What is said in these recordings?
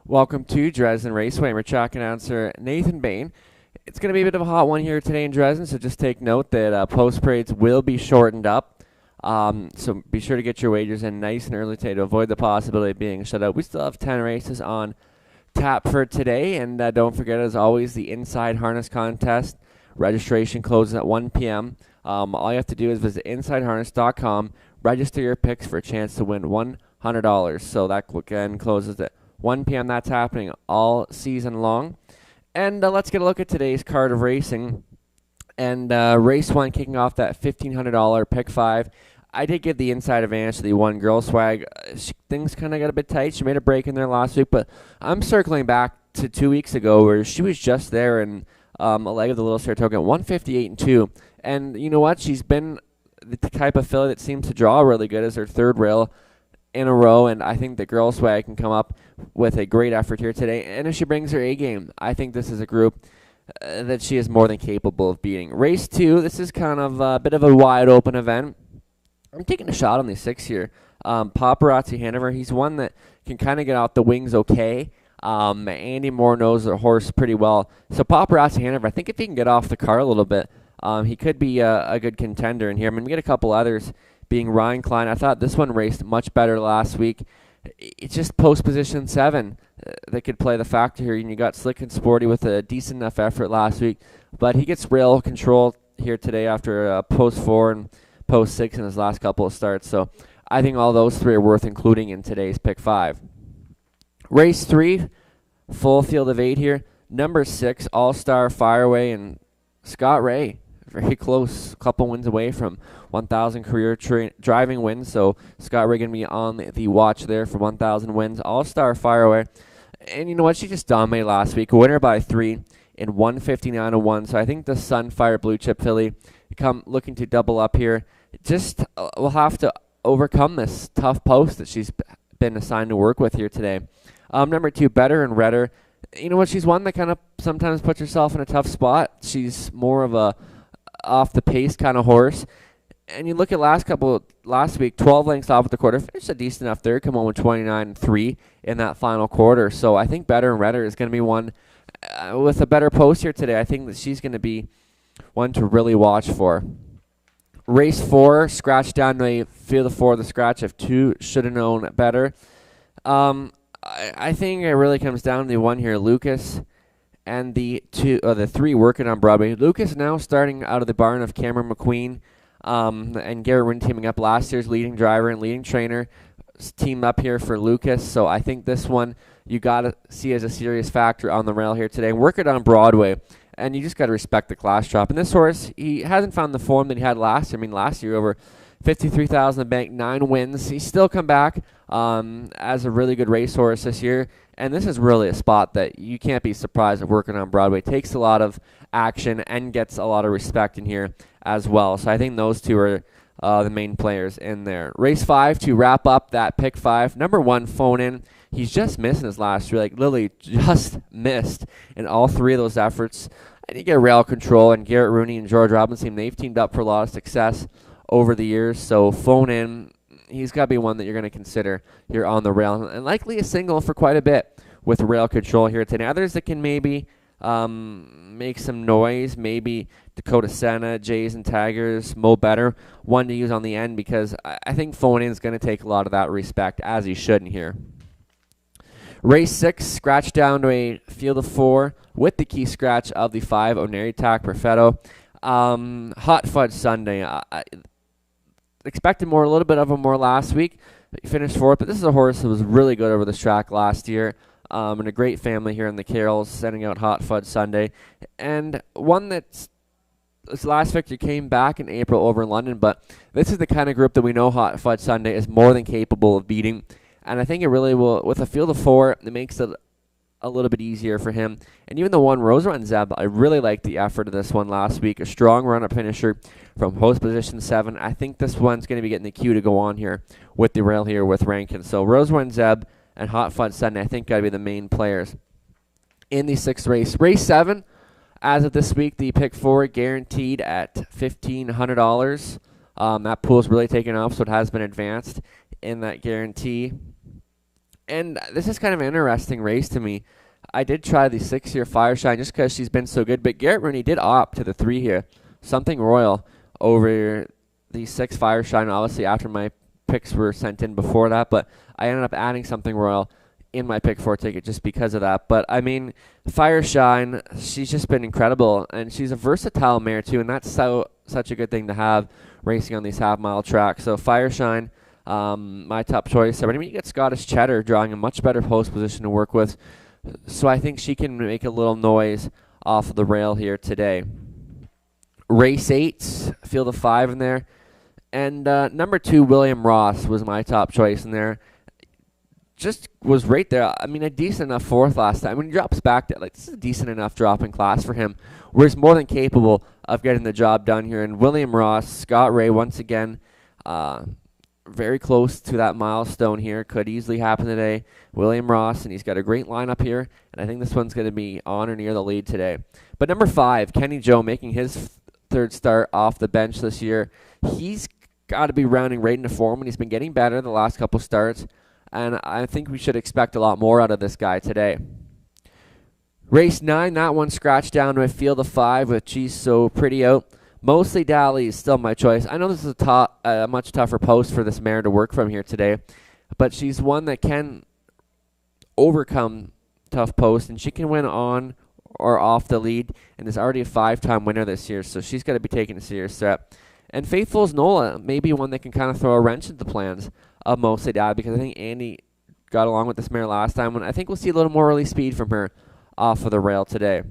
Welcome to Dresden Raceway. We're track announcer Nathan Bain. It's going to be a bit of a hot one here today in Dresden, so just take note that post parades will be shortened up. So be sure to get your wagers in nice and early today to avoid the possibility of being shut out. We still have 10 races on tap for today, and don't forget, as always, the Inside Harness Contest. Registration closes at 1 p.m. All you have to do is visit InsideHarness.com, register your picks for a chance to win $100. So that again closes at 1 p.m. That's happening all season long. And let's get a look at today's card of racing. And race 1 kicking off that $1,500 pick 5. I did give the inside advantage to the one girl swag. Things kind of got a bit tight. She made a break in there last week, but I'm circling back to 2 weeks ago where she was just there in a leg of the Little Saratoga at 158-2. And you know what? She's been the type of filly that seems to draw really good as her third rail in a row, and I think the girl swag can come up with a great effort here today. And if she brings her A game, I think this is a group that she is more than capable of beating. Race 2, this is kind of a bit of a wide open event. I'm taking a shot on the 6 here. Paparazzi Hanover, he's one that can kind of get out the wings okay. Andy Moore knows the horse pretty well. So Paparazzi Hanover, I think if he can get off the car a little bit, he could be a good contender in here. I mean, we get a couple others being Ryan Klein. I thought this one raced much better last week. It's just post position 7 that could play the factor here. And you got Slick and Sporty with a decent enough effort last week, but he gets rail control here today after post 4 and post 6 in his last couple of starts. So I think all those 3 are worth including in today's pick 5. Race 3, full field of 8 here. Number 6, All-Star Fireway and Scott Ray. Very close, a couple wins away from 1,000 career driving wins. So Scott Ray going to be on the watch there for 1,000 wins. All-Star Fireway. And you know what? She just dominated last week. A winner by 3 in 159-1. So I think the Sunfire Blue Chip filly come looking to double up here. Just will have to overcome this tough post that she's been assigned to work with here today. Number 2, Better and Redder. You know what? She's one that kind of sometimes puts herself in a tough spot. She's more of a off the pace kind of horse. And you look at last week, 12 lengths off at the quarter, finished a decent enough third, come on with 29-3 in that final quarter. So I think Better and Redder is going to be one with a better post here today. I think that she's going to be one to really watch for. Race 4, scratch down to field of 4, the scratch of 2, should have known better. I think it really comes down to the one here, Lucas, and the 3 working on Broadway. Lucas now starting out of the barn of Cameron McQueen and Garrett Wynn teaming up. Last year's leading driver and leading trainer teamed up here for Lucas. So I think this one you got to see as a serious factor on the rail here today. Working on Broadway, and you just got to respect the class drop. And this horse, he hasn't found the form that he had last year. I mean, last year over 53,000 in the bank, 9 wins. He's still come back as a really good racehorse this year. And this is really a spot that you can't be surprised at working on Broadway. Takes a lot of action and gets a lot of respect in here as well. So I think those 2 are the main players in there. Race 5 to wrap up that pick 5. Number 1, Phone In. He's just missing his last 3. Like, literally just missed in all 3 of those efforts. And you get rail control, and Garrett Rooney and George Robinson, they've teamed up for a lot of success over the years. So Phone In, he's got to be one that you're going to consider here on the rail. And likely a single for quite a bit with rail control here today. Others that can maybe make some noise, maybe Dakota Senna, Jays and Tigers, Mo Better, one to use on the end because I think Phone In is going to take a lot of that respect, as he should in here. Race 6, scratch down to a field of 4 with the key scratch of the 5, Oneri Perfetto. Hot Fudge Sunday. I expected a little bit of a more last week. He finished 4th, but this is a horse that was really good over this track last year. And a great family here in the Carrolls sending out Hot Fudge Sunday. And one that's this last victory came back in April over in London, but this is the kind of group that we know Hot Fudge Sunday is more than capable of beating. And I think it really will, with a field of 4, it makes it a little bit easier for him. And even the one, Rose Run Zeb, I really liked the effort of this one last week. A strong run-up finisher from post position 7. I think this one's going to be getting the cue to go on here with the rail here with Rankin. So Rose Run Zeb and Hot Fudge Sunday, I think, got to be the main players in the 6th race. Race 7, as of this week, the pick 4 guaranteed at $1,500. That pool's really taken off, so it has been advanced in that guarantee. And this is kind of an interesting race to me. I did try the 6-year Fireshine just because she's been so good, but Garrett Rooney did opt to the 3 here. Something Royal over the 6 Fireshine, obviously after my picks were sent in before that, but I ended up adding Something Royal in my pick 4 ticket just because of that. But I mean, Fireshine, she's just been incredible, and she's a versatile mare too, and that's such a good thing to have racing on these half-mile tracks. So Fireshine, my top choice. But I mean, you get Scottish Cheddar drawing a much better post position to work with, so I think she can make a little noise off of the rail here today. Race 8, field of 5 in there. And number 2, William Ross, was my top choice in there. Just was right there. I mean, a decent enough 4th last time. When he drops back, this is a decent enough drop in class for him, where he's more than capable of getting the job done here. And William Ross, Scott Ray, once again, very close to that milestone here. Could easily happen today. William Ross, and he's got a great lineup here, and I think this one's going to be on or near the lead today. But number 5, Kenny Joe, making his 3rd start off the bench this year. He's got to be rounding right into form, and he's been getting better the last couple starts, and I think we should expect a lot more out of this guy today. Race 9, that one scratched down to a field of 5 with She's So Pretty out. Mostly Dally is still my choice. I know this is a much tougher post for this mare to work from here today, but she's one that can overcome tough posts, and she can win on or off the lead, and is already a 5-time winner this year, so she's got to be taking a serious step. And Faithful's Nola may be one that can kind of throw a wrench into the plans of Mostly Dally, because I think Andy got along with this mare last time, and I think we'll see a little more early speed from her off of the rail today.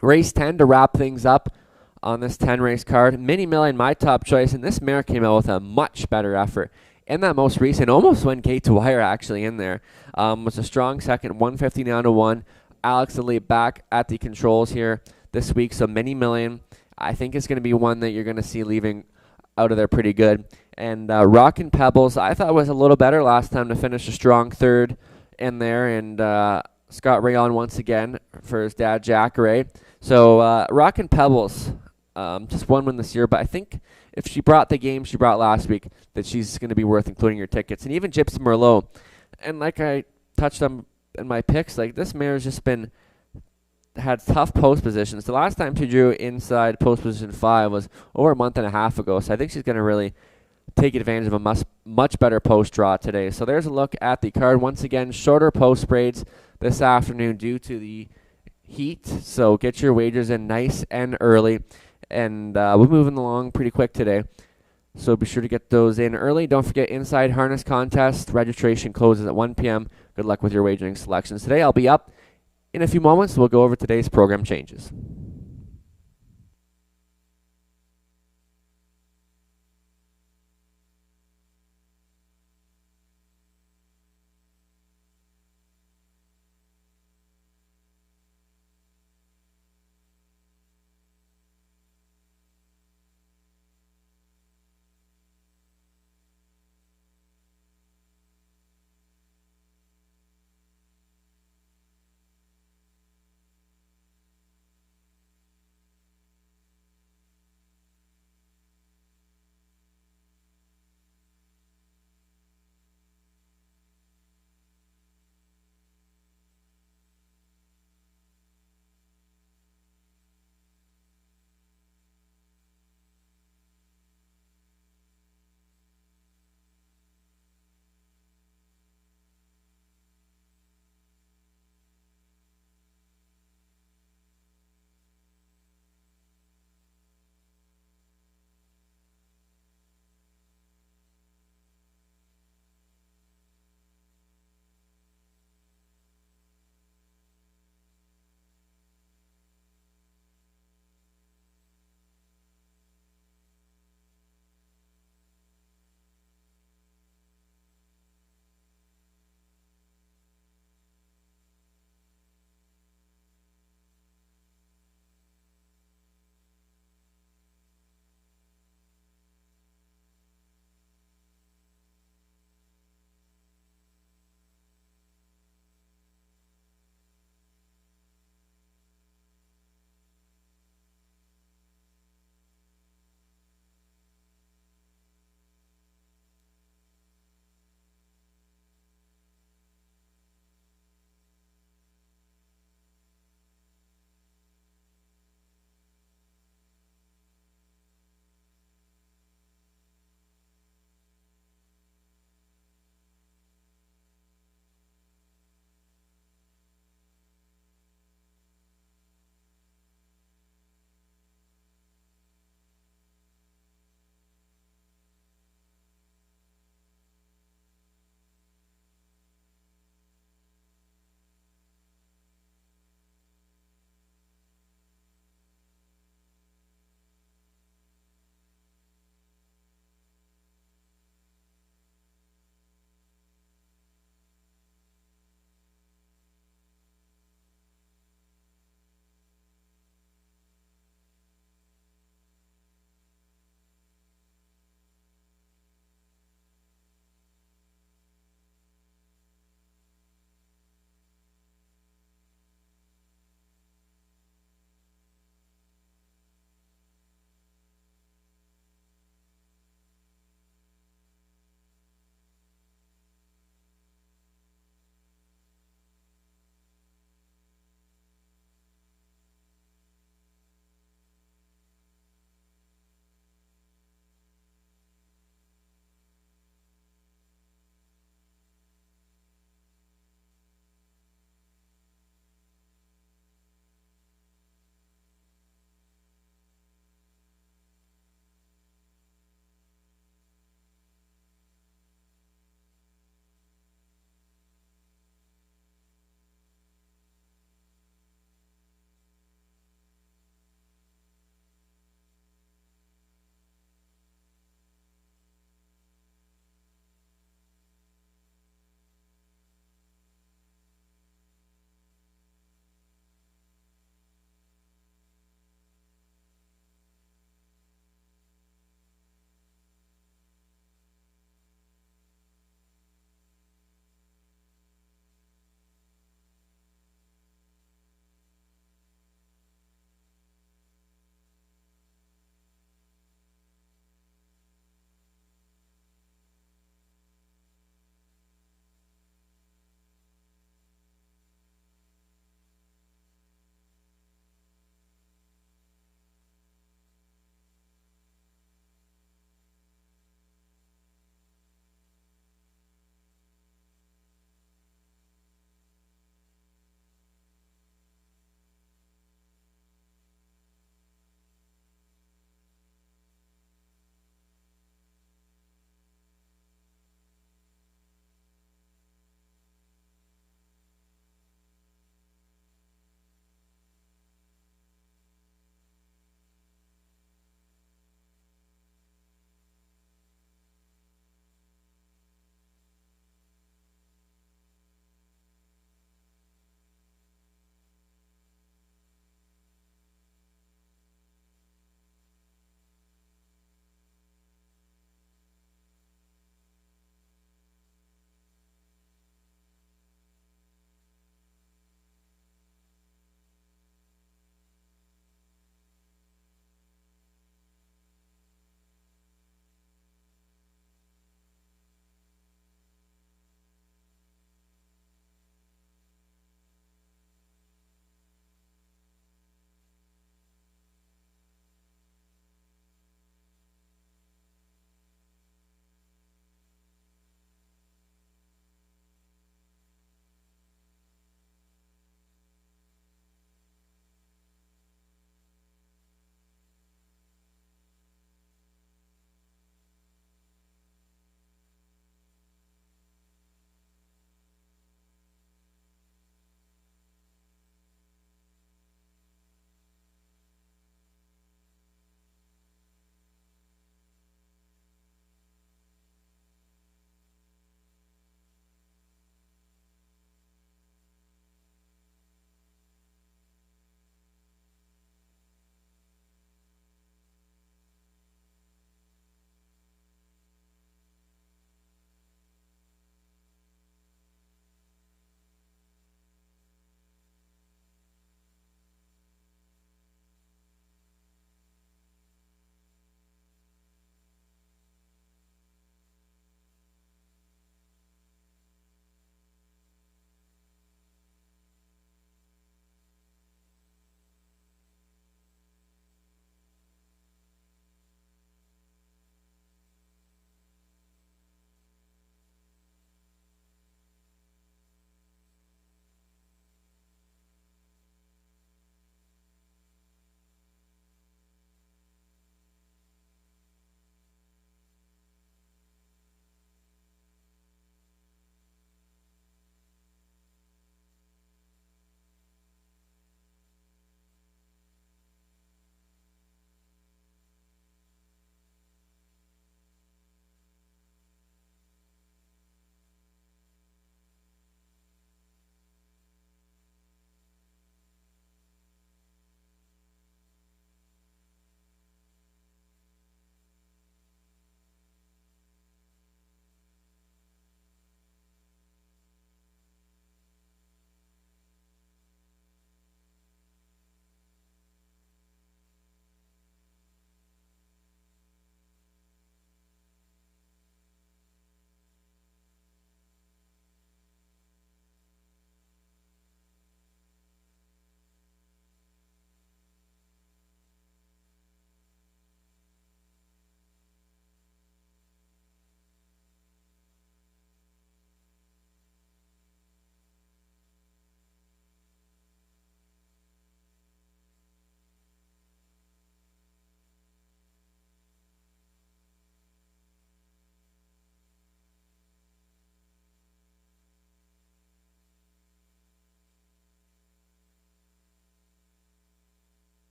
Race 10 to wrap things up on this 10-race card. Mini Million, my top choice, and this mare came out with a much better effort. In that most recent, almost went gate to wire actually in there. Was a strong second, 159-1. Alex Lee back at the controls here this week, so Mini Million, I think is going to be one that you're going to see leaving out of there pretty good. And Rockin' Pebbles, I thought was a little better last time to finish a strong 3rd in there, and Scott Ray on once again for his dad, Jack Ray. So Rockin' Pebbles, just one win this year, but I think if she brought the game she brought last week, that she's going to be worth including your tickets. And even Gypsy Merlot, and like I touched on in my picks, like this mare's just had tough post positions. The last time she drew inside post position 5 was over a month and a half ago, so I think she's going to really take advantage of a much better post draw today. So there's a look at the card. Once again, shorter post braids this afternoon due to the heat, so get your wagers in nice and early, and we're moving along pretty quick today, so be sure to get those in early. Don't forget Inside Harness Contest registration closes at 1 p.m. Good luck with your wagering selections today. I'll be up in a few moments. We'll go over today's program changes.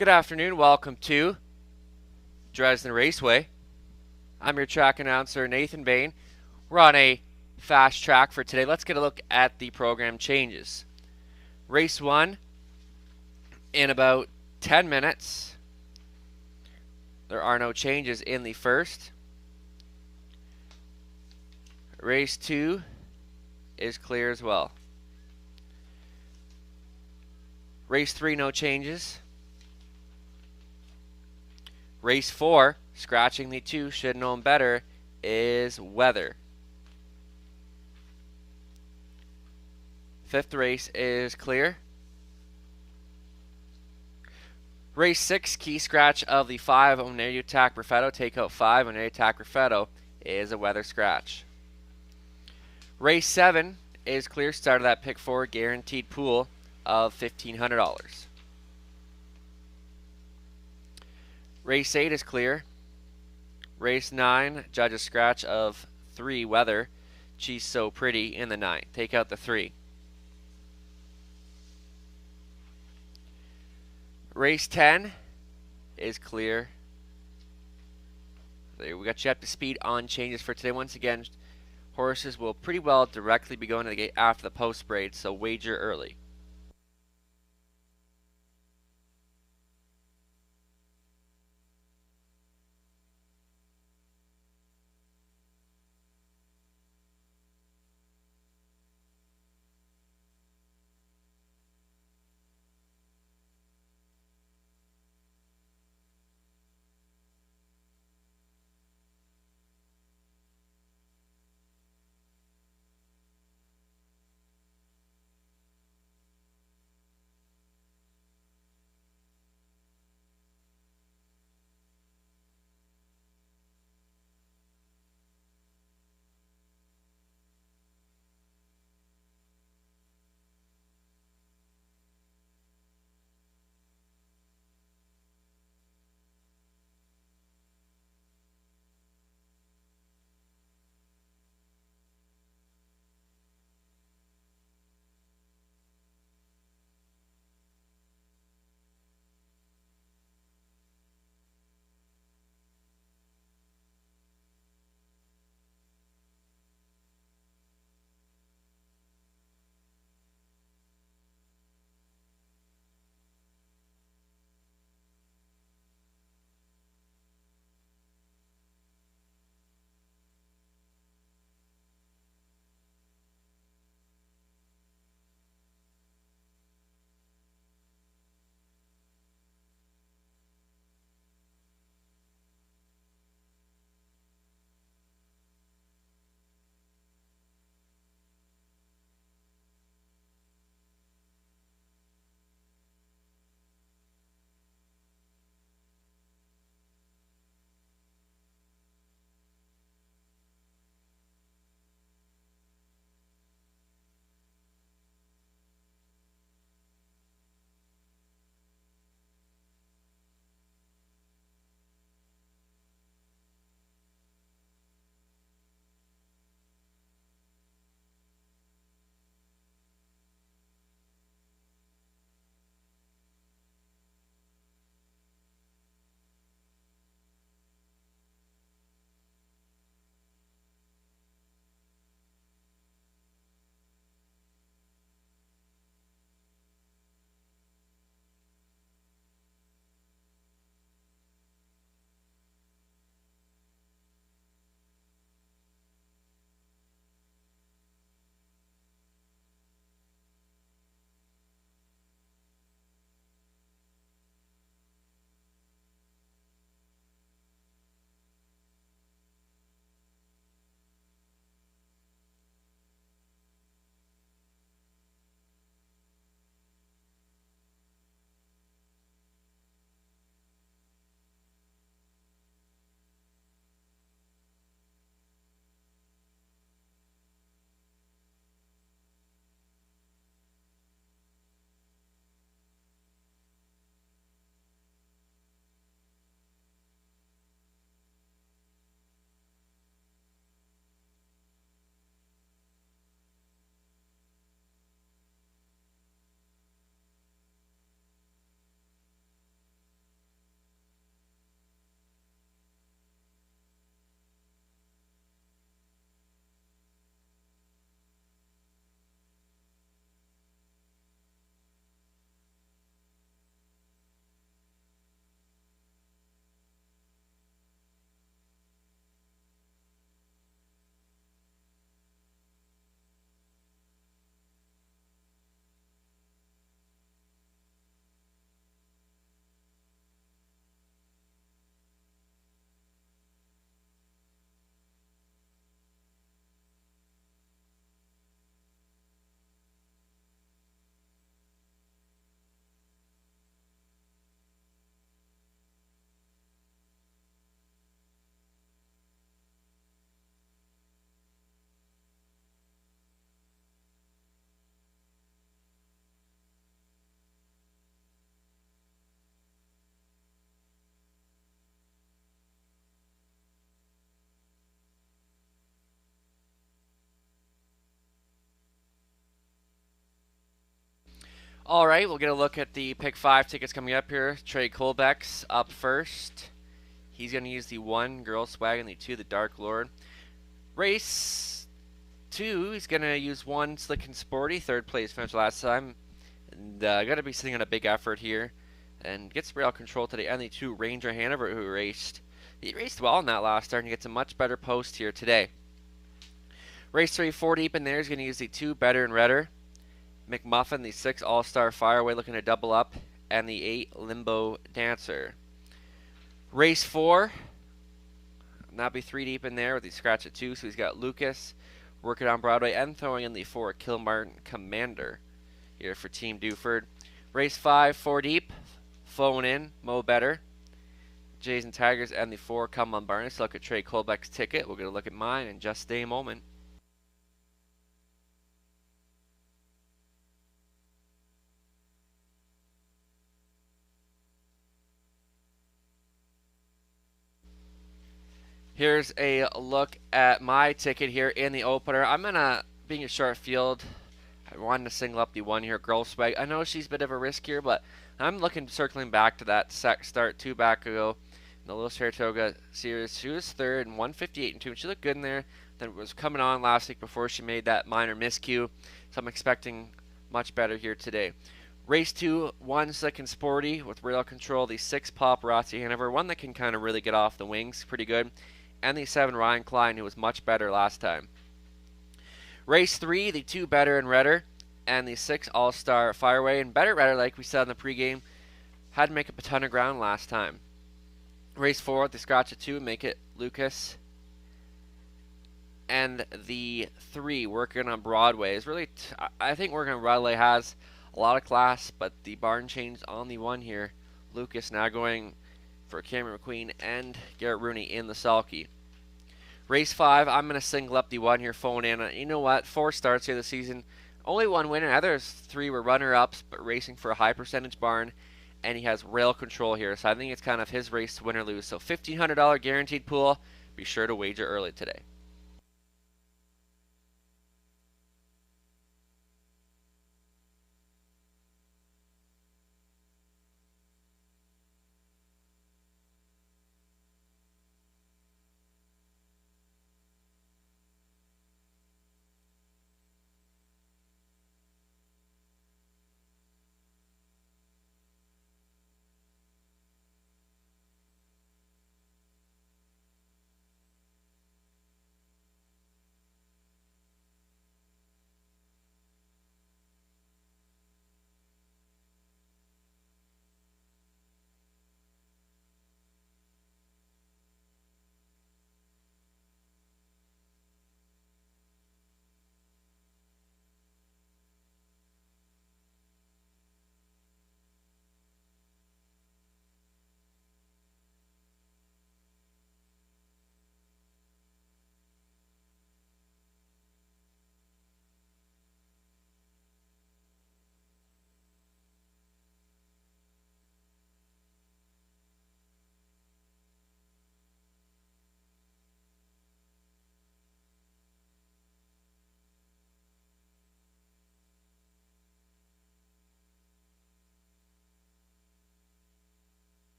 Good afternoon. Welcome to Dresden Raceway. I'm your track announcer, Nathan Bain. We're on a fast track for today. Let's get a look at the program changes. Race 1 in about 10 minutes. There are no changes in the first. Race 2 is clear as well. Race 3, no changes. Race 4, scratching the 2, should have known better, is weather. Fifth race is clear. Race 6, key scratch of the 5, Oneida Tac Perfetto. Take out 5, Oneida Tac Perfetto is a weather scratch. Race 7 is clear. Start of that pick 4 guaranteed pool of $1,500. Race 8 is clear. Race 9, judge a scratch of 3 weather. She's so pretty in the 9. Take out the 3. Race 10 is clear. There, we got you up to speed on changes for today. Once again, horses will pretty well directly be going to the gate after the post parade, so wager early. All right, we'll get a look at the pick 5 tickets coming up here. Trey Colbeck's up first. He's going to use the 1 Girl Swag and the 2 the Dark Lord. Race 2, he's going to use 1 Slick and Sporty, third place finish last time. And going to be sitting on a big effort here. And gets rail control today. And the 2 Ranger Hanover who raced. He raced well in that last start and he gets a much better post here today. Race 3, 4 deep in there. He's going to use the 2 Better and Redder. McMuffin, the 6 All-Star Fireaway looking to double up. And the 8 Limbo Dancer. Race 4. That'll be 3 deep in there with the scratch at 2. So he's got Lucas working on Broadway and throwing in the 4 Kilmartin Commander here for Team Duford. Race 5, 4 deep. Phone in, Mo Better. Jays and Tigers and the 4 Come on Barnes. Look at Trey Colbeck's ticket. We'll get a look at mine in just a moment. Here's a look at my ticket here in the opener. I'm going to, being a short field, I wanted to single up the 1 here, Girl Swag. I know she's a bit of a risk here, but I'm looking, circling back to that start 2 back ago in the Little Saratoga series. She was third in 158 and 2, and she looked good in there. Then was coming on last week before she made that minor miscue, so I'm expecting much better here today. Race 2, 1 Slick and Sporty with rail control, the 6 Paparazzi Hanover, one that can kind of really get off the wings, pretty good. And the 7 Ryan Klein, who was much better last time. Race 3, the 2 Better and Redder, and the 6 All-Star Fireaway. And Better Redder, like we said in the pregame, had to make up a ton of ground last time. Race 4, the scratch at 2, make it Lucas. And the 3, working on Broadway, is really, I think working on Broadway has a lot of class, but the barn changed on the 1 here. Lucas now going for Cameron McQueen and Garrett Rooney in the sulky. Race 5, I'm going to single up the 1 here, Phone in. You know what? 4 starts here this season. Only 1 winner. Others 3 were runner-ups, but racing for a high percentage barn. And he has rail control here. So I think it's kind of his race to win or lose. So $1,500 guaranteed pool. Be sure to wager early today.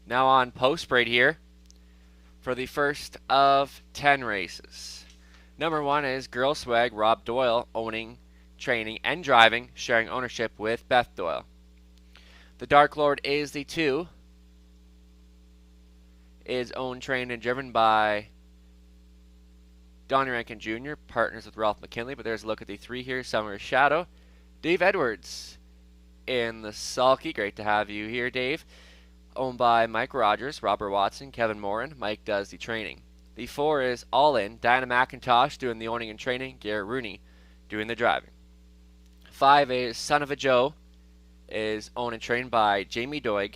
Now on post parade here for the first of 10 races. Number 1 is Girl Swag, Rob Doyle, owning, training, and driving, sharing ownership with Beth Doyle. The Dark Lord is the 2, is owned, trained, and driven by Donnie Rankin Jr., partners with Ralph McKinley. But there's a look at the 3 here. Summer's Shadow. Dave Edwards in the sulky. Great to have you here, Dave. Owned by Mike Rogers, Robert Watson, Kevin Morin. Mike does the training. The 4 is All In. Diana McIntosh doing the owning and training. Garrett Rooney doing the driving. 5 is Son of a Joe. Is owned and trained by Jamie Doig,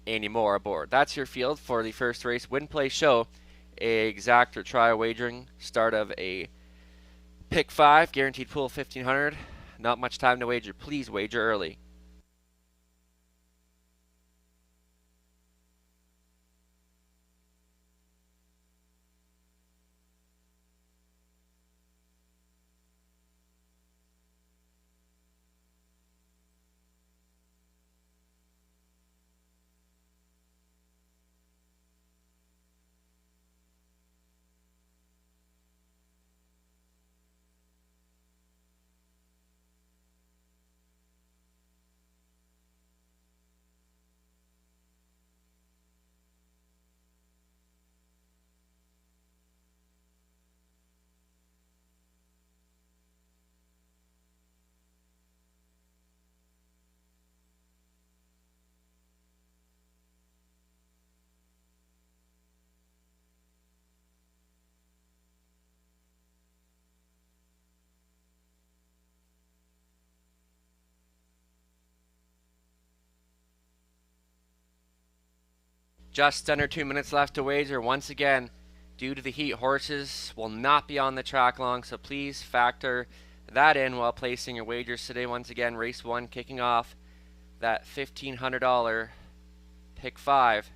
Andy Moore aboard. That's your field for the first race. Win, play, show. Exact or trial wagering. Start of a pick 5. Guaranteed pool 1,500. Not much time to wager. Please wager early. Just under 2 minutes left to wager. Once again, due to the heat, horses will not be on the track long, so please factor that in while placing your wagers today. Once again, race 1 kicking off that $1,500 pick 5.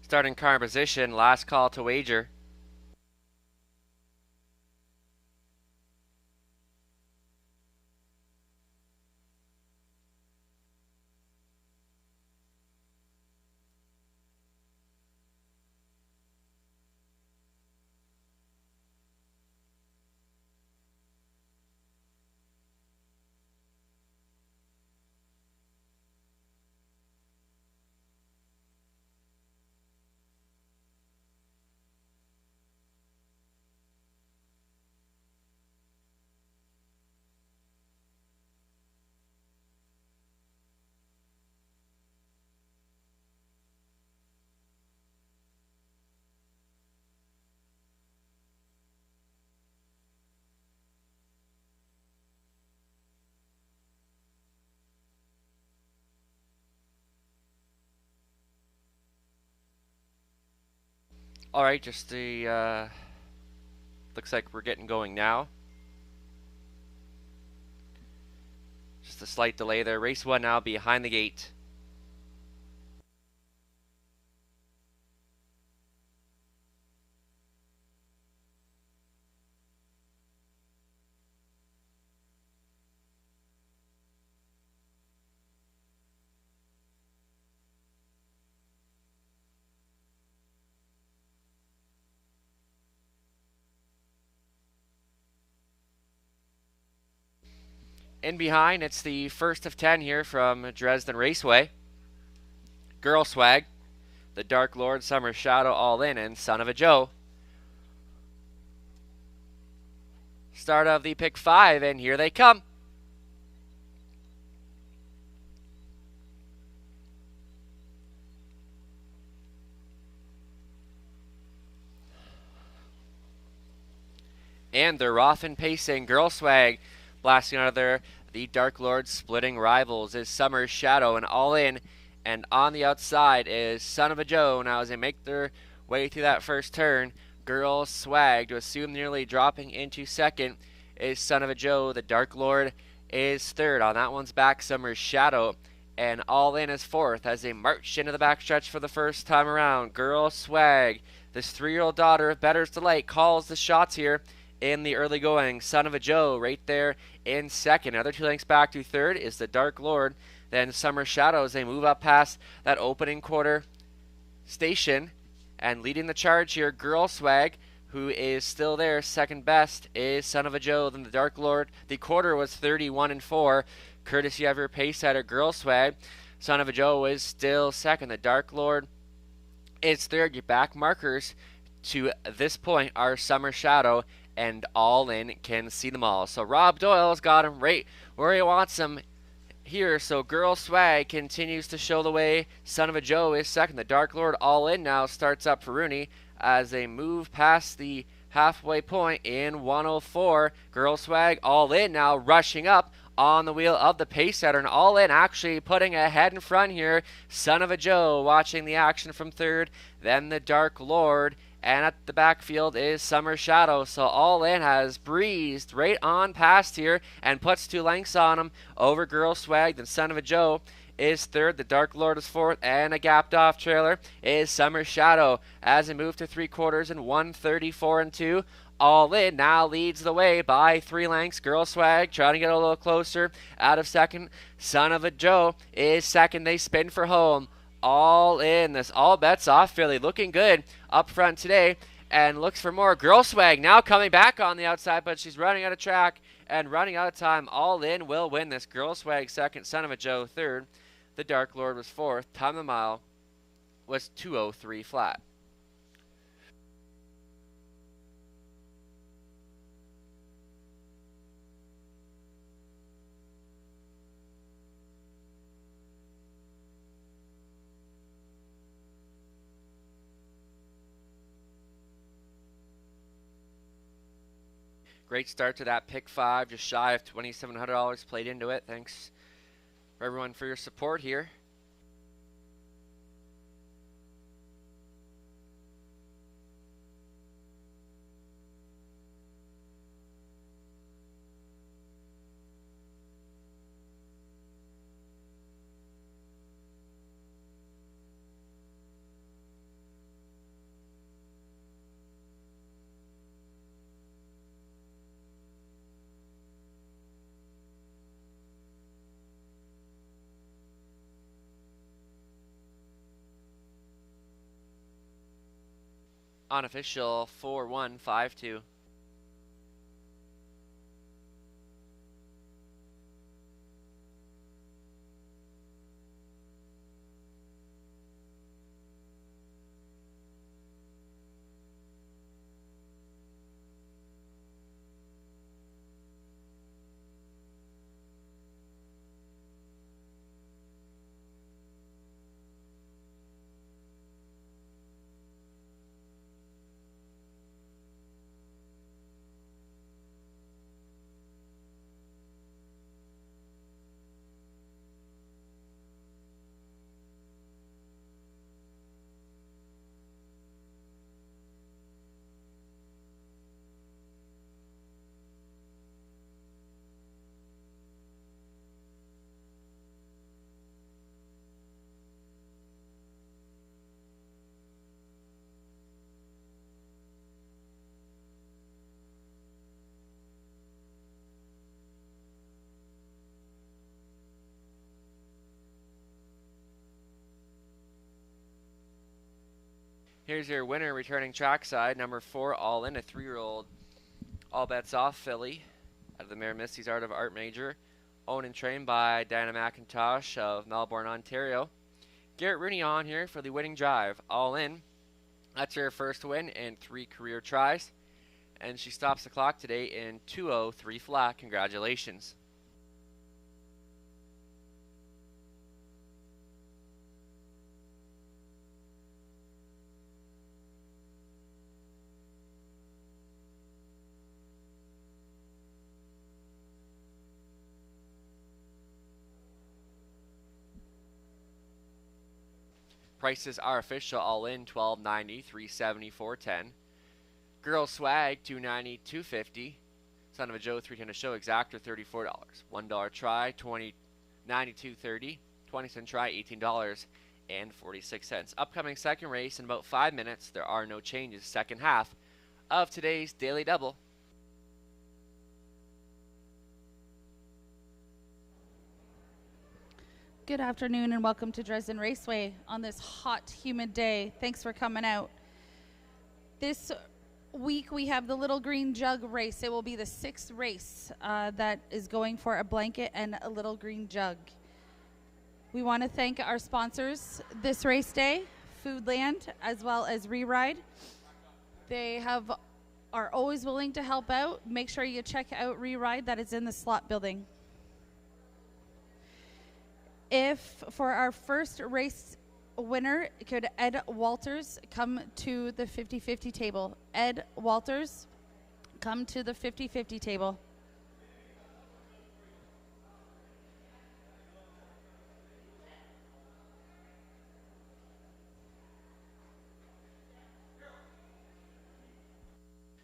Starting car in position, last call to wager. All right, just the looks like we're getting going now. Just a slight delay there. Race 1 now behind the gate. In behind, it's the first of 10 here from Dresden Raceway. Girl Swag, the Dark Lord, Summer Shadow, All In, and Son of a Joe. Start of the pick 5, and here they come. And they're off and pacing. Girl Swag blasting out of there. The Dark Lord splitting rivals is Summer Shadow and All In. And on the outside is Son of a Joe. Now as they make their way through that first turn, Girl Swag, to assume nearly dropping into second, is Son of a Joe. The Dark Lord is third. On that one's back, Summer Shadow. And All In is fourth as they march into the backstretch for the first time around. Girl Swag, this 3-year-old daughter of Bettor's Delight, calls the shots here in the early going. Son of a Joe right there in second. Another 2 lengths back to third is the Dark Lord. Then Summer Shadows, they move up past that opening quarter station. And leading the charge here, Girl Swag, who is still there second best, is Son of a Joe. Then the Dark Lord. The quarter was 31-4, courtesy of your pace setter, Girl Swag. Son of a Joe is still second. The Dark Lord is third. Your back markers to this point are Summer Shadow and All In can see them all. So Rob Doyle's got him right where he wants him here. So Girl Swag continues to show the way. Son of a Joe is second. The Dark Lord All In now starts up for Rooney as they move past the halfway point in 104. Girl Swag All In now rushing up on the wheel of the pace setter, and All In actually putting ahead in front here. Son of a Joe watching the action from third, then the Dark Lord, and at the backfield is Summer Shadow. So All In has breezed right on past here and puts 2 lengths on him over Girl Swag. Then Son of a Joe is third. The Dark Lord is fourth, and a gapped off trailer is Summer Shadow as they move to 3/4 in 134-2. All In now leads the way by 3 lengths. Girl Swag trying to get a little closer out of second. Son of a Joe is second. They spin for home. All In, this all bets off Philly, looking good up front today and looks for more. Girl Swag now coming back on the outside, but she's running out of track and running out of time. All In will win this. Girl Swag second, Son of a Joe third. The Dark Lord was fourth. Time of the mile was 2:03 flat. Great start to that pick 5, just shy of $2,700 played into it. Thanks for everyone for your support here. Unofficial 4152. Here's your winner returning trackside, number 4, All In, a 3-year-old all bets off filly out of the mare Misty's Art of Art Major, owned and trained by Diana McIntosh of Melbourne, Ontario. Garrett Rooney on here for the winning drive, All In. That's her first win in 3 career tries, and she stops the clock today in 2:03 flat. Congratulations. Prices are official, All In, $12.90, $3.70, $4.10. Girl Swag, $2.90, $2.50. Son of a Joe, $3.10 a show. Exactor, $34. $1 try, $20.90, $2.30. 20-cent try, $18.46. Upcoming second race in about 5 minutes. There are no changes. Second half of today's Daily Double. Good afternoon and welcome to Dresden Raceway on this hot, humid day. Thanks for coming out. This week we have the Little Green Jug race. It will be the 6th race that is going for a blanket and a Little Green Jug. We want to thank our sponsors this race day, Foodland as well as Re-Ride. They are always willing to help out. Make sure you check out Re-Ride, that is in the slot building. If for our first race winner, could Ed Walters come to the 50-50 table? Ed Walters, come to the 50-50 table.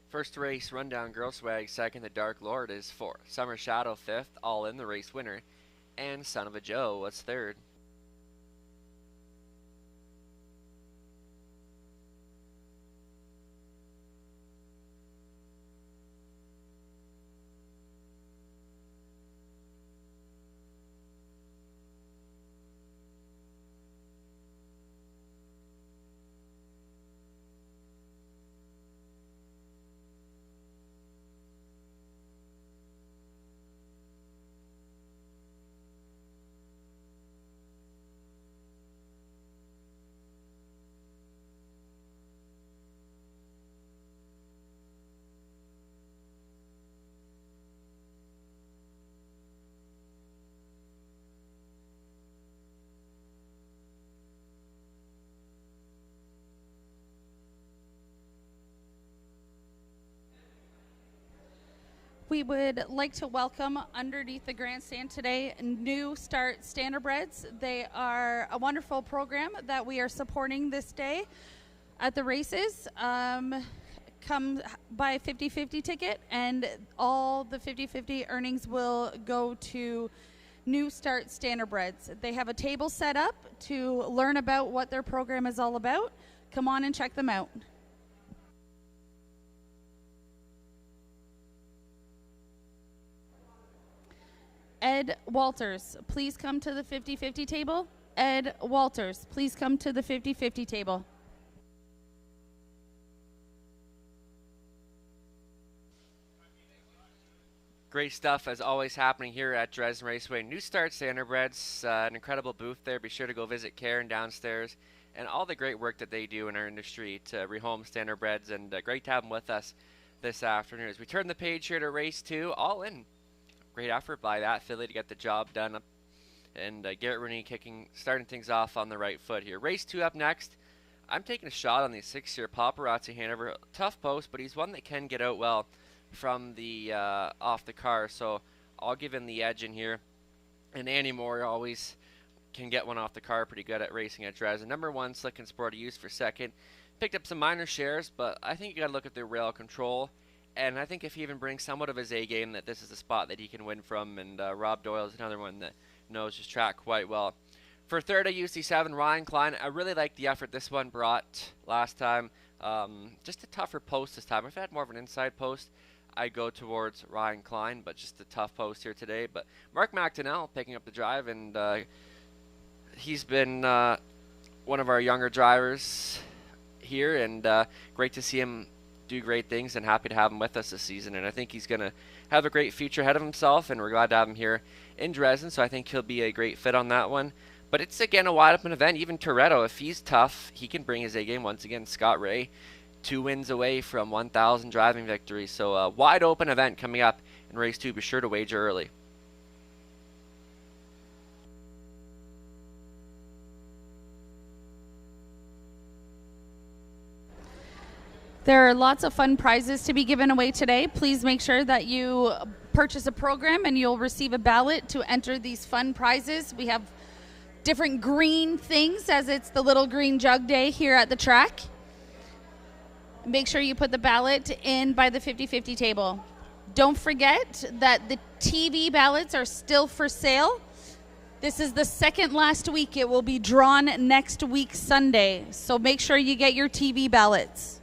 First race rundown, Girl Swag second, the Dark Lord is 4th. Summer Shadow 5th, All In the race winner. And Son of a Joe was 3rd. We would like to welcome underneath the grandstand today New Start Standardbreds. They are a wonderful program that we are supporting this day at the races. Come buy a 50-50 ticket and all the 50-50 earnings will go to New Start Standardbreds. They have a table set up to learn about what their program is all about. Come on and check them out. Ed Walters, please come to the 50-50 table. Ed Walters, please come to the 50-50 table. Great stuff as always happening here at Dresden Raceway. New Start Standardbreds, an incredible booth there. Be sure to go visit Karen downstairs and all the great work that they do in our industry to rehome Standardbreds, and great to have them with us this afternoon. As we turn the page here to race 2, all in. Great effort by that filly to get the job done, and Garrett Rooney starting things off on the right foot here. Race 2 up next. I'm taking a shot on the 6-year Paparazzi Hanover. Tough post, but he's one that can get out well from the off the car, so I'll give him the edge in here. And Andy Moore always can get one off the car, pretty good at racing at Dresden. Number 1, Slick and Sporty, used for second. Picked up some minor shares, but I think you got to look at the rail control. And I think if he even brings somewhat of his A game, that this is a spot that he can win from. And Rob Doyle is another one that knows his track quite well. For third, I used C7, Ryan Klein. I really like the effort this one brought last time. Just a tougher post this time. If I had more of an inside post, I'd go towards Ryan Klein, but just a tough post here today. But Mark McDonnell picking up the drive, and he's been one of our younger drivers here, and great to see him do great things, and happy to have him with us this season. And I think he's going to have a great future ahead of himself, and we're glad to have him here in Dresden, so I think he'll be a great fit on that one. But it's, again, a wide-open event. Even Toretto, if he's tough, he can bring his A-game once again. Scott Ray, 2 wins away from 1,000 driving victories. So a wide-open event coming up in race 2. Be sure to wager early. There are lots of fun prizes to be given away today. Please make sure that you purchase a program and you'll receive a ballot to enter these fun prizes. We have different green things, as it's the Little Green Jug Day here at the track. Make sure you put the ballot in by the 50-50 table. Don't forget that the TV ballots are still for sale. This is the second last week. It will be drawn next week, Sunday. So make sure you get your TV ballots.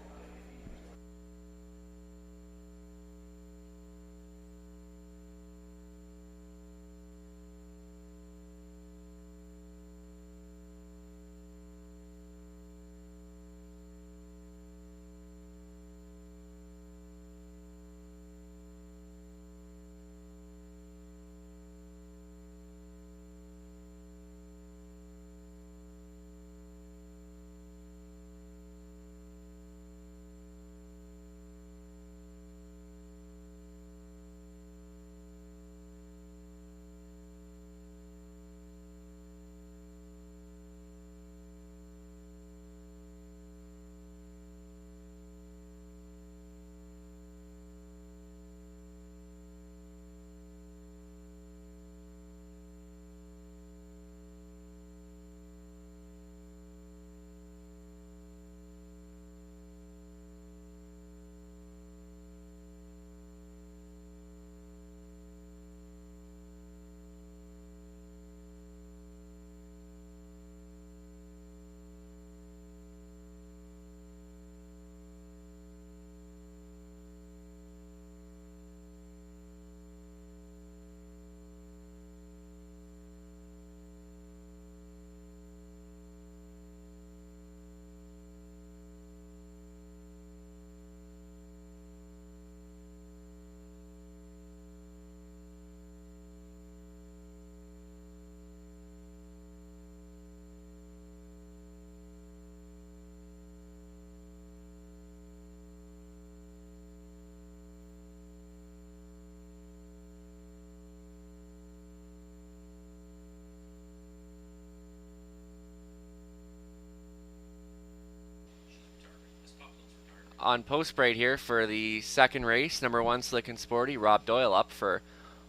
On post braid here for the second race, number 1, Slick and Sporty, Rob Doyle up for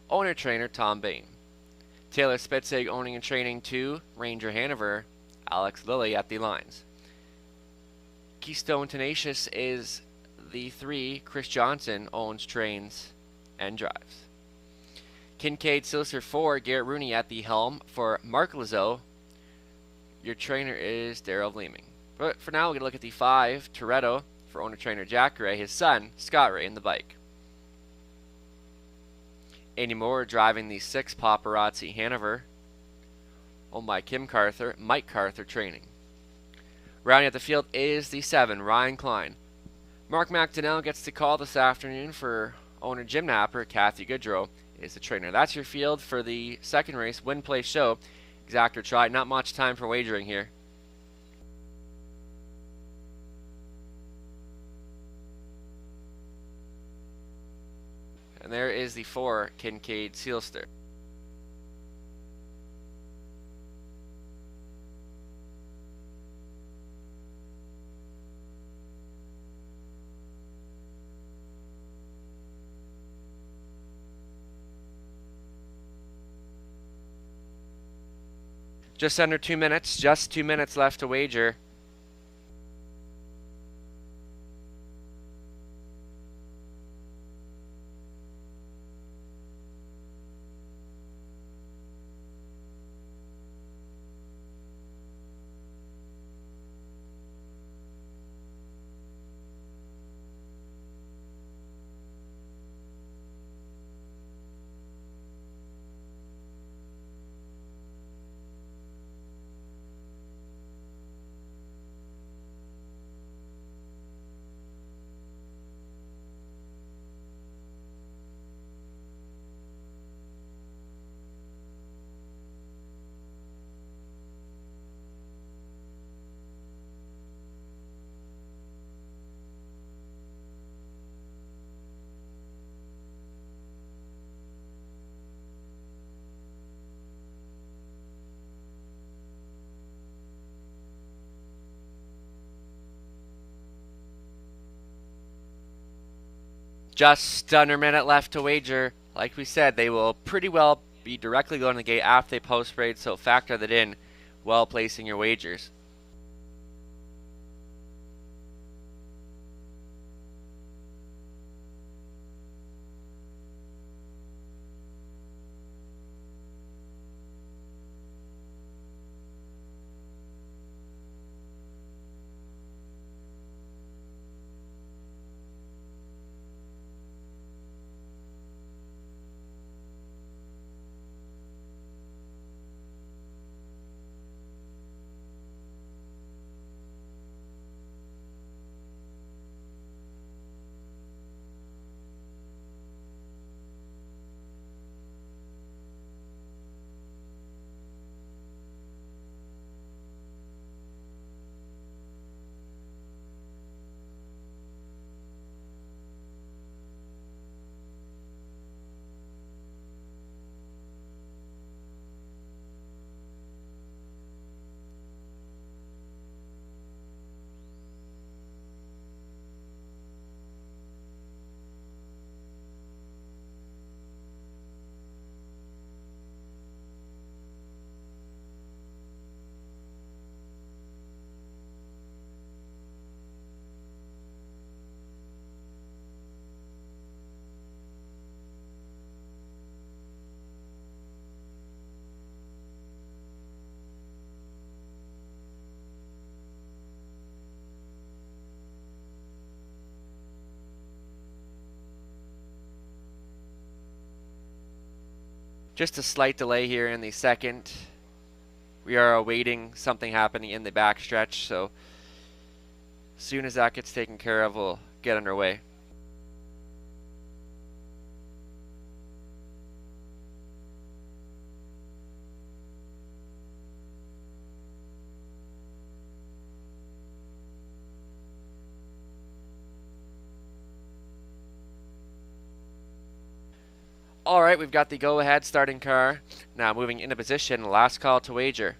owner-trainer Tom Bain. Taylor Spitzig owning and training 2, Ranger Hanover, Alex Lilly at the lines. Keystone Tenacious is the 3, Chris Johnson owns, trains, and drives. Kincaid Silser 4, Garrett Rooney at the helm for Mark Lazo. Your trainer is Daryl Leeming. But for now, we're going to look at the 5, Toretto, for owner-trainer Jack Ray, his son, Scott Ray, in the bike. Andy Moore driving the 6, Paparazzi Hanover, owned by Mike Carther training. Rounding out the field is the 7, Ryan Klein. Mark McDonnell gets the call this afternoon for Owner Jim Napper, Kathy Goodrow is the trainer. That's your field for the second race, Win Play Show. Exact or try. Not much time for wagering here. And there is the 4, Kincaid Sealster. Just under 2 minutes, just 2 minutes left to wager. Just under a minute left to wager. Like we said, they will pretty well be directly going to the gate after they post parade, so factor that in while placing your wagers. Just a slight delay here in the second. We are awaiting something happening in the backstretch, so as soon as that gets taken care of, we'll get underway. All right, we've got the go-ahead starting car. Now moving into position, last call to wager.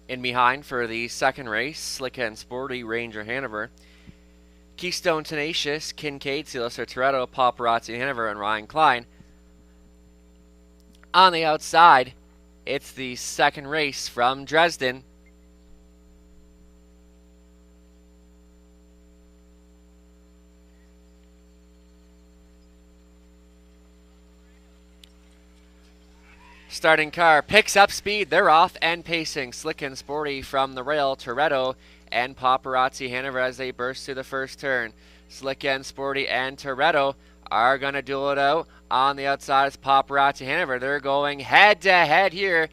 In behind for the second race, Slick and Sporty Ranger Hanover. Keystone Tenacious, Kincaid, Sealster, Toretto, Paparazzi, Hanover, and Ryan Klein. On the outside, it's the second race from Dresden. Starting car picks up speed. They're off and pacing. Slick and Sporty from the rail. Toretto and Paparazzi Hanover as they burst through the first turn. Slick and Sporty and Toretto are going to duel it out. On the outside is Paparazzi Hanover. They're going head to head here.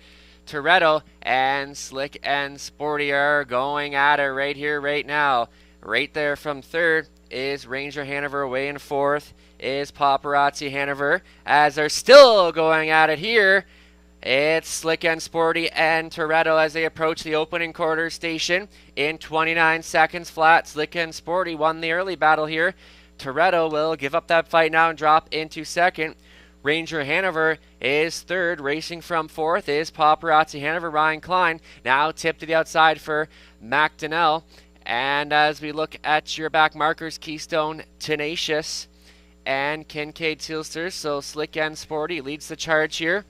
Toretto and Slick and Sporty are going at it right here, right now. Right there from third is Ranger Hanover. Away in fourth is Paparazzi Hanover. As they're still going at it here, it's Slick and Sporty and Toretto as they approach the opening quarter station in 29 seconds flat. Slick and Sporty won the early battle here. Toretto will give up that fight now and drop into second. Ranger Hanover is third. Racing from fourth is Paparazzi Hanover. Ryan Klein now tipped to the outside for McDonnell. And as we look at your back markers, Keystone Tenacious and Kincaid Sealster. So Slick and Sporty leads the charge here.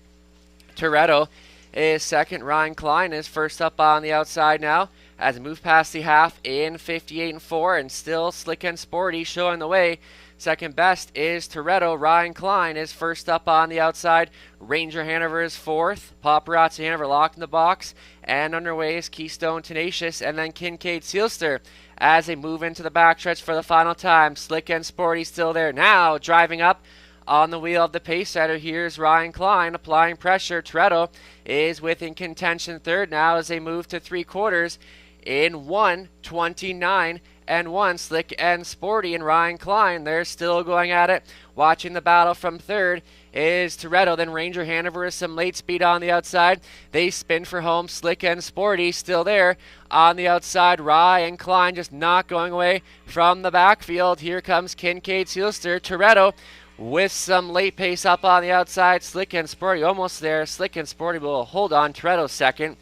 Toretto is second. Ryan Klein is first up on the outside now as we move past the half in 58-4, and still Slick and Sporty showing the way. Second best is Toretto. Ryan Klein is first up on the outside. Ranger Hanover is fourth. Paparazzi Hanover locked in the box. And underway is Keystone Tenacious and then Kincaid Sealster as they move into the backstretch for the final time. Slick and Sporty still there. Now driving up on the wheel of the pace setter, here's Ryan Klein applying pressure. Toretto is within contention third now as they move to three quarters in 1:29 and 1. Slick and Sporty and Ryan Klein, they're still going at it. Watching the battle from third is Toretto. Then Ranger Hanover is some late speed on the outside. They spin for home. Slick and Sporty still there on the outside. Ryan Klein just not going away from the backfield. Here comes Kincaid Sealster. Toretto with some late pace up on the outside. Slick and Sporty almost there. Slick and Sporty will hold on. Toretto second.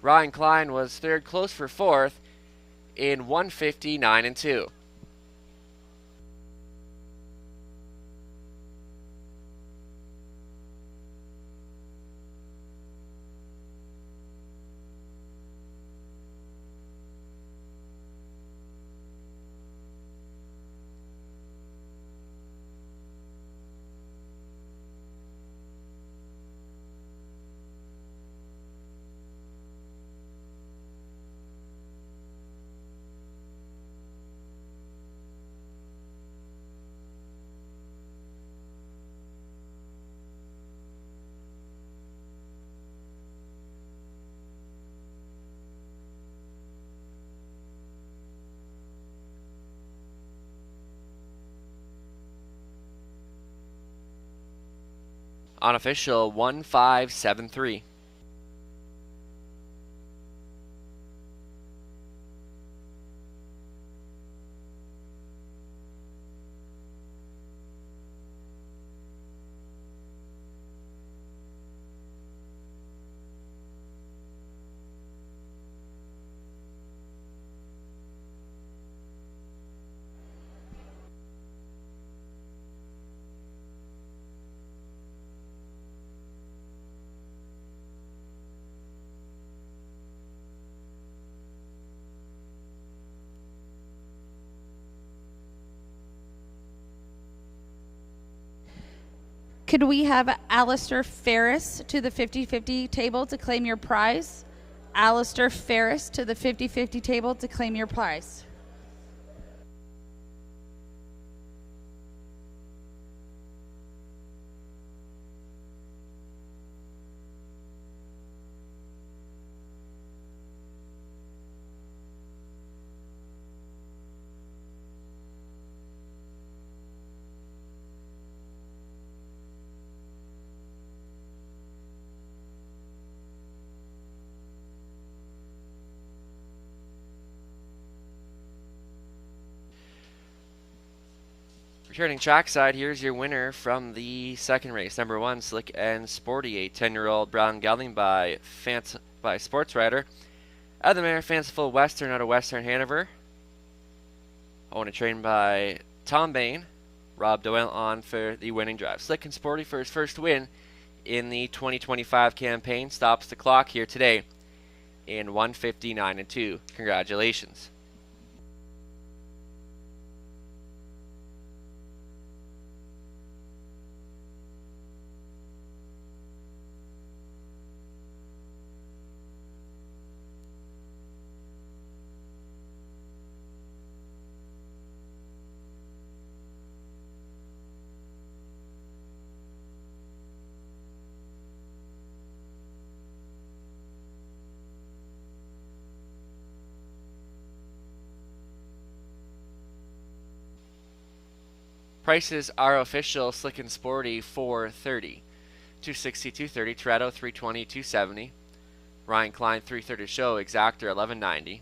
Ryan Klein was third, close for fourth in 1:59 and 2. Unofficial 1573. Could we have Alistair Ferris to the 50-50 table to claim your prize? Alistair Ferris to the 50-50 table to claim your prize. Returning trackside, here's your winner from the second race. Number 1, Slick and Sporty, a 10-year-old brown gelding by Sports Rider. Out of the mare, Fanciful Western out of Western Hanover. Owned and trained by Tom Bain. Rob Doyle on for the winning drive. Slick and Sporty for his first win in the 2025 campaign. Stops the clock here today in 1:59.2. Congratulations. Prices are official. Slick and Sporty 430, 260, 230. Toretto 320, 270. Ryan Klein 330 show. Exactor 1190.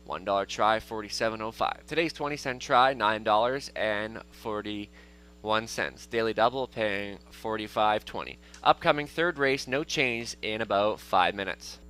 $1 try 47.05. Today's 20-cent try $9.41. Daily double paying 45.20. Upcoming third race, no change in about 5 minutes.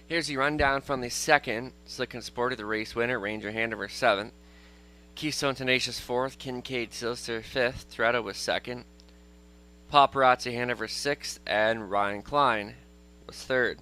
Here's the rundown from the second. Slick and Sporty, the race winner. Ranger Hanover 7th. Keystone Tenacious 4th. Kincaid Silster 5th. Toretto was 2nd. Paparazzi Hanover 6th. And Ryan Klein was 3rd.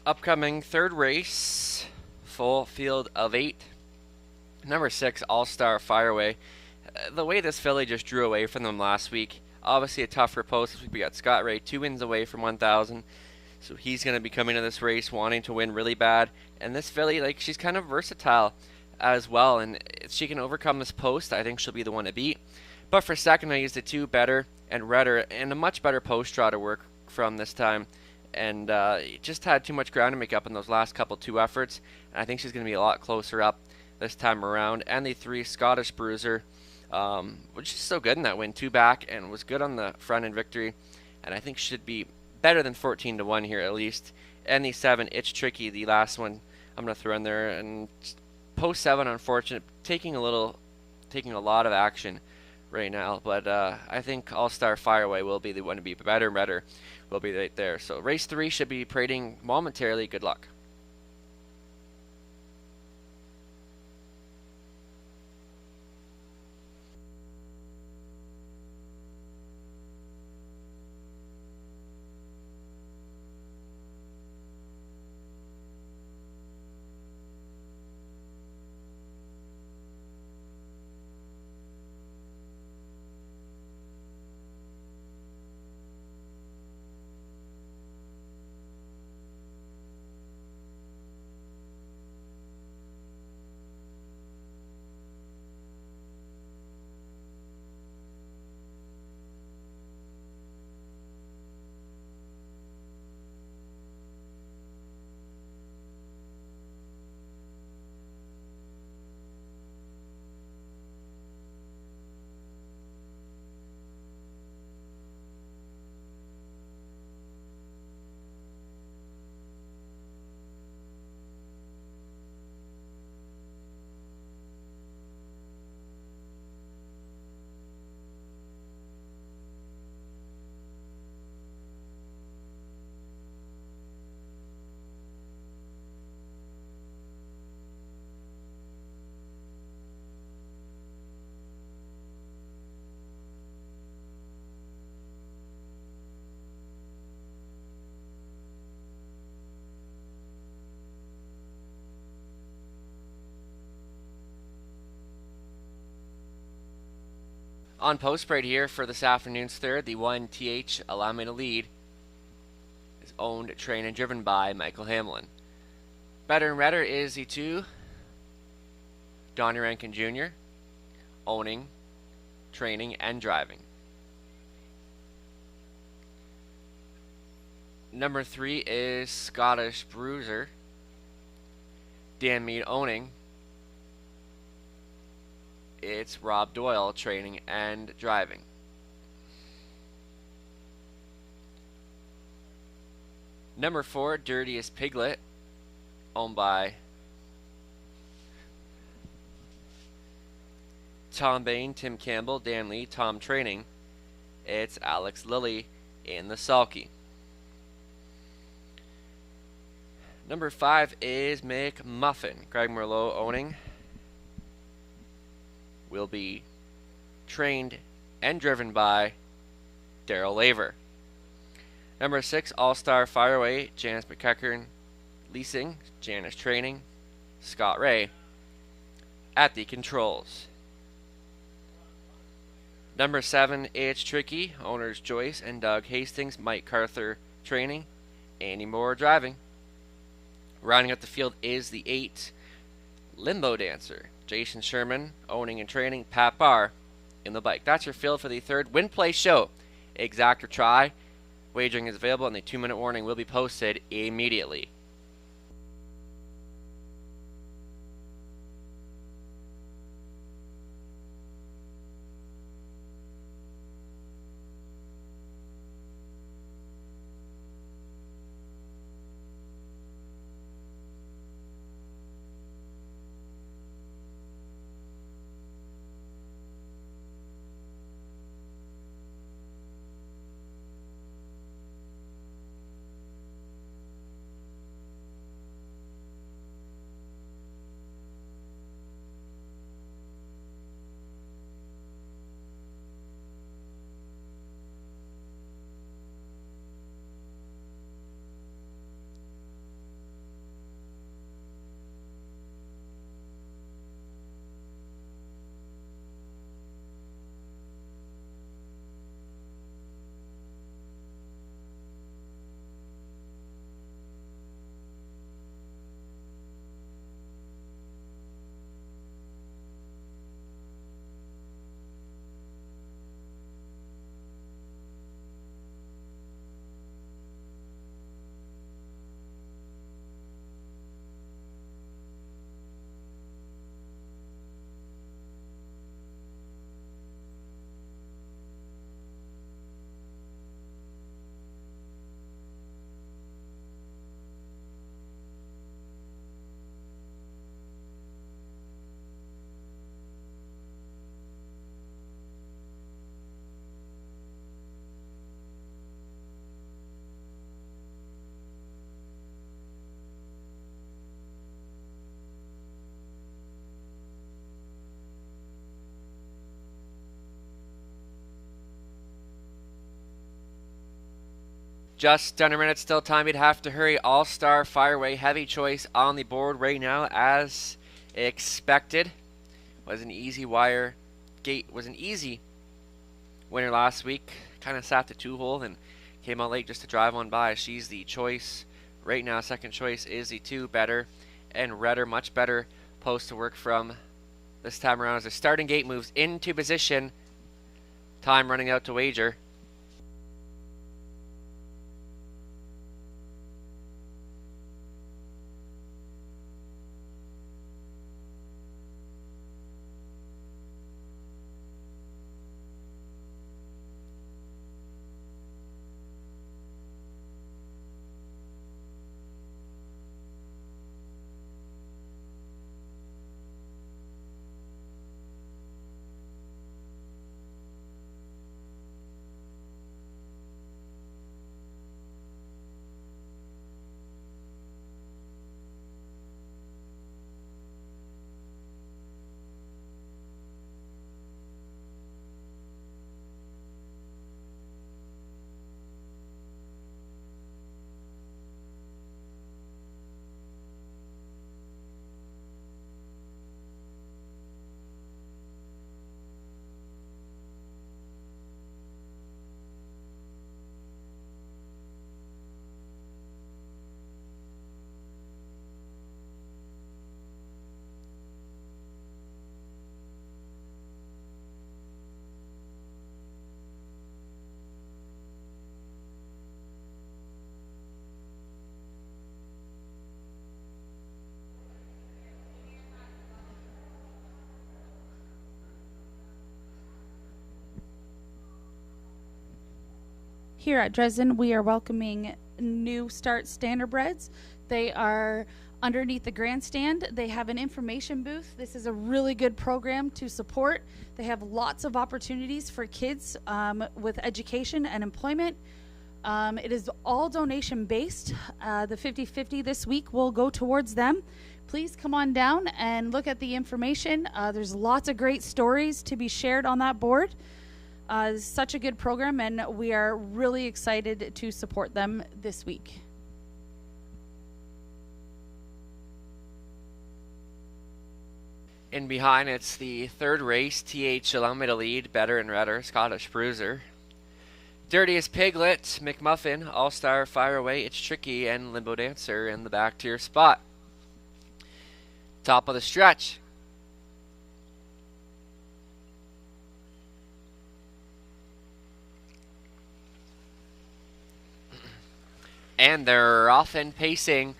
Upcoming third race, full field of 8. Number 6, All-Star Fireway. The way this filly just drew away from them last week, Obviously a tougher post this week. We got Scott Ray 2 wins away from 1,000. So he's going to be coming to this race wanting to win really bad. And this filly, like, she's kind of versatile as well. And if she can overcome this post, I think she'll be the one to beat. But for second, I used the 2 Better and Redder, and a much better post draw to work from this time. And just had too much ground to make up in those last couple 2 efforts. And I think she's going to be a lot closer up this time around. And the 3 Scottish Bruiser, which is so good in that win. 2 back and was good on the front end victory. And I think should be better than 14 to 1 here at least. And the 7 It's Tricky, the last one I'm going to throw in there. And post 7, unfortunate, taking a lot of action right now. But I think All Star Fireway will be the one to be better and better. Will be right there. So race 3 should be parading momentarily. Good luck. On post parade here for this afternoon's third, the 1 TH Allow Me to Lead is owned, trained, and driven by Michael Hamlin. Better and Redder is the 2 Donnie Rankin Jr., owning, training, and driving. Number 3 is Scottish Bruiser, Dan Mead owning. It's Rob Doyle training and driving. Number 4, Dirtiest Piglet, owned by Tom Bain, Tim Campbell, Dan Lee, Tom Training. It's Alex Lilly in the sulky. Number 5 is McMuffin, Greg Merlot owning. Will be trained and driven by Daryl Laver. Number 6, All-Star Fireway, Janice McEachern leasing, Janice training, Scott Ray at the controls. Number 7, It's Tricky, owners Joyce and Doug Hastings, Mike Carther training, Andy Moore driving. Rounding up the field is the 8, Limbo Dancer, Jason Sherman owning and training, Pat Barr in the bike. That's your field for the third Win Play Show. Exact or try. Wagering is available and the 2-minute warning will be posted immediately. Just under a minute still time. You'd have to hurry. All-Star Fireway heavy choice on the board right now as expected. Was an easy winner last week. Kind of sat the 2-hole and came out late just to drive on by. She's the choice right now. Second choice is the 2, Better and Redder. Much better post to work from this time around as the starting gate moves into position. Time running out to wager. Here at Dresden, we are welcoming new start standardbreds. They are underneath the grandstand. They have an information booth. This is a really good program to support. They have lots of opportunities for kids with education and employment. It is all donation based. The 50-50 this week will go towards them. Please come on down and look at the information. There's lots of great stories to be shared on that board. Such a good program, and we are really excited to support them this week. In behind, it's the 3rd race. TH Allow Me to Lead, Better and Redder, Scottish Bruiser. Dirtiest Piglet, McMuffin, All-Star Fireway, It's Tricky, and Limbo Dancer in the back tier spot. Top of the stretch. And they're off and pacing.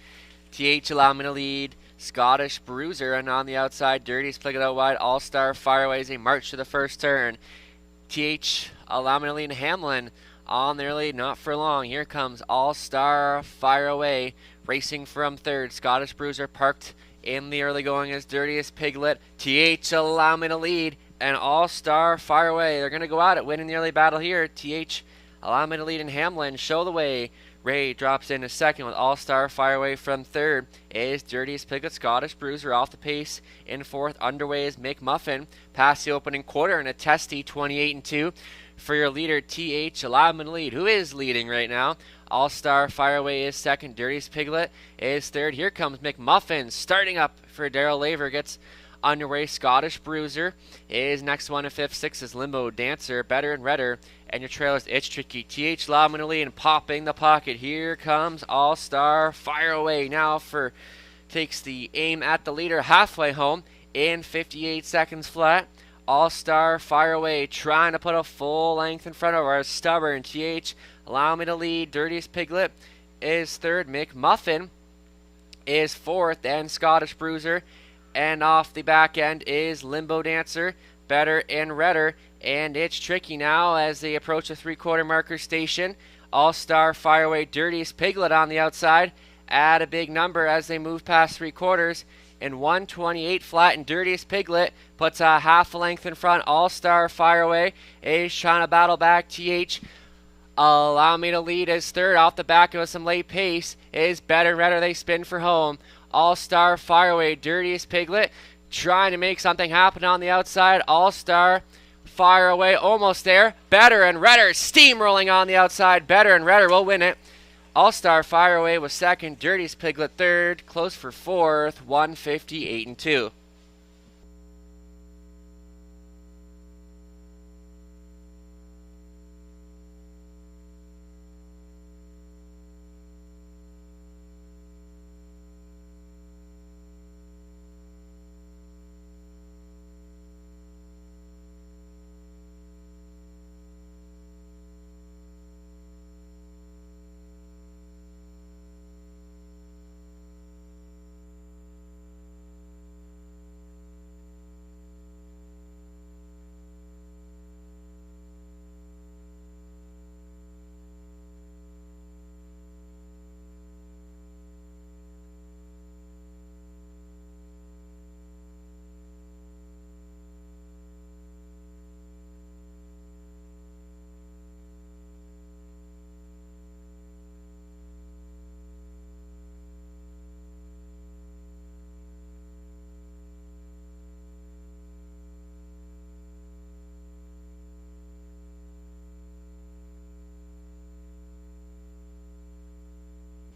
TH Allow Me to Lead, Scottish Bruiser, and on the outside, Dirty's Piglet out wide. All-Star Fireway as they march to the first turn. TH Allow Me to Lead, Hamlin on their lead, not for long. Here comes All-Star Fireway racing from 3rd. Scottish Bruiser parked in the early going as Dirtiest Piglet. TH Allow Me to Lead and All-Star Fireway. They're going to go out at winning the early battle here. TH Allow Me to Lead and Hamlin show the way. Ray drops in a second with All-Star Fireway from 3rd. Is Dirtiest Piglet, Scottish Bruiser off the pace in 4th. Underway is McMuffin past the opening quarter in a testy 28-2. For your leader, TH Allow Me to Lead, who is leading right now. All-Star Fireway is 2nd. Dirtiest Piglet is 3rd. Here comes McMuffin starting up for Daryl Laver. Gets underway. Scottish Bruiser is next one in 5th. 6th is Limbo Dancer, Better and Redder. And your trailers, It's Tricky. TH Allow Me to Lead and popping the pocket. Here comes All-Star Fireway. Now takes the aim at the leader halfway home in 58 seconds flat. All-Star Fireway trying to put a full length in front of our stubborn TH Allow Me to Lead. Dirtiest Piglet is 3rd. McMuffin is 4th. And Scottish Bruiser. And off the back end is Limbo Dancer, Better and Redder. And It's Tricky now as they approach the 3/4 marker station. All-Star Fireway, Dirtiest Piglet on the outside. Add a big number as they move past 3/4. And 128 flat, and Dirtiest Piglet puts a half a length in front. All-Star Fireway is trying to battle back. TH Allow Me to Lead is 3rd. Off the back of some late pace is Better and Redder. They spin for home. All-Star Fireway, Dirtiest Piglet trying to make something happen on the outside. All-Star fire away, almost there. Better and Redder steamrolling on the outside. Better and Redder will win it. All-Star fire away was second. Dirty's Piglet third. Close for fourth. 158-2.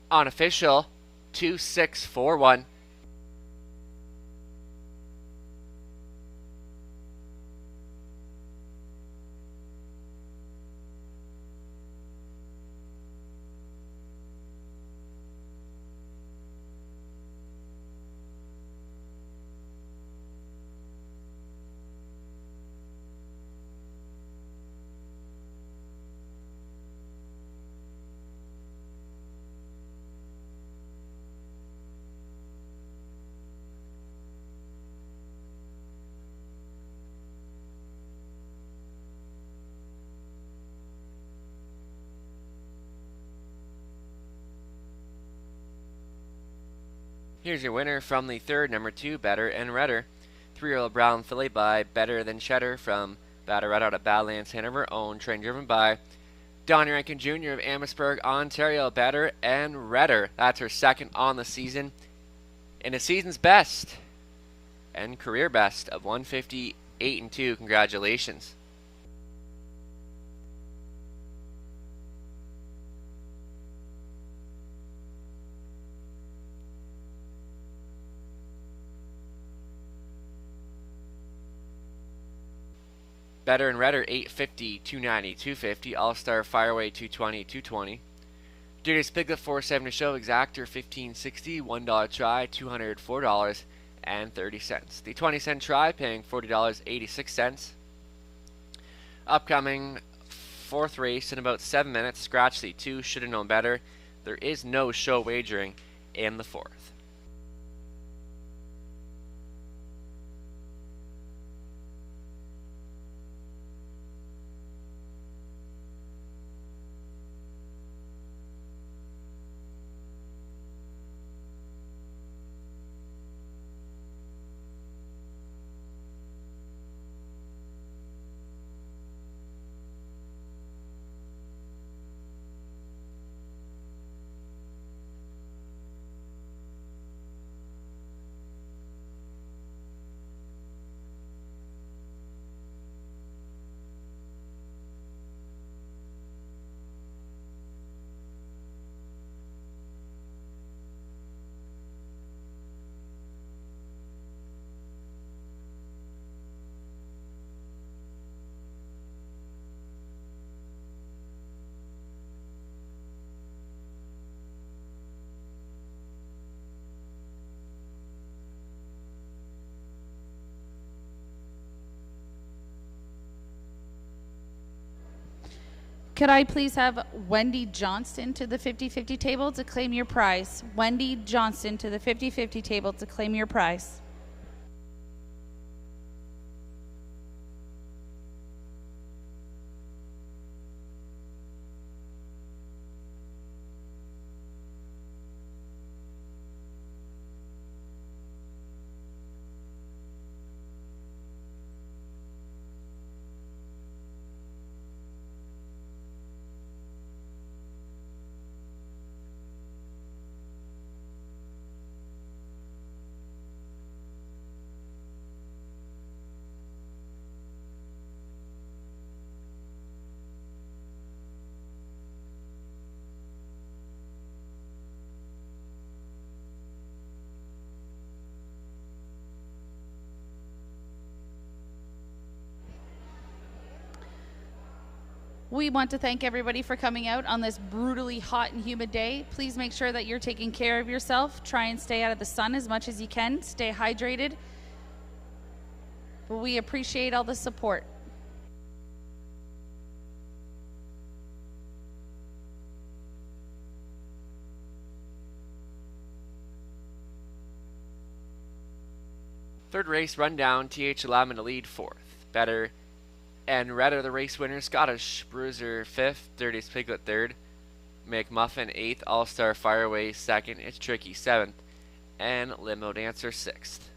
Unofficial 2-6-4-1. Here's your winner from the third, number 2, Better and Redder. 3-year-old brown filly by Better Than Cheddar from Battlered out of Badlands, Hanover, owned, trained, driven by Donnie Rankin Jr. of Amherstburg, Ontario. Better and Redder. That's her second on the season. And a season's best and career best of 158-2. Congratulations. Better and Redder 850, 290, 250. All-Star Fireway 220, 220. Dirty's Piglet 470 show. Exactor 1560, $1 try, $204.30. The 20-cent try paying $40.86. Upcoming fourth race in about 7 minutes. Scratch the 2. Should have known better. There is no show wagering in the fourth. Could I please have Wendy Johnston to the 50-50 table to claim your prize? Wendy Johnston to the 50-50 table to claim your prize. We want to thank everybody for coming out on this brutally hot and humid day. Please make sure that you're taking care of yourself. Try and stay out of the sun as much as you can. Stay hydrated. But we appreciate all the support. Third race rundown, TH11 to lead fourth. Better and Red are the race winners. Scottish Bruiser fifth, Dirtiest Piglet third, McMuffin eighth, All Star Fireway second, It's Tricky seventh, and Limo Dancer sixth.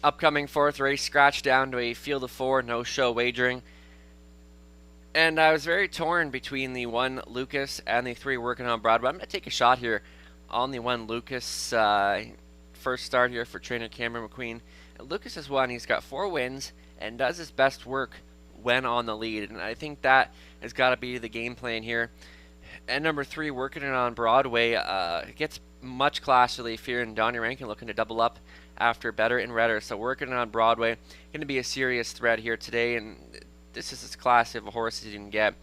Upcoming fourth race, scratched down to a field of four, no show wagering. And I was very torn between the one Lucas and the three Working on Broadway. I'm going to take a shot here on the one Lucas. First start here for trainer Cameron McQueen. Lucas has won. He's got 4 wins and does his best work when on the lead. And I think that has got to be the game plan here. And number 3, Working it on Broadway, gets much class relief here. And Donnie Rankin looking to double up after Better and Redder. So Working it on Broadway, going to be a serious threat here today. And this is as classy of a horse as you can get.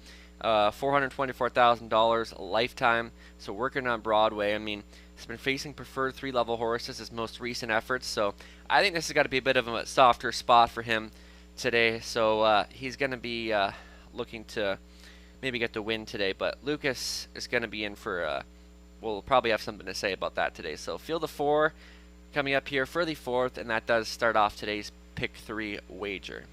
$424,000 lifetime. So Working on Broadway, I mean, he's been facing preferred 3-level horses his most recent efforts. So I think this has got to be a bit of a softer spot for him today. So he's going to be looking to maybe get the win today. But Lucas is going to be in for, we'll probably have something to say about that today. So field of 4 coming up here for the 4th, and that does start off today's pick 3 wager.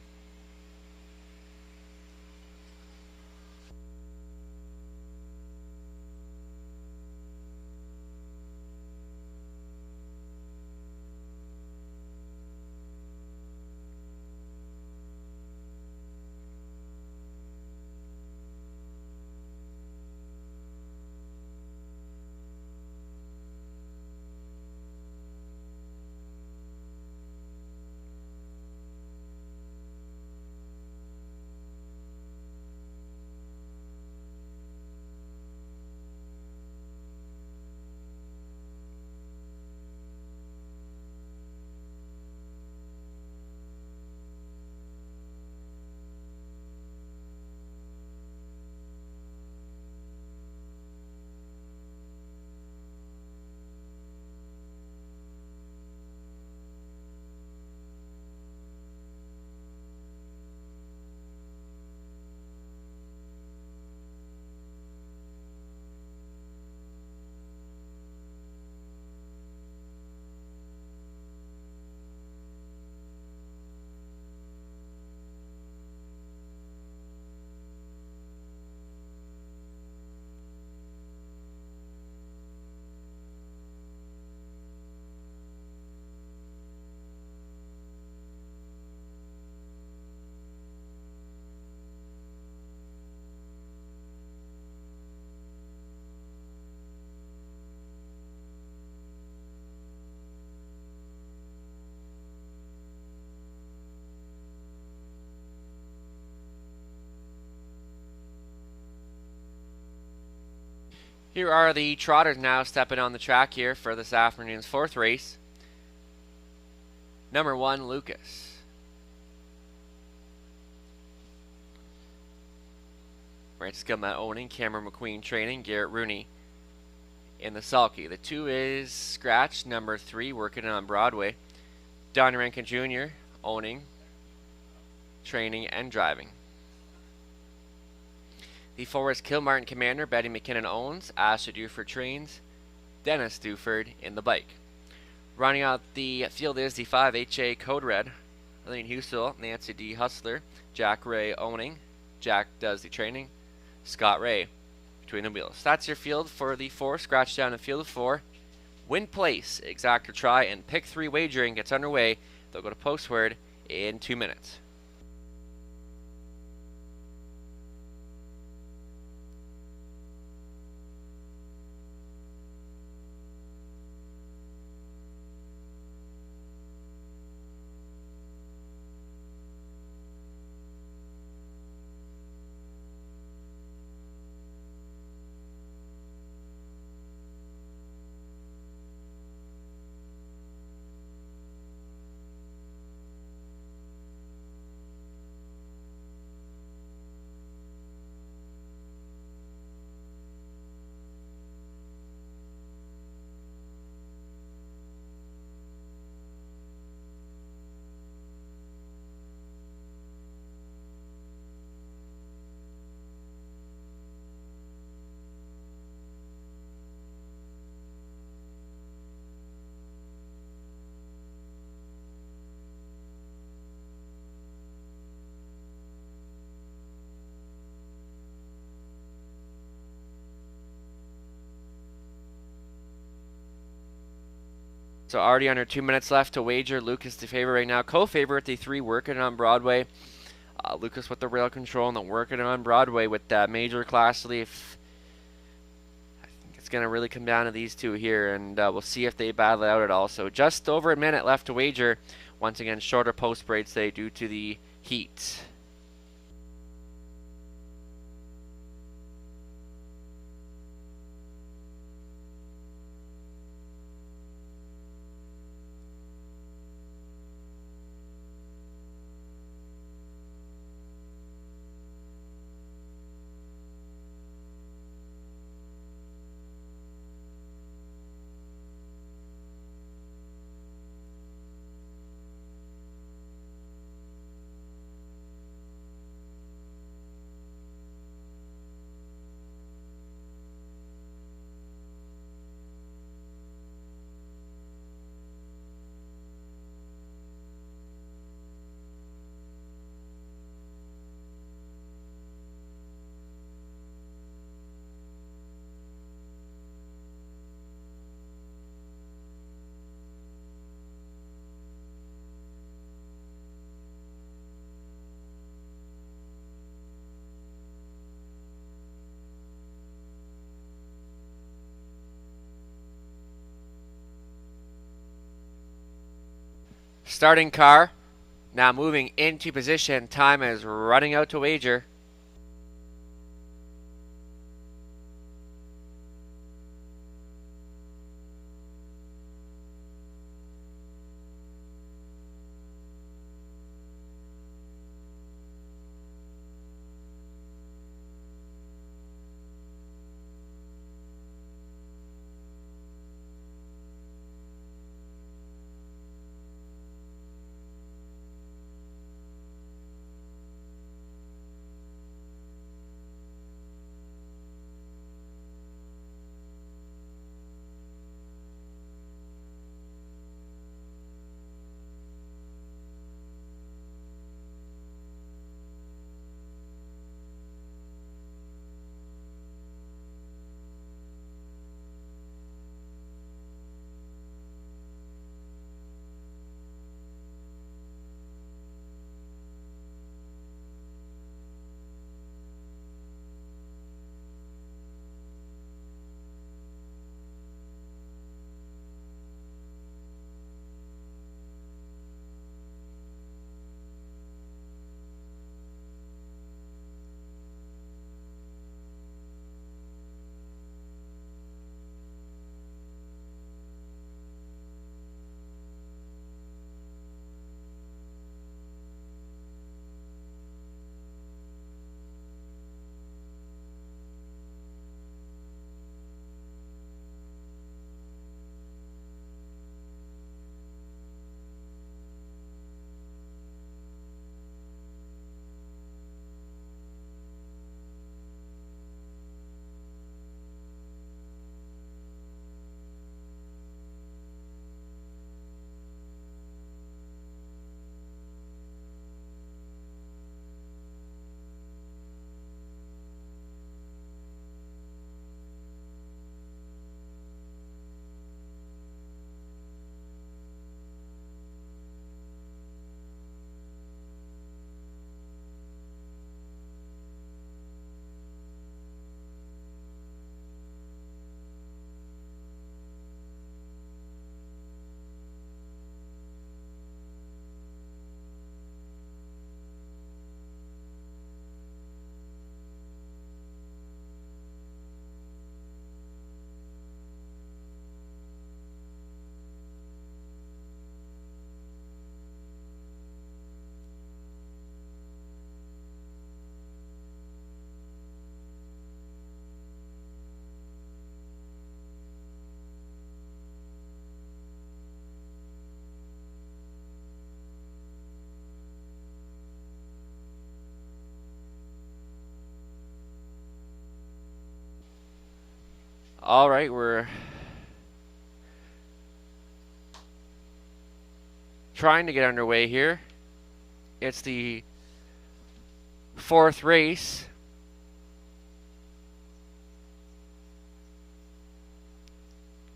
Here are the trotters now stepping on the track here for this afternoon's 4th race. Number 1, Lucas. Brent Skillmat owning, Cameron McQueen training, Garrett Rooney in the sulky. The 2 is Scratch, number 3, working on Broadway. Don Rankin Jr. owning, training, and driving. The 4 is Kilmartin Commander, Betty McKinnon owns, Asher Duford trains, Dennis Duford in the bike. Running out the field is the 5 HA Code Red, Elaine Husel, Nancy D. Hustler, Jack Ray owning, Jack does the training, Scott Ray between the wheels. That's your field for the 4. Scratch down in field of 4. Win place, exact or try, and pick 3 wagering gets underway. They'll go to postword in 2 minutes. So already under 2 minutes left to wager. Lucas the favorite right now. Co-favorite, the 3 working on Broadway. Lucas with the rail control and the working on Broadway with that major class leaf. I think it's going to really come down to these 2 here, and we'll see if they battle it out at all. So just over a minute left to wager. Once again, shorter post parade today due to the heat. Starting car, now moving into position. Time is running out to wager. All right, we're trying to get underway here. It's the 4th race.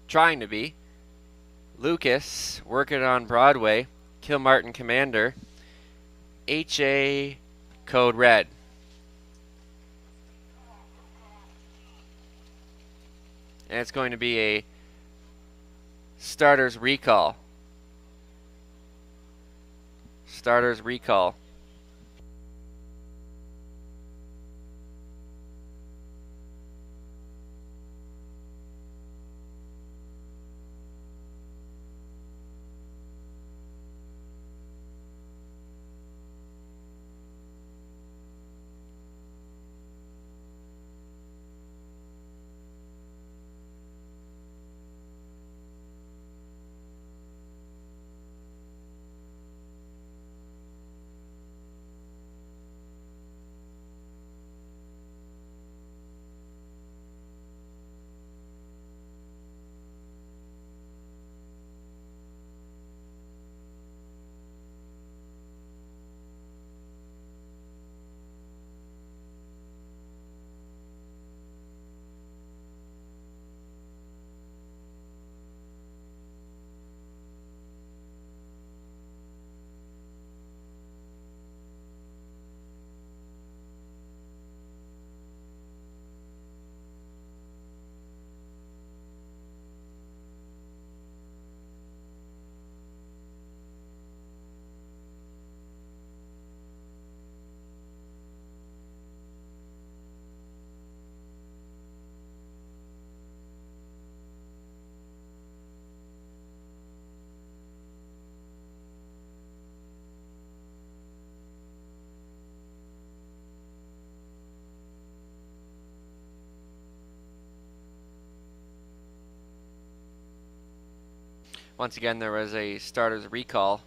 Trying to be. Lucas, working on Broadway. Kilmartin Commander. HA Code Red. And it's going to be a starter's recall. Starter's recall. Once again, there was a starter's recall.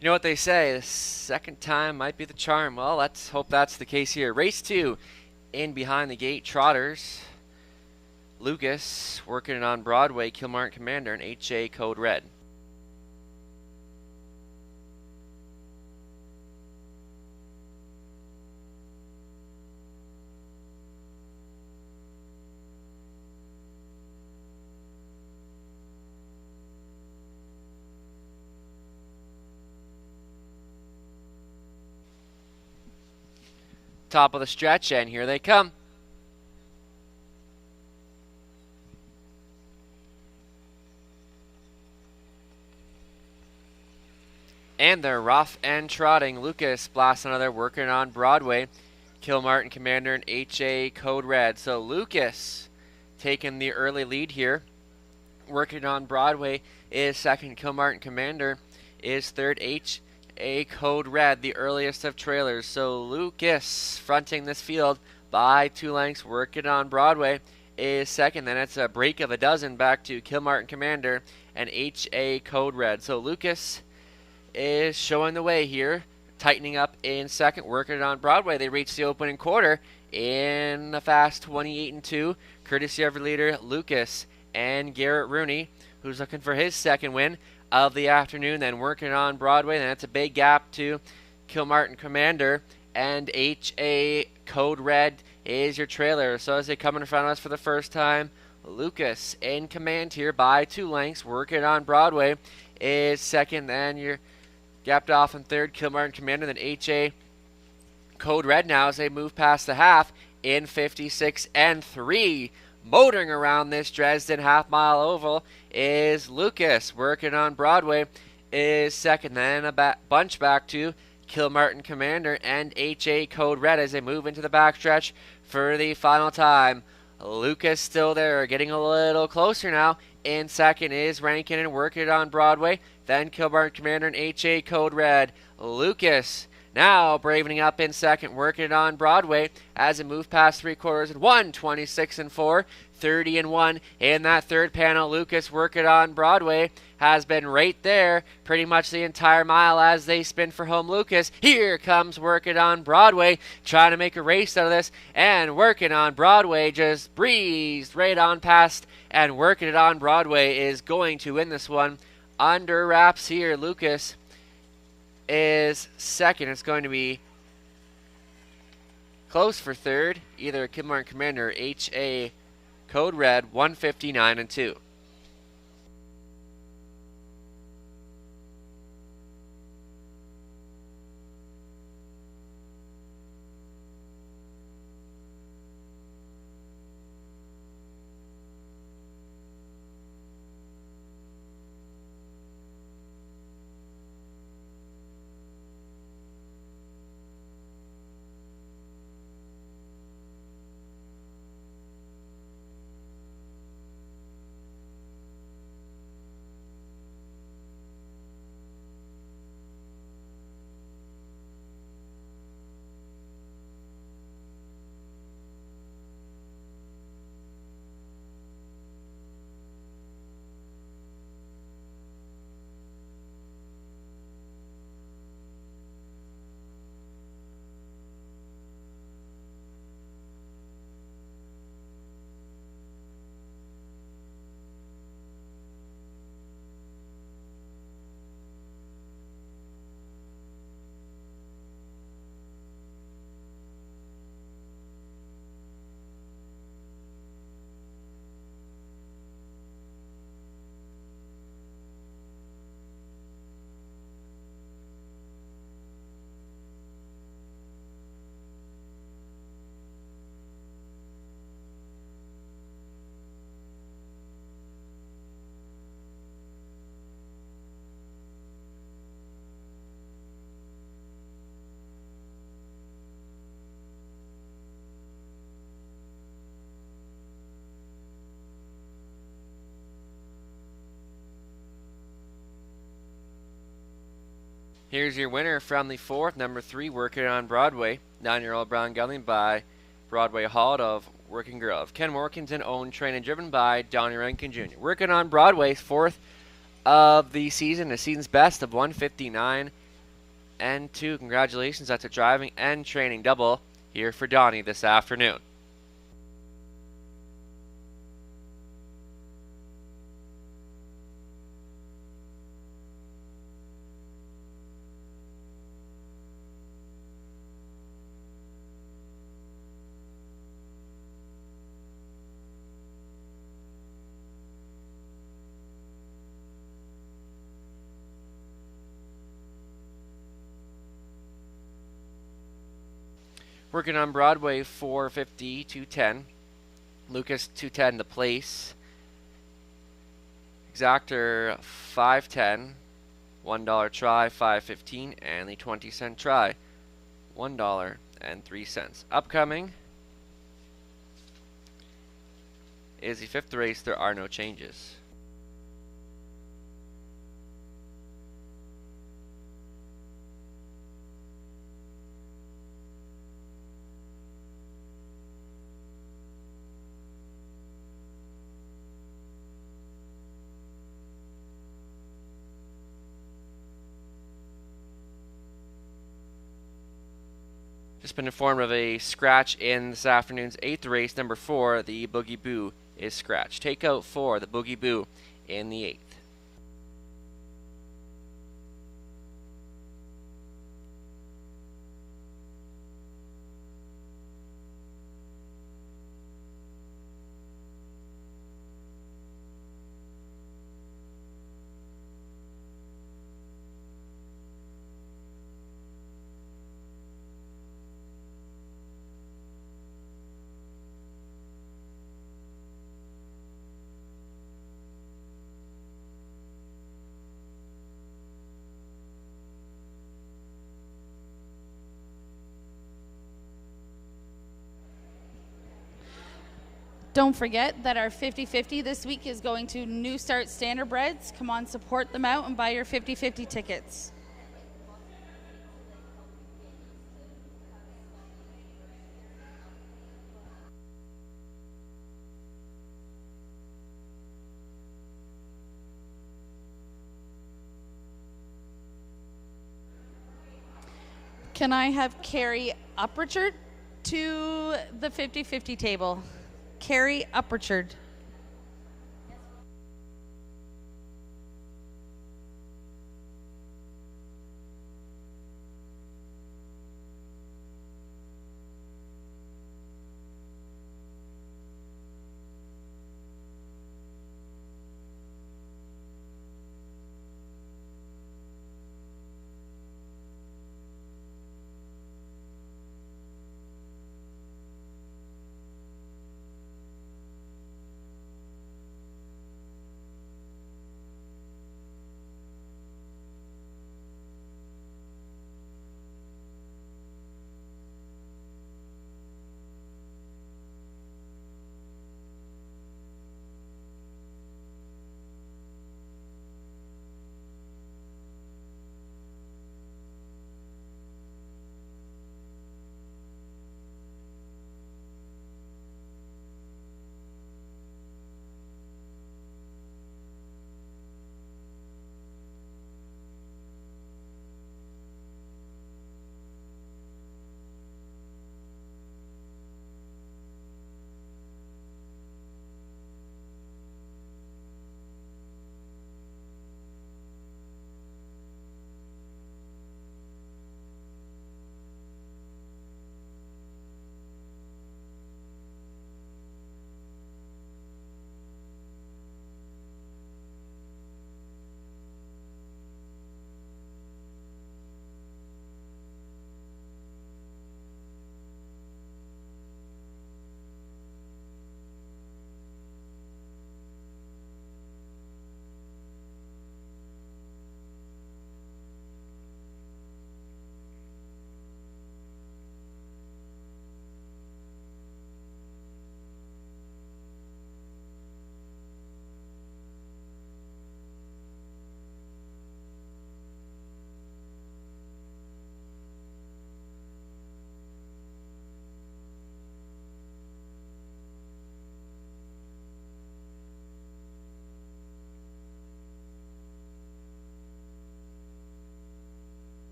You know what they say, the second time might be the charm. Well, let's hope that's the case here. Race 2, in behind the gate, Trotters. Lucas, working on Broadway, Kilmartin Commander, and HA Code Red. Top of the stretch, and here they come. And they're rough and trotting. Lucas blasts another, working on Broadway. Kilmartin Commander and HA Code Red. So Lucas taking the early lead here. Working on Broadway is second. Kilmartin Commander is third. HA Code Red, the earliest of trailers. So Lucas fronting this field by 2 lengths. Working on Broadway is second. Then it's a break of a dozen back to Kilmartin Commander and HA Code Red. So Lucas is showing the way here. tightening up in second, working it on Broadway. They reach the opening quarter in a fast 28-2, courtesy of leader Lucas and Garrett Rooney, who's looking for his second win of the afternoon. Then working on Broadway, then that's a big gap to Kilmartin Commander, and HA Code Red is your trailer. So as they come in front of us for the first time, Lucas in command here by 2 lengths. Working on Broadway is second, then you're gapped off in third, Kilmartin Commander, then HA Code Red now as they move past the half in 56-3. Motoring around this Dresden half-mile oval is Lucas. Working on Broadway is second, then a bunch back to Kilmartin Commander and HA Code Red as they move into the backstretch for the final time. Lucas still there, getting a little closer now. In second is Rankin and working on Broadway. Then Kilmartin Commander and HA Code Red. Lucas now bravening up in second, working on Broadway as it moves past 3/4 and 1, 26-4, 30-1 in that third panel. Lucas working on Broadway has been right there pretty much the entire mile as they spin for home. Lucas here comes working on Broadway, trying to make a race out of this, and working on Broadway just breezed right on past, and working it on Broadway is going to win this one under wraps here. Lucas is second. It's going to be close for third, either Kilmartin Commander or HA Code Red, 159-2. Here's your winner from the fourth, number 3, working on Broadway, 9-year-old Brown Gelding by Broadway Halt of Working Girl of Ken Workington, owned, trained, and driven by Donnie Rankin Jr. Working on Broadway's 4th of the season, the season's best of 159-2. Congratulations, that's a driving and training double here for Donnie this afternoon. Working on Broadway, 450, 210. Lucas, 210 the place. Exactor, 510. $1 try, 515. And the 20-cent try, $1.03. Upcoming is the 5th race. There are no changes. Just been informed of a scratch in this afternoon's 8th race, number 4, the Boogie Boo is scratched. Take out 4, the Boogie Boo, in the 8th. Don't forget that our 50-50 this week is going to New Start Standardbreds. Come on, support them out and buy your 50-50 tickets. Can I have Carrie Uprichard to the 50-50 table? Carrie Uprichard.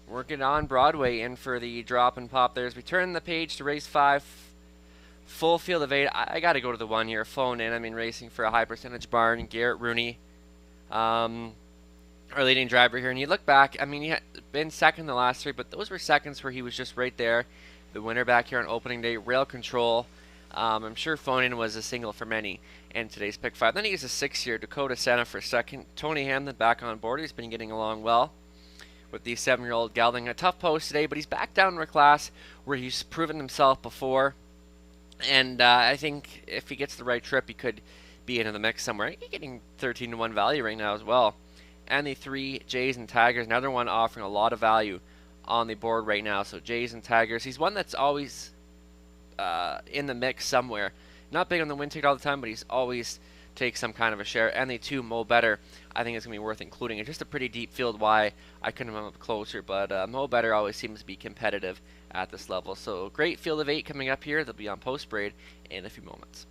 Working on Broadway in for the drop and pop there as we turn the page to race 5. Full field of 8. I got to go to the 1 here. Phone in. I mean, racing for a high percentage barn. Garrett Rooney, our leading driver here. And you look back, I mean, he had been second the last 3, but those were seconds where he was just right there. The winner back here on opening day, Rail Control. I'm sure Phone in was a single for many in today's pick 5. Then he gets a 6 here. Dakota Senna for second. Tony Hamlin back on board. He's been getting along well with the 7-year-old gelding. A tough post today, but he's back down in a class where he's proven himself before. And I think if he gets the right trip, he could be into the mix somewhere. He's getting 13-1 value right now as well. And the 3 Jays and Tigers, another one offering a lot of value on the board right now. So Jays and Tigers. He's one that's always in the mix somewhere. Not big on the win ticket all the time, but he's always takes some kind of a share. And the 2 Mo Better, I think it's going to be worth including. It's just a pretty deep field why I couldn't have him up closer, but Mo Better always seems to be competitive at this level. So great field of 8 coming up here. They'll be on post braid in a few moments.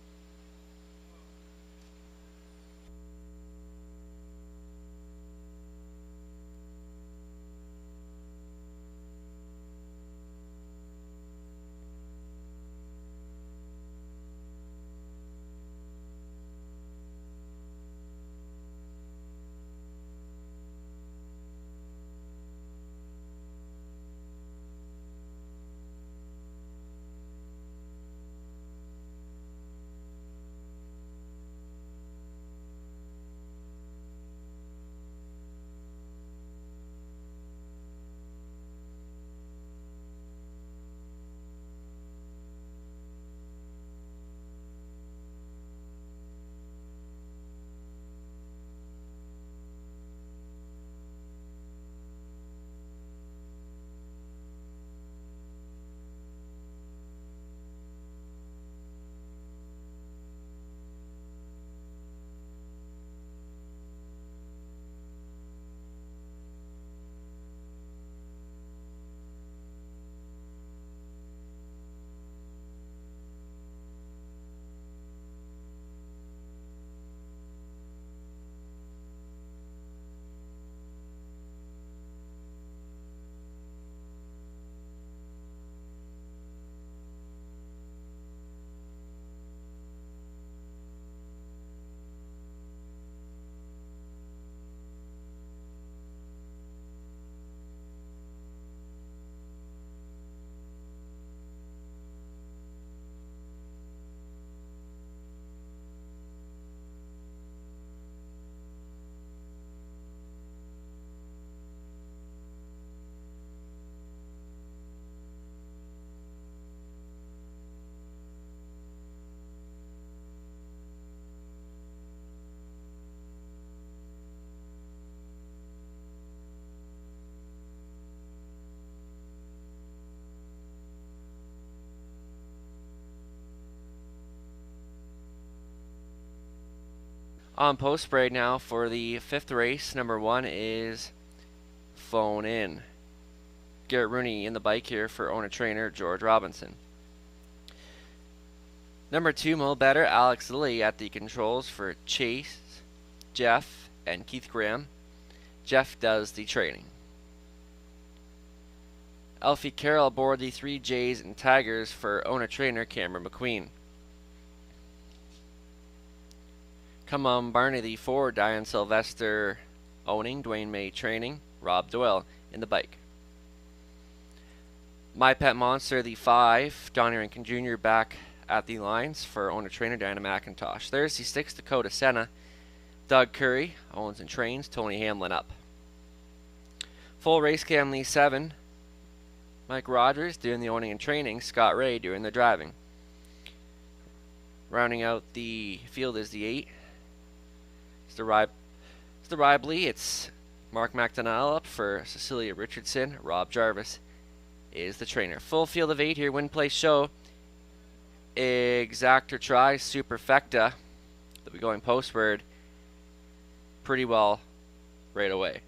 On post braid now for the 5th race. Number 1 is Phone In. Garrett Rooney in the bike here for owner trainer George Robinson. Number 2, Mo Better, Alex Lilly at the controls for Chase, Jeff, and Keith Graham. Jeff does the training. Alfie Carroll aboard the 3 Jays and Tigers for owner trainer Cameron McQueen. Come on Barney the 4, Diane Sylvester owning, Dwayne May training, Rob Doyle in the bike. My Pet Monster the 5, Donnie Rankin Jr. back at the lines for owner trainer Diana McIntosh. There's the 6, Dakota Senna, Doug Curry owns and trains, Tony Hamlin up. Full race cam the 7, Mike Rogers doing the owning and training, Scott Ray doing the driving. Rounding out the field is the 8. It's the Ribley. It's Mark McDonnell up for Cecilia Richardson. Rob Jarvis is the trainer. Full field of 8 here. Win, place, show. Exactor Try, Superfecta. They'll be going postward pretty well right away.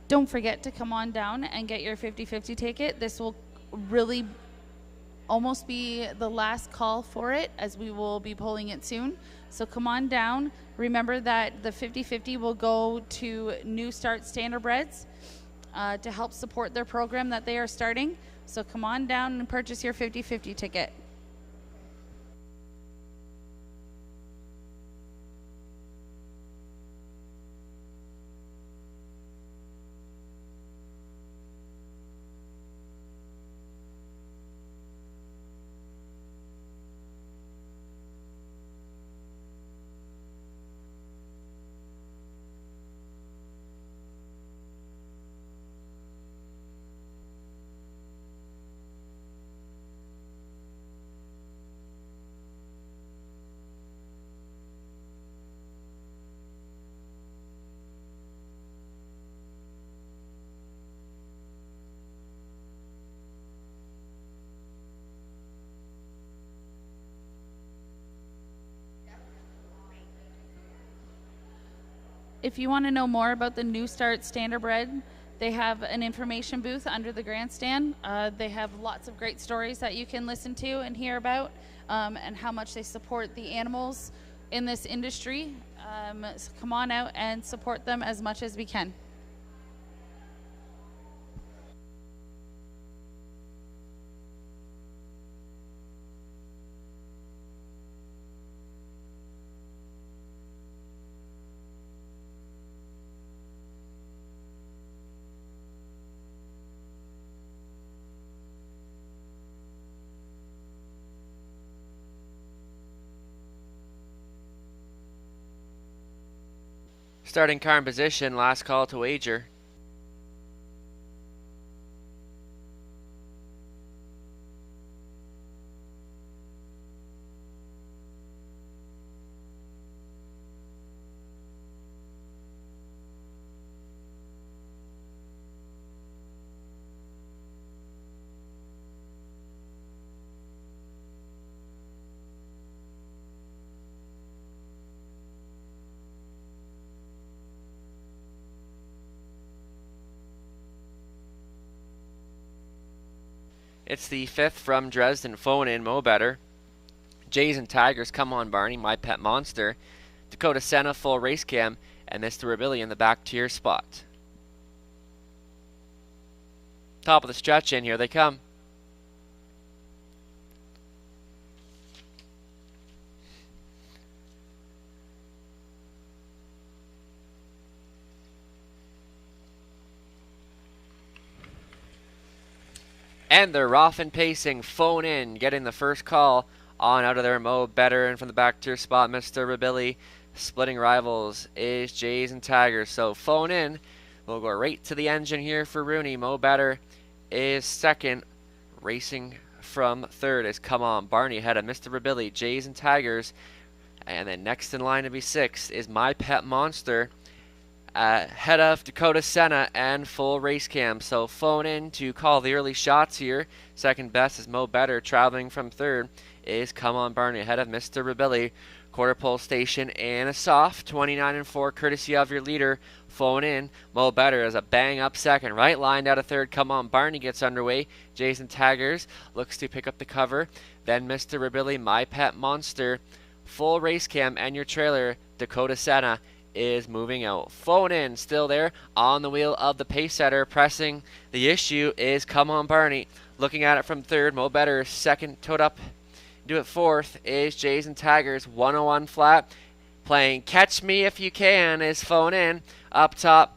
Don't forget to come on down and get your 50-50 ticket. This will really almost be the last call for it, as we will be pulling it soon. So come on down. Remember that the 50-50 will go to New Start Standardbreds to help support their program that they are starting. So come on down and purchase your 50-50 ticket. If you want to know more about the New Start Standardbred, they have an information booth under the grandstand. They have lots of great stories that you can listen to and hear about, and how much they support the animals in this industry. So come on out and support them as much as we can. Starting car in position, last call to wager. It's the fifth from Dresden. Phone in, Mo Better. Jays and Tigers, Come On Barney, My Pet Monster. Dakota Senna, Full Race Cam, and Mr. Rebelli in the back tier spot. Top of the stretch in, here they come. And they're off and pacing. Phone in, getting the first call on out of there. Mo Better, and from the back tier spot, Mr. Rebelli. Splitting rivals is Jays and Tigers. So phone in. We'll go right to the engine here for Rooney. Mo Better is second. Racing from third is Come On Barney ahead of Mr. Rebelli. Jays and Tigers. And then next in line to be sixth is My Pet Monster. Head of Dakota Senna and Full Race Cam. So phone in to call the early shots here. Second best is Mo Better. Traveling from third is Come On Barney ahead of Mr. Rebelli. Quarter pole station and a soft 29 and 4 courtesy of your leader. Phone in. Mo Better is a bang up second. Right lined out of third. Come On Barney gets underway. Jason Tigers looks to pick up the cover. Then Mr. Rebelli, My Pet Monster, Full Race Cam, and your trailer Dakota Senna is moving out. Phone in, still there on the wheel of the pace setter. Pressing the issue is Come On Barney. Looking at it from third, Mo Better second, towed up. Do it fourth is Jays and Tigers, 101 flat. Playing Catch Me If You Can is Phone in. Up top,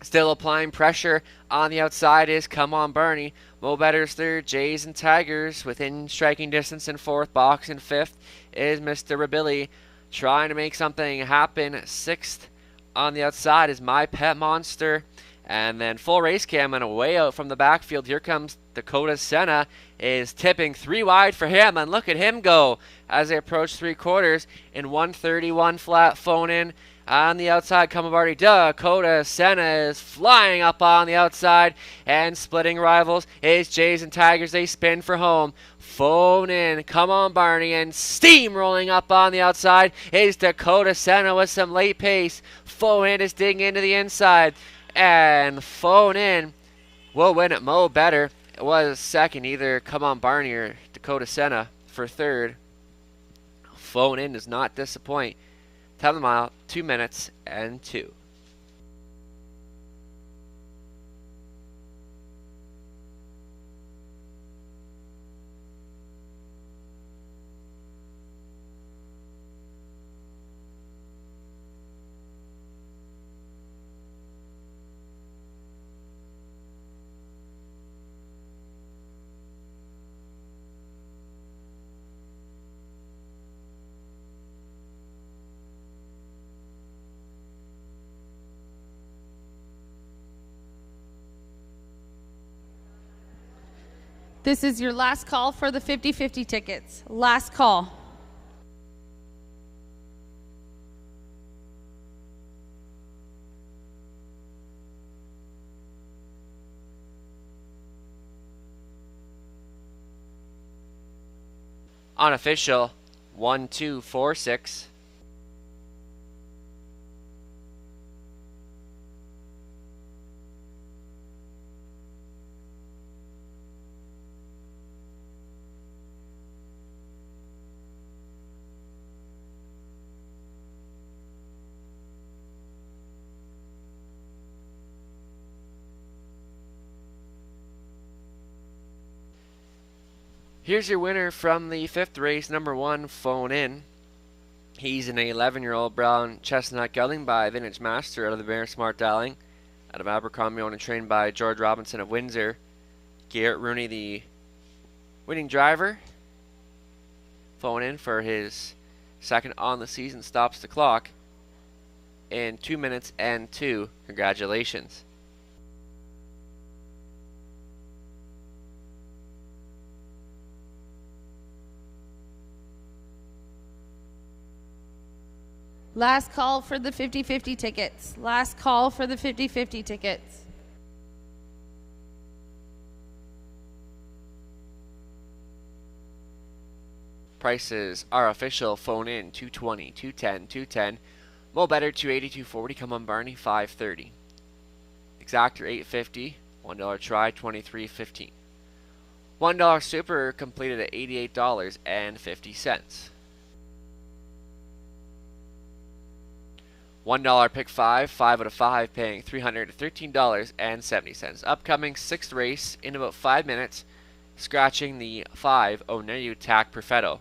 still applying pressure on the outside is Come On Barney. Mo Better's third, Jays and Tigers within striking distance in fourth. Box in fifth is Mr. Rebelli. Trying to make something happen. Sixth on the outside is My Pet Monster. And then Full Race Cam and away out from the backfield. Here comes Dakota Senna. Is tipping 3 wide for him. And look at him go as they approach 3/4 in 131 flat. Phone in on the outside. Come already. Dakota Senna is flying up on the outside. And splitting rivals is Jays and Tigers. They spin for home. Phone in, Come On Barney, and steamrolling up on the outside is Dakota Senna with some late pace. Phone in is digging into the inside. And phone in. Will win it. Mo Better was second. Either Come On Barney or Dakota Senna for third. Phone in does not disappoint. 10 mile, 2 minutes and 2. This is your last call for the 50-50 tickets. Last call. Unofficial 1246. Here's your winner from the 5th race, number 1, Phone In. He's an 11-year-old brown chestnut gelding by Vintage Master out of the Bear Smart Darling, out of Abercrombie, owned and trained by George Robinson of Windsor. Garrett Rooney, the winning driver. Phone In for his second on the season, stops the clock in 2 minutes and 2. Congratulations. Last call for the 50-50 tickets. Last call for the 50-50 tickets. Prices are official. Phone In 220, 210, 210. Mo Better 280, 240. Come On Barney 530. Exactor 850. $1 try 23.15. $1 super completed at $88.50. $1 pick 5 out of 5, paying $313.70. Upcoming 6th race in about 5 minutes, scratching the 5 Oneru Tac Perfetto.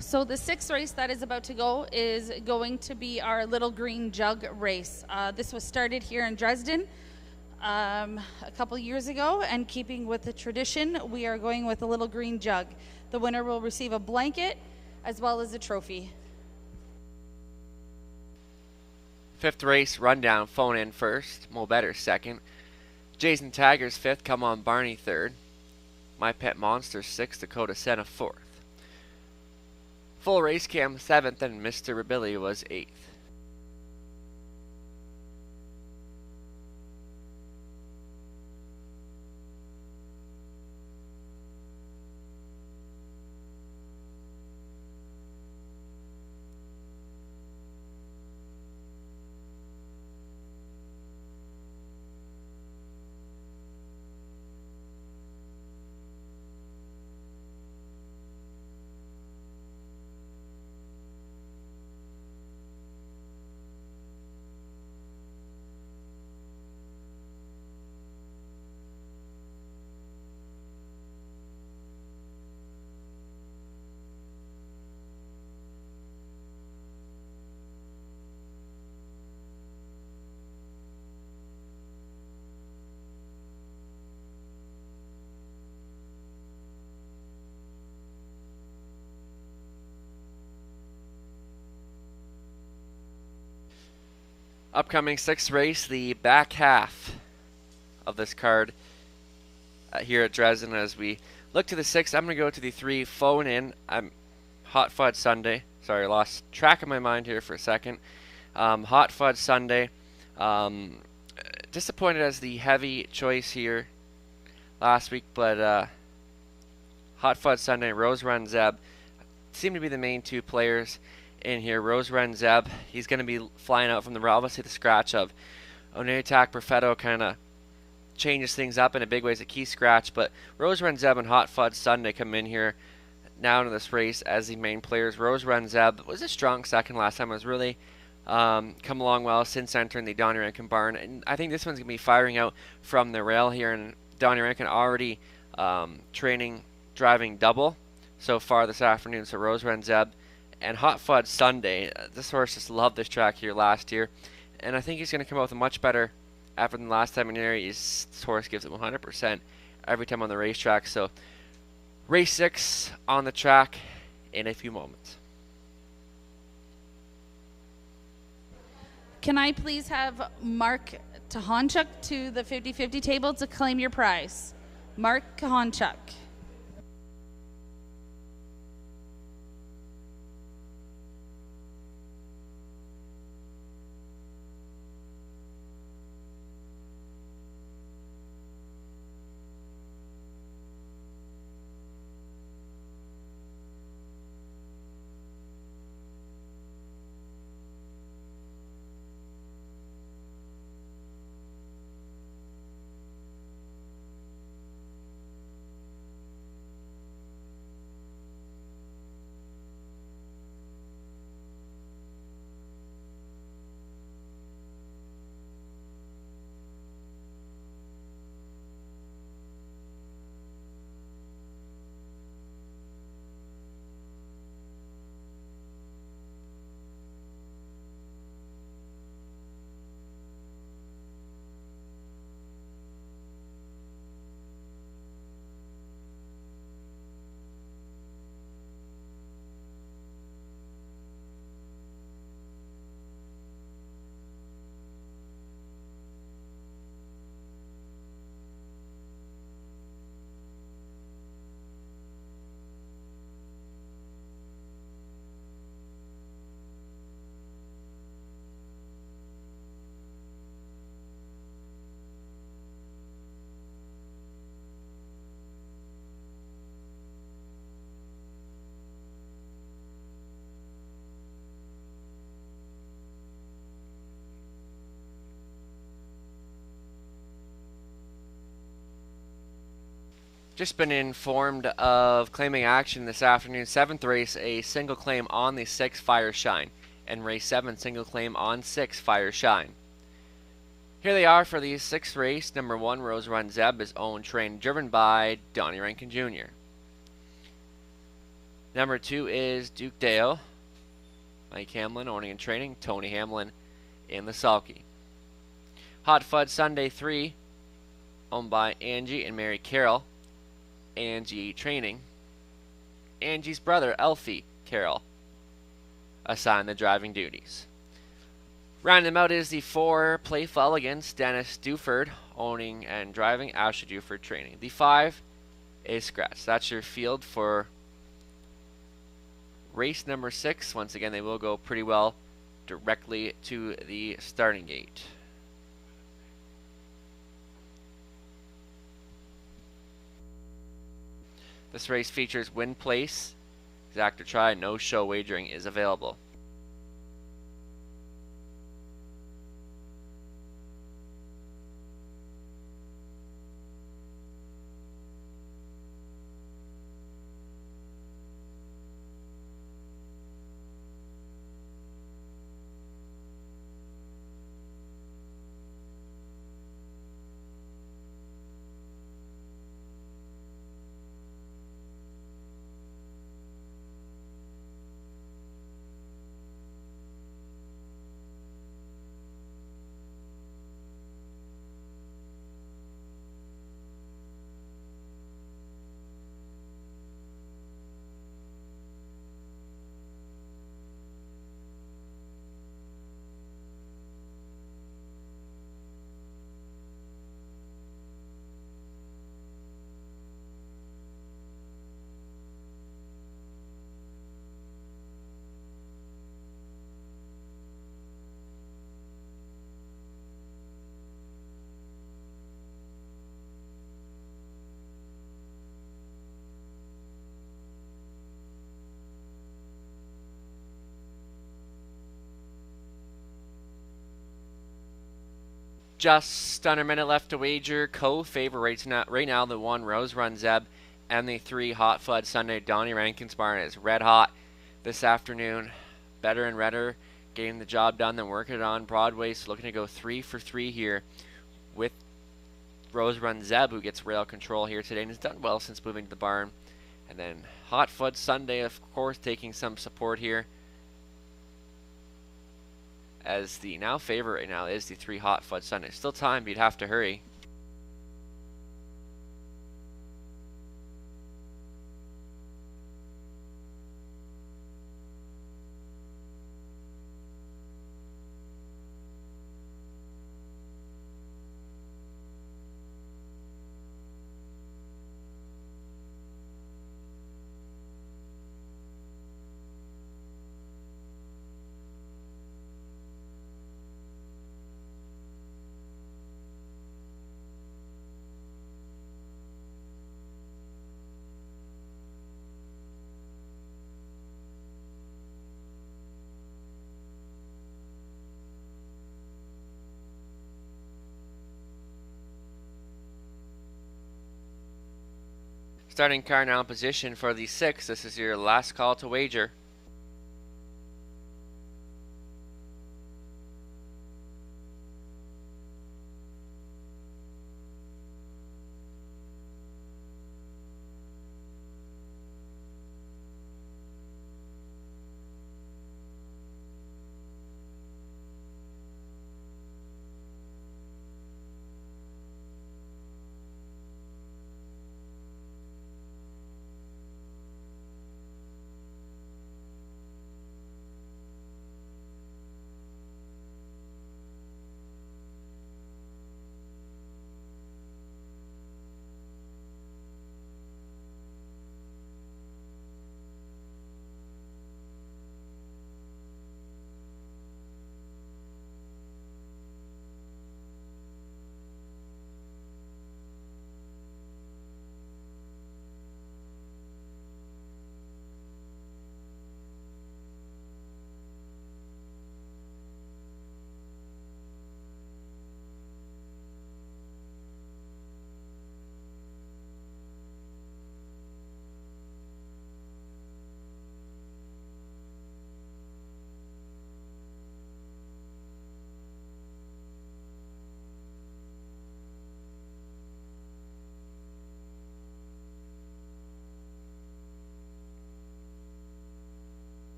So the sixth race that is about to go is going to be our Little Green Jug race. This was started here in Dresden a couple years ago, and keeping with the tradition, we are going with a Little Green Jug. The winner will receive a blanket as well as a trophy. Fifth race rundown, phone in first, Mo Better second, Jason Taggers fifth, Come On Barney third, My Pet Monster sixth, Dakota Senna fourth. Full race cam 7th, and Mr. Billy was 8th. Upcoming sixth race, the back half of this card here at Dresden. As we look to the sixth, I'm going to go to the 3 phone in. I'm Hot Fudge Sunday. Sorry, I lost track of my mind here for a second. Hot Fudge Sunday. Disappointed as the heavy choice here last week, but Hot Fudge Sunday, Rose Run Zeb seem to be the main 2 players in here. Rose Run Zeb, he's going to be flying out from the obviously the scratch of Oneatak Perfetto kind of changes things up in a big way as a key scratch, but Rose Run Zeb and Hot Fudge Sunday come in here now into this race as the main players. Rose Run Zeb was a strong second last time. It was really come along well since entering the Donnie Rankin barn, and I think this one's going to be firing out from the rail here, and Donnie Rankin already training driving double so far this afternoon. So Rose Run Zeb and Hot Fudge Sunday, this horse just loved this track here last year, and I think he's going to come out with a much better effort than last time in here. This horse gives it 100% every time on the racetrack. So race 6 on the track in a few moments. Can I please have Mark Kahonchuk to the 50-50 table to claim your prize? Mark Kahonchuk. Just been informed of claiming action this afternoon. 7th race, a single claim on the 6 Fire Shine. And race 7, single claim on 6 Fire Shine. Here they are for the 6th race. Number 1, Rose Run Zeb is owned, trained, driven by Donnie Rankin Jr. Number 2 is Duke Dale. Mike Hamlin owning and training. Tony Hamlin in the sulky. Hot Fud Sunday 3, owned by Angie and Mary Carroll. Angie training. Angie's brother, Elfie Carroll, assigned the driving duties. Rounding them out is the 4 Playful against Dennis Duford, owning and driving. Ashley Duford training. The 5 is Scratch. That's your field for race number 6. Once again, they will go pretty well directly to the starting gate. This race features win place, exact or try, no show wagering is available. Just under a minute left to wager. Co-favorites right now the 1 Rose Run Zeb and the 3 Hot Fud Sunday. Donnie Rankin's barn is red hot this afternoon. Better and redder, getting the job done than working it on Broadway. So looking to go 3 for 3 here with Rose Run Zeb, who gets rail control here today and has done well since moving to the barn. And then Hot Fud Sunday, of course, taking some support here, as the now favorite right now is the 3 Hot Fud Sunday. Still time, but you'd have to hurry. Starting car now in position for the 6. This is your last call to wager.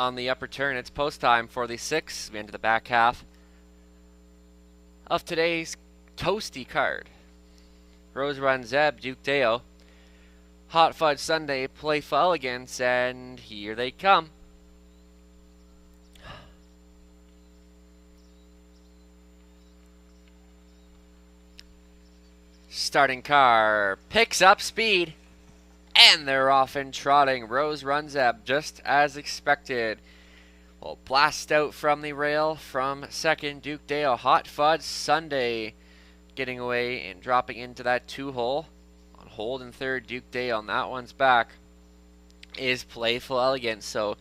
on the upper turn. It's post time for the 6th. We enter the back half of today's toasty card. Rose Run Zeb, Duke Deo, Hot Fudge Sunday, Playful Elegance, and here they come. Starting car picks up speed, and they're off and trotting. Rose Run Zeb, just as expected, will blast out from the rail from second. Duke Deo, Hot Fudge Sunday, getting away and dropping into that 2-hole. On hold in third, Duke Deo on that one's back is Playful Elegance. So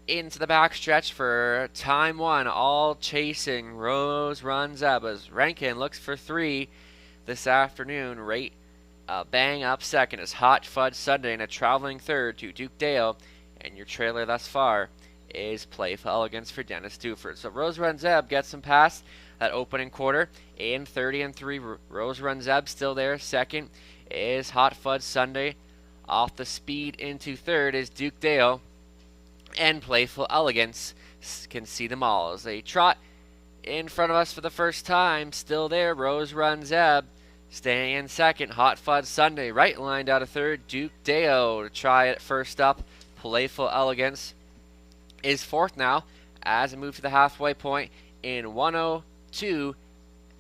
into the back stretch for time 1, all chasing Rose Run Zeb as Rankin looks for 3 this afternoon. Right bang up second is Hot Fudge Sunday, and a traveling third to Duke Deo. And your trailer thus far is Playful Elegance for Dennis Duford. So Rose Run Zeb gets some past that opening quarter in 30 and 3. Rose Run Zeb still there. Second is Hot Fudge Sunday. Off the speed into third is Duke Deo. And Playful Elegance can see them all as they trot in front of us for the first time. Still there, Rose Run Zeb staying in second. Hot Fudge Sunday right lined out of third. Duke Deo to try it first up. Playful Elegance is fourth now as we move to the halfway point in 102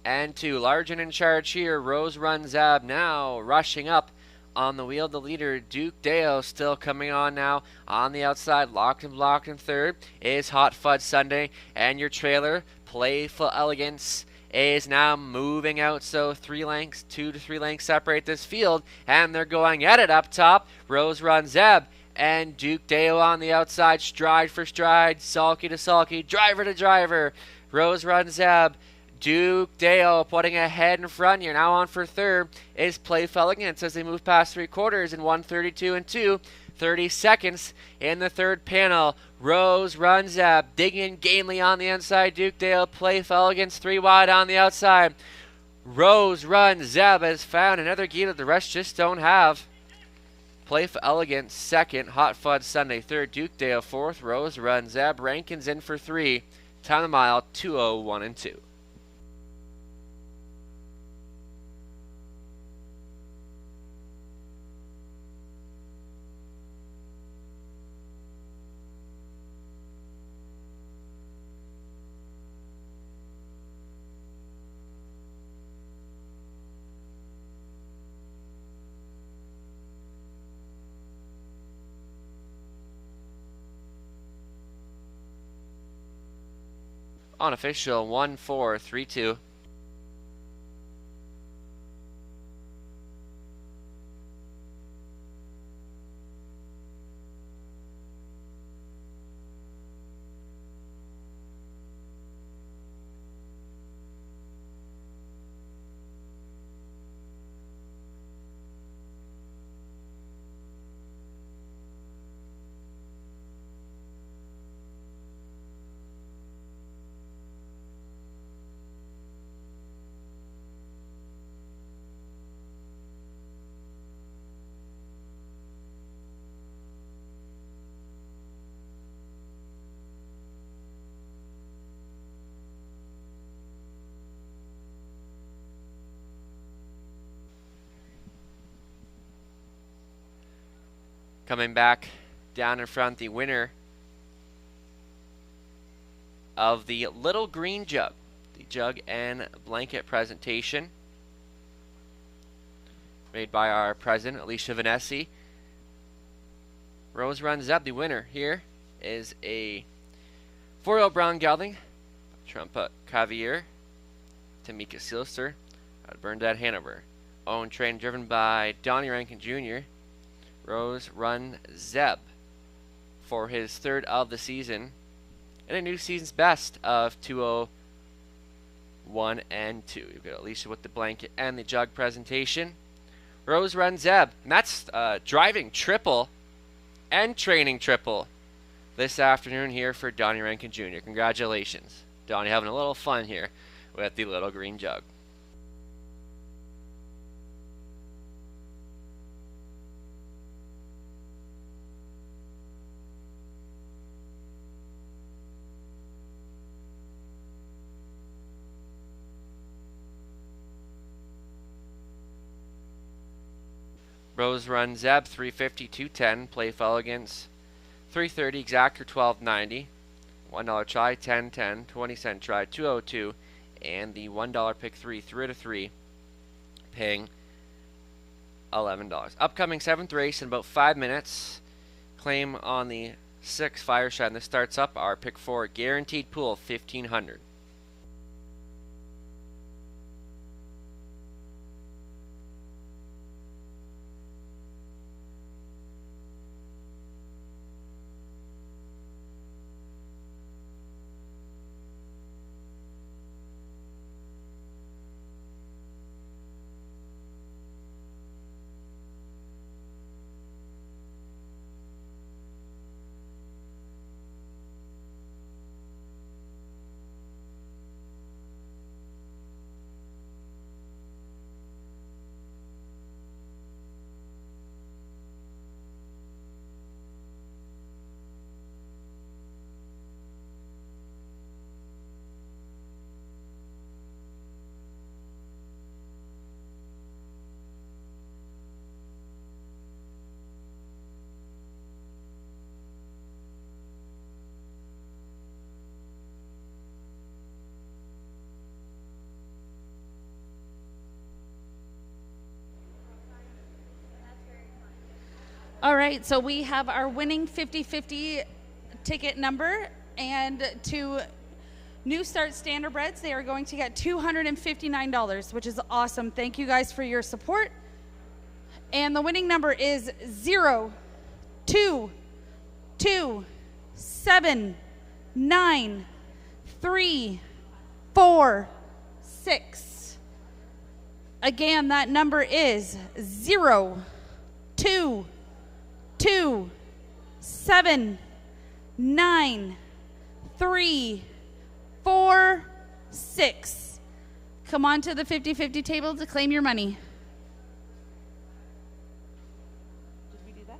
and 2. Large and in charge here. Rose Run Zeb now rushing up on the wheel. The leader, Duke Deo, still coming on now on the outside. Locked and blocked in third is Hot Fudge Sunday. And your trailer, Playful Elegance, is now moving out. So 2 to 3 lengths separate this field. And they're going at it up top. Rose Run Zeb and Duke Deo on the outside, stride for stride, sulky to sulky, driver to driver. Rose Run Zeb, Duke Deo putting ahead in front. You're now on for third is Playful Elegance as they move past 3/4 in 1:32 and 2. 30 seconds in the third panel. Rose Run Zeb digging in gamely on the inside. Duke Deo, Playful Elegance 3 wide on the outside. Rose Run Zeb has found another gear that the rest just don't have. Playful Elegance second, Hot Fudge Sunday third, Duke Deo fourth, Rose Run Zeb. Rankins in for 3. Time of the mile 2:01 and 2. Unofficial 1-4-3-2. Coming back down in front, the winner of the Little Green Jug, the jug and blanket presentation made by our president, Alicia Vanesi. Rose Run Zeb, the winner here, is a 4-year-old brown gelding, Trumpet Cavier, Tamika Seelster, out of Bernadette, Hanover. Owned, trained, driven by Donnie Rankin Jr., Rose Run Zeb for his third of the season and a new season's best of 2:01 and 2. You've got Alicia with the blanket and the jug presentation. Rose Run Zeb, and that's driving triple and training triple this afternoon here for Donnie Rankin Jr. Congratulations, Donnie, having a little fun here with the Little Green Jug. Rose Run Zeb 350, 210. Play Felligans 330. Exactor 1290. $1 try 1010. 20-cent try 202. And the $1 pick 3 out of 3, paying $11. Upcoming 7th race in about 5 minutes. Claim on the 6 Fireshine. This starts up our pick 4 guaranteed pool 1500. All right, so we have our winning 50-50 ticket number, and to New Start Standardbreds, they are going to get $259, which is awesome. Thank you guys for your support. And the winning number is 0, 2, 2, 7, 9, 3, 4, 6. Again, that number is 0, 2, 2, 7, 9, 3, 4, 6. Come on to the 50-50 table to claim your money. Did we do that?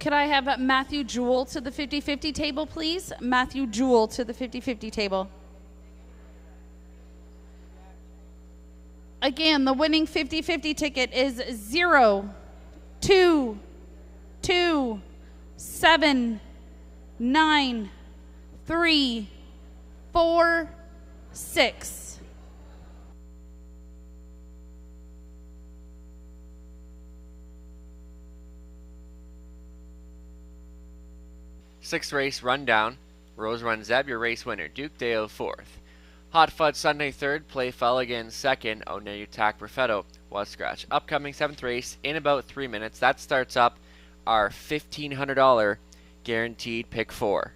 Could I have Matthew Jewell to the 50-50 table, please? Matthew Jewell to the 50-50 table. Again, the winning 50-50 ticket is 0, 2, 2, 7, 9, 3, 4, 6. Sixth race rundown. Rose Run Zeb, your race winner. Duke Dale 4th. Hot Fudge Sunday 3rd. Play Felligan 2nd. Oneyu Tak Perfetto was scratch. Upcoming 7th race in about 3 minutes. That starts up our $1,500 guaranteed pick 4.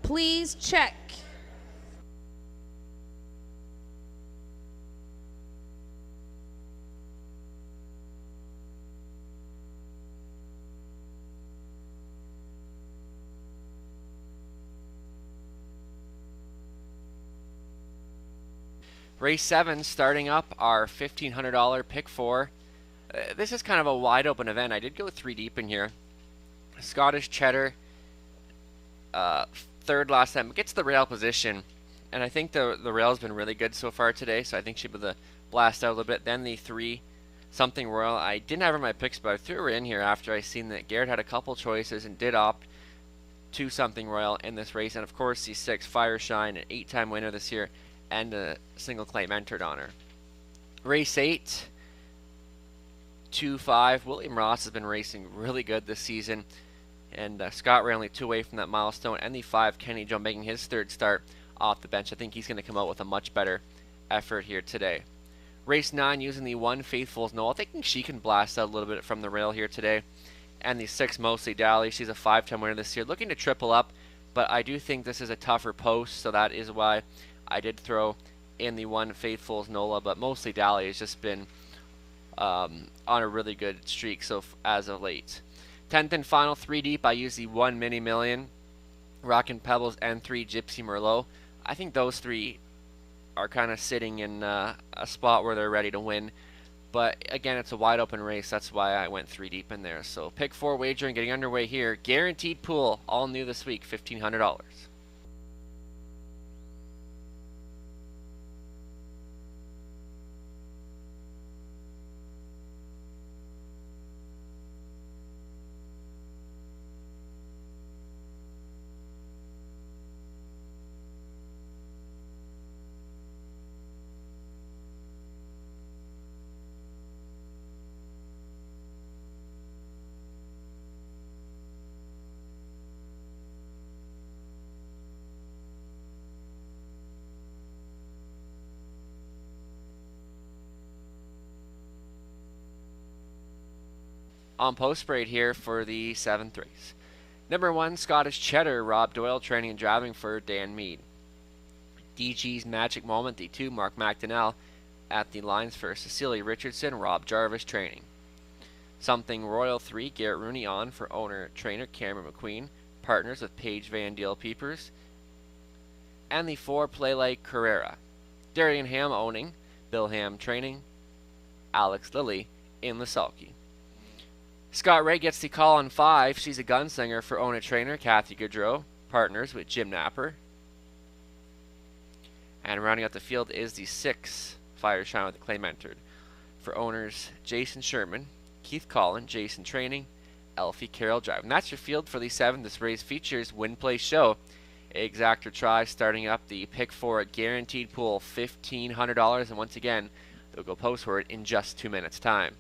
Please check. Race 7 starting up our $1,500 pick 4. This is kind of a wide open event. I did go 3 deep in here. Scottish Cheddar, 3rd last time, gets the rail position, and I think the rail's been really good so far today, so I think she'll be able to blast out a little bit. Then the 3 Something Royal, I didn't have her in my picks, but I threw her in here after I seen that Garrett had a couple choices and did opt to Something Royal in this race. And of course the 6 Fireshine, an 8-time winner this year, and a single claim entered on her. Race 8, 2-5. William Ross has been racing really good this season. And Scott Ray only 2 away from that milestone. And the 5, Kenny Joe, making his 3rd start off the bench. I think he's going to come out with a much better effort here today. Race 9 using the 1, Faithful's Noel. I think she can blast out a little bit from the rail here today. And the 6, Mostly Dally. She's a 5-time winner this year. Looking to triple up, but I do think this is a tougher post, so that is why I did throw in the 1, Faithful's Nola. But Mostly Dally has just been on a really good streak as of late. 10th and final, 3 deep. I use the 1, Mini Million, Rockin' Pebbles, and 3, Gypsy Merlot. I think those 3 are kind of sitting in a spot where they're ready to win. But again, it's a wide open race. That's why I went 3 deep in there. So pick 4 wagering getting underway here. Guaranteed pool, all new this week, $1,500. On post parade here for the 7th race. Number 1, Scottish Cheddar, Rob Doyle, training and driving for Dan Mead. DG's Magic Moment, the 2, Mark McDonnell at the lines for Cecilia Richardson, Rob Jarvis, training. Something Royal, 3, Garrett Rooney on for owner-trainer Cameron McQueen, partners with Paige Van Deel Peepers. And the 4, Play Like Carrera. Darian Ham owning, Bill Ham training, Alex Lilly in Lasalki. Scott Ray gets the call on 5. She's a gunslinger for owner trainer Kathy Goodrow, partners with Jim Napper. And rounding out the field is the 6, Fire Shine with the Clay Mentored, for owners Jason Sherman, Keith Collin, Jason Training, Elfie Carroll Drive. And that's your field for the 7th. This race features Win Play Show, Exactor Try, starting up the pick 4 guaranteed pool, $1,500. And once again, they'll go postward in just 2 minutes' time.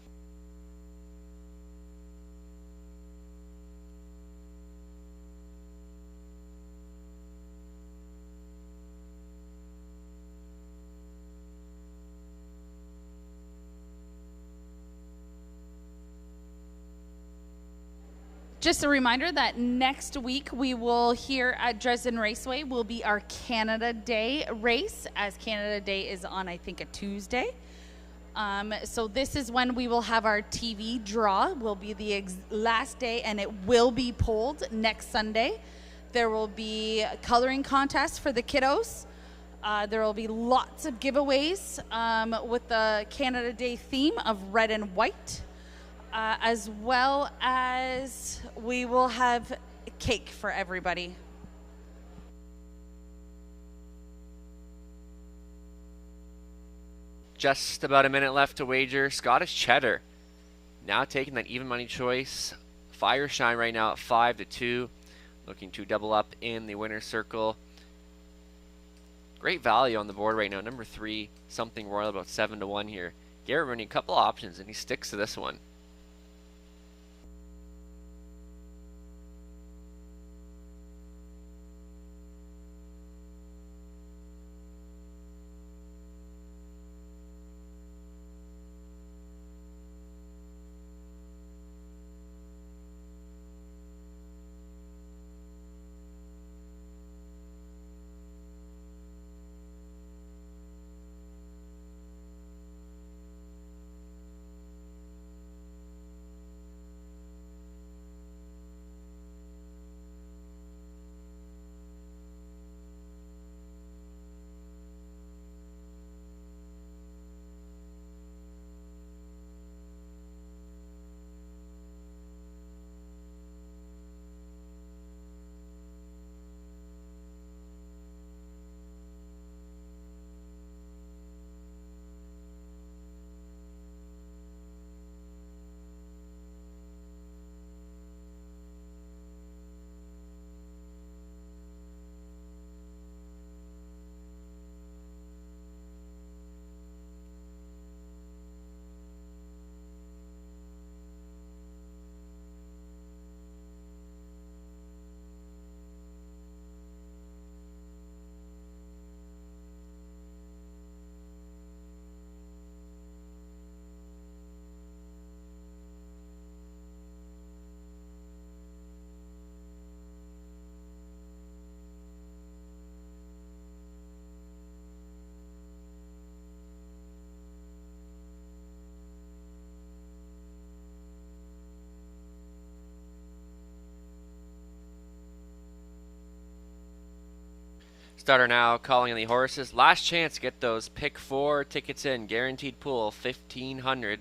Just a reminder that next week we will here at Dresden Raceway will be our Canada Day race, as Canada Day is on, I think, a Tuesday. So this is when we will have our TV draw. Will be the last day, and it will be polled next Sunday. There will be a coloring contest for the kiddos. There will be lots of giveaways with the Canada Day theme of red and white. As well as we will have cake for everybody. Just about a minute left to wager. Scottish Cheddar now taking that even money choice. Fire Shine right now at 5-2. Looking to double up in the winner's circle. Great value on the board right now. Number 3, Something Royal, about 7-1 here. Garrett running a couple options, and he sticks to this one. Starter now calling in the horses. Last chance to get those pick 4 tickets in. Guaranteed pool 1,500.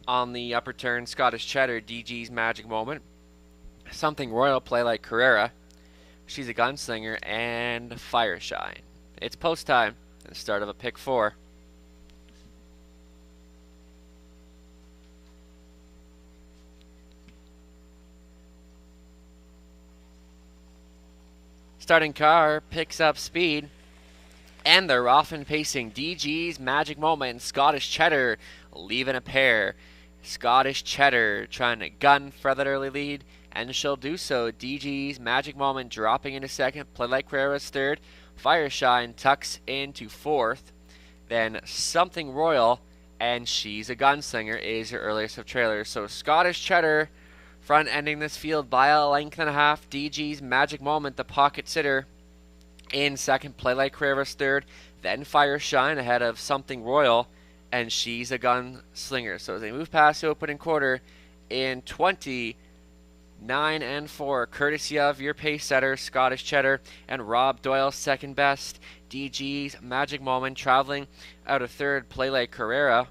On the upper turn, Scottish Cheddar, DG's Magic Moment. Something Royal, Play Like Carrera. She's a Gunslinger, and Fireshine. It's post time, and the start of a pick 4. Starting car picks up speed, and they're off and pacing. DG's Magic Moment and Scottish Cheddar leaving a pair. Scottish Cheddar trying to gun for that early lead, and she'll do so. DG's Magic Moment dropping into second. Play Like Carrera's third. Fireshine tucks into fourth. Then Something Royal and She's a Gunslinger is your earliest of trailers. So Scottish Cheddar front ending this field by a length and a half. DG's Magic Moment, the pocket sitter, in second. Play Like Carrera's third. Then Fireshine ahead of Something Royal and She's a Gunslinger. So as they move past the opening quarter in 29 and 4, courtesy of your pace setter, Scottish Cheddar, and Rob Doyle second best. DG's Magic Moment traveling out of third. Play Like Carrera.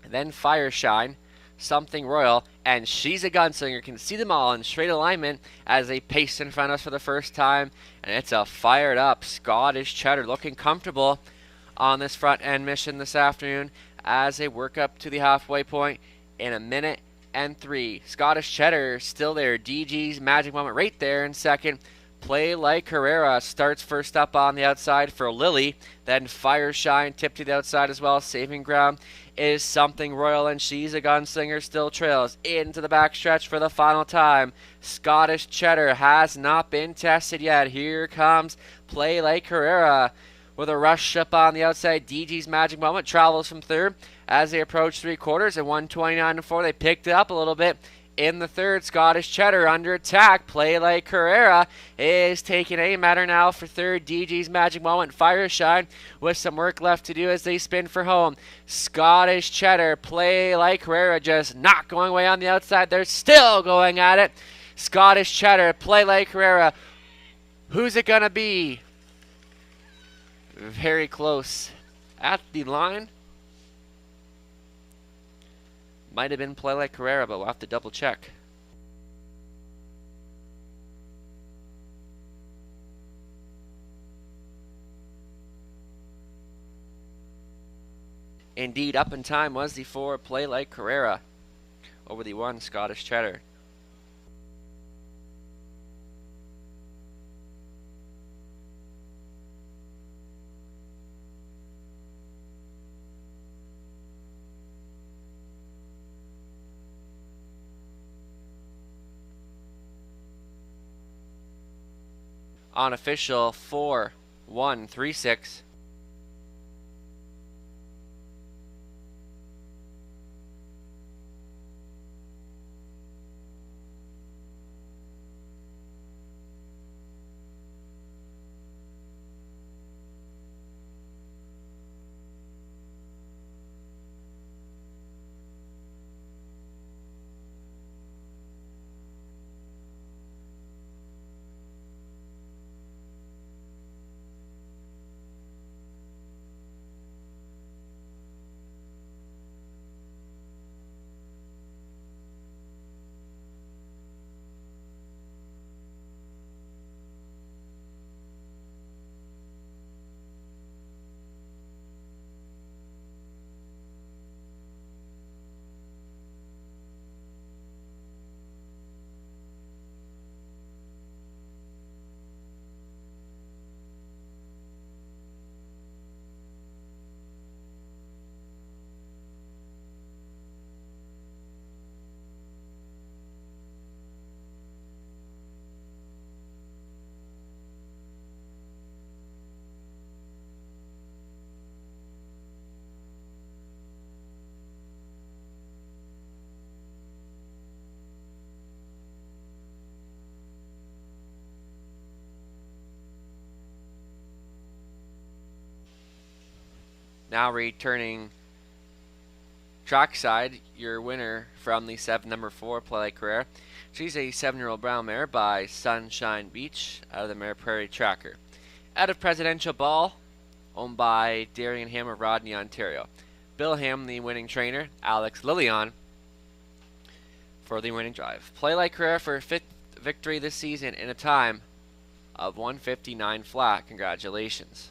Then Fireshine, Something Royal, and She's a Gunslinger. Can see them all in straight alignment as they pace in front of us for the first time. And it's a fired up Scottish Cheddar looking comfortable on this front end mission this afternoon as they work up to the halfway point in a minute and 3. Scottish Cheddar still there. DG's Magic Moment right there in second. Play Like Carrera starts first up on the outside for Lily. Then Fireshine tipped to the outside as well. Saving ground is Something Royal, and She's a Gunslinger still trails into the backstretch for the final time. Scottish Cheddar has not been tested yet. Here comes Play Like Carrera with a rush up on the outside. DG's Magic Moment travels from third as they approach 3/4 at 1:29.4. They picked it up a little bit in the third. Scottish Cheddar under attack. Play Like Carrera is taking aim at her now for third. DG's Magic Moment, Fireshine with some work left to do as they spin for home. Scottish Cheddar, Play Like Carrera just not going away on the outside. They're still going at it. Scottish Cheddar, Play Like Carrera. Who's it going to be? Very close at the line. Might have been Play Like Carrera, but we'll have to double check. Indeed, up in time was the 4 Play Like Carrera over the 1 Scottish Cheddar. On official 4-1-3-6. Now returning trackside, your winner from the 7 number 4 Play Like Carrera. She's a 7-year-old brown mare by Sunshine Beach out of the Mare Prairie Tracker. Out of Presidential Ball, owned by Darian Ham of Rodney, Ontario. Bill Ham, the winning trainer. Alex Lillian for the winning drive. Play Like Carrera for 5th victory this season in a time of 1:59 flat. Congratulations.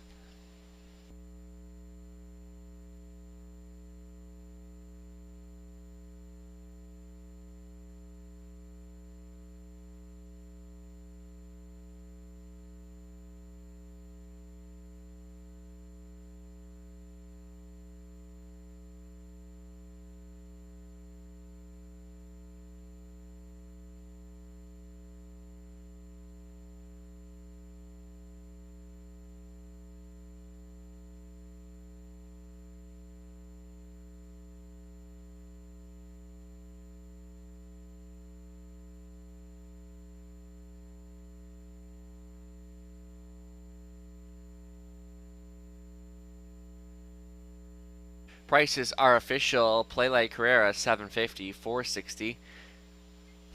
Prices are official. Play Like Carrera, $7.50, $4.60.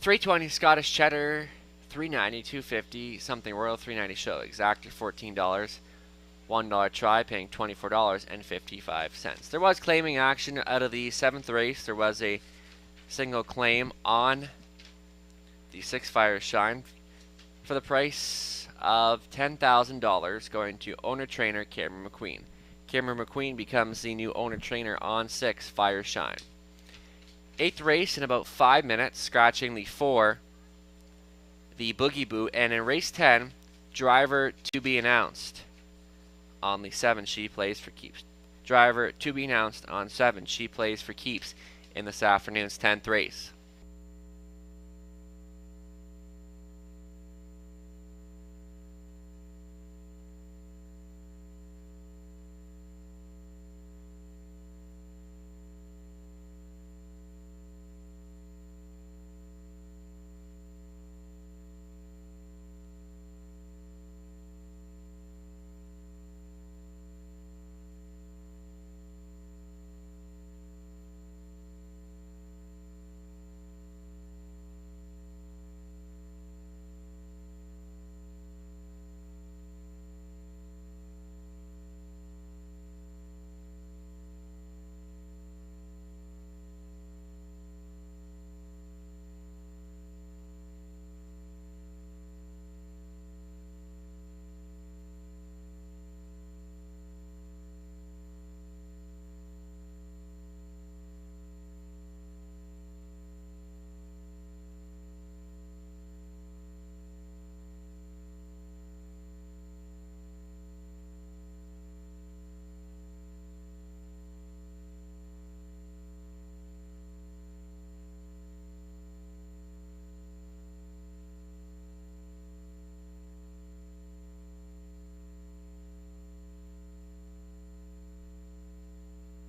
$3.20 Scottish Cheddar, $3.90, $2.50. Something Royal, $3.90 Show. Exactor, $14. $1 try, paying $24.55. There was claiming action out of the 7th race. There was a single claim on the 6 Fire Shine for the price of $10,000 going to owner-trainer Cameron McQueen. Cameron McQueen becomes the new owner-trainer on 6 Fire Shine. 8th race in about 5 minutes, scratching the 4, the Boogie Boo, and in race 10, driver to be announced. On the 7, she plays for keeps. Driver to be announced on 7, she plays for keeps in this afternoon's 10th race.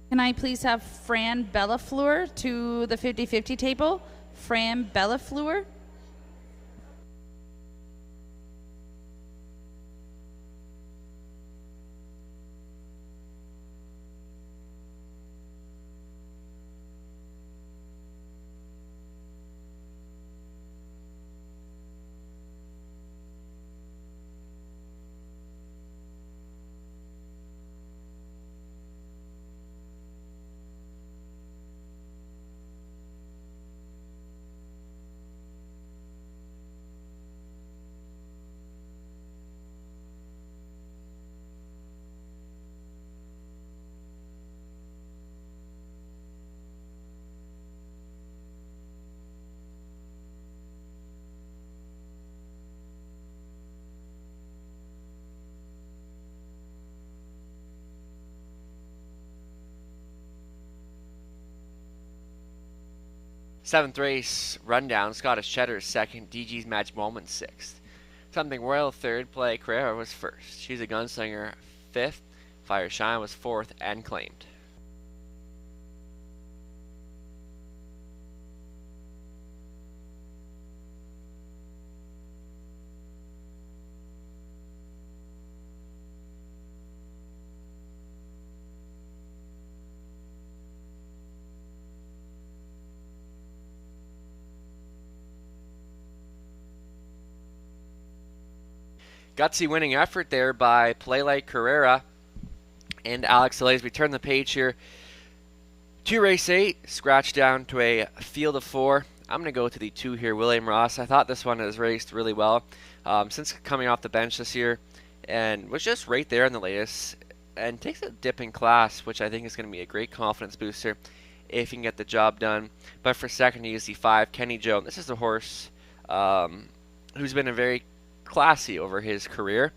Can I please have Fran Bellafleur to the 50-50 table? Fran Bellafleur. Seventh race rundown. Scottish Cheddar second. DG's Match Moment sixth. Something Royal third. Play Carrera was first. She's a Gunslinger fifth. Fire Shine was fourth and claimed. Gutsy winning effort there by Play Like Carrera and Alex Delays. We turn the page here to race 8, scratch down to a field of 4. I'm going to go to the 2 here, William Ross. I thought this one has raced really well since coming off the bench this year and was just right there in the latest and takes a dip in class, which I think is going to be a great confidence booster if he can get the job done. But for second, he is the 5, Kenny Joe. This is a horse who's been a very classy over his career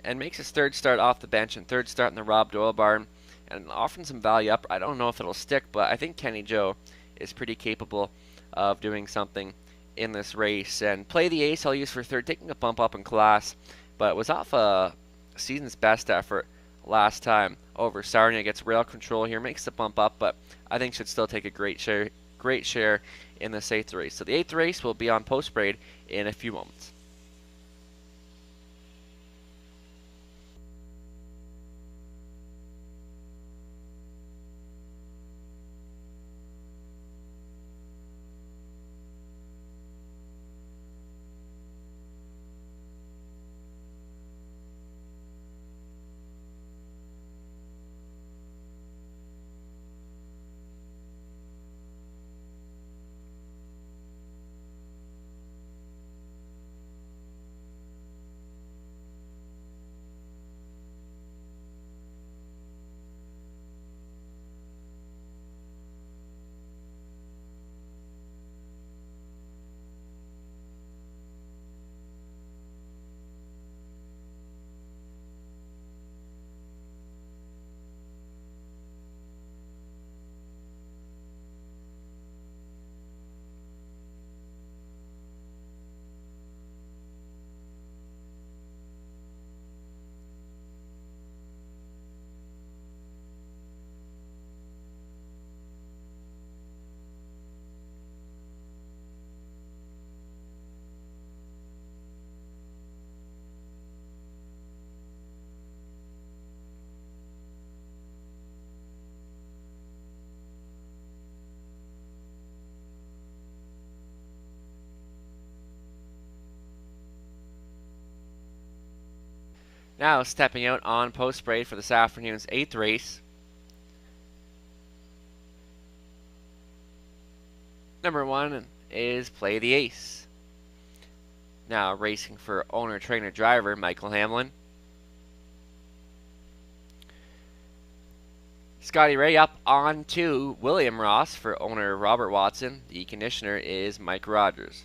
and makes his third start off the bench and third start in the Rob Doyle barn and offering some value up. I don't know if it'll stick, but I think Kenny Joe is pretty capable of doing something in this race. And Play the Ace I'll use for third, taking a bump up in class, but was off a season's best effort last time over Sarnia. Gets rail control here, makes the bump up, but I think should still take a great share in this 8th race. So the 8th race will be on Post Parade in a few moments. Now stepping out on Post Parade for this afternoon's 8th race. Number 1 is Play the Ace. Now racing for owner, trainer, driver Michael Hamlin. Scotty Ray up on to William Ross for owner Robert Watson. The conditioner is Mike Rogers.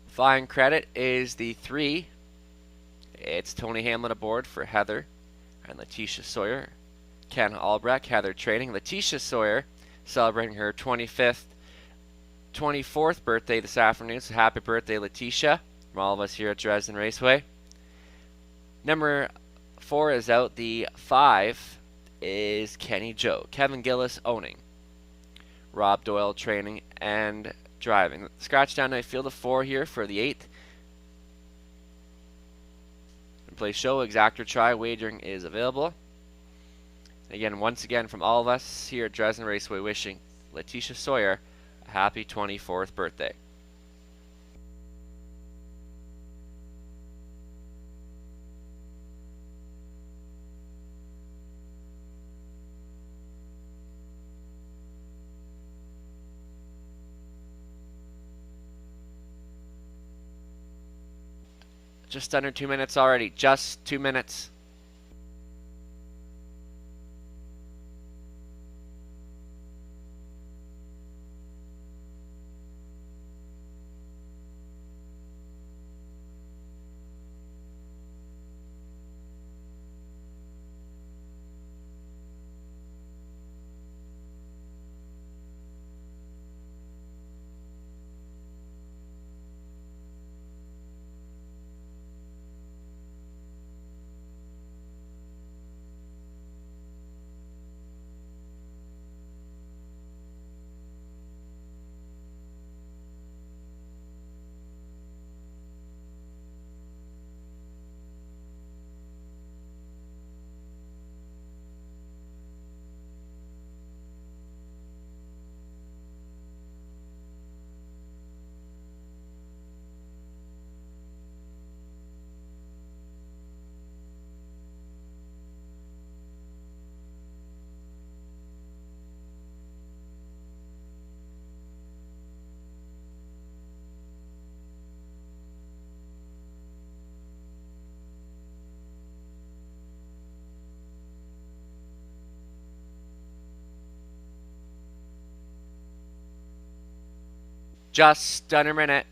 Flying Credit is the 3. It's Tony Hamlin aboard for Heather and Letitia Sawyer. Ken Albrecht, Heather training. Letitia Sawyer celebrating her 24th birthday this afternoon. So happy birthday, Letitia, from all of us here at Dresden Raceway. Number 4 is out. The 5 is Kenny Joe. Kevin Gillis owning. Rob Doyle training and driving. Scratch down to a field of 4 here for the 8th. Play show, exact or try, wagering is available. Again, once again, from all of us here at Dresden Raceway, wishing Letitia Sawyer a happy 24th birthday. Just under 2 minutes already. Just 2 minutes. just under a minute.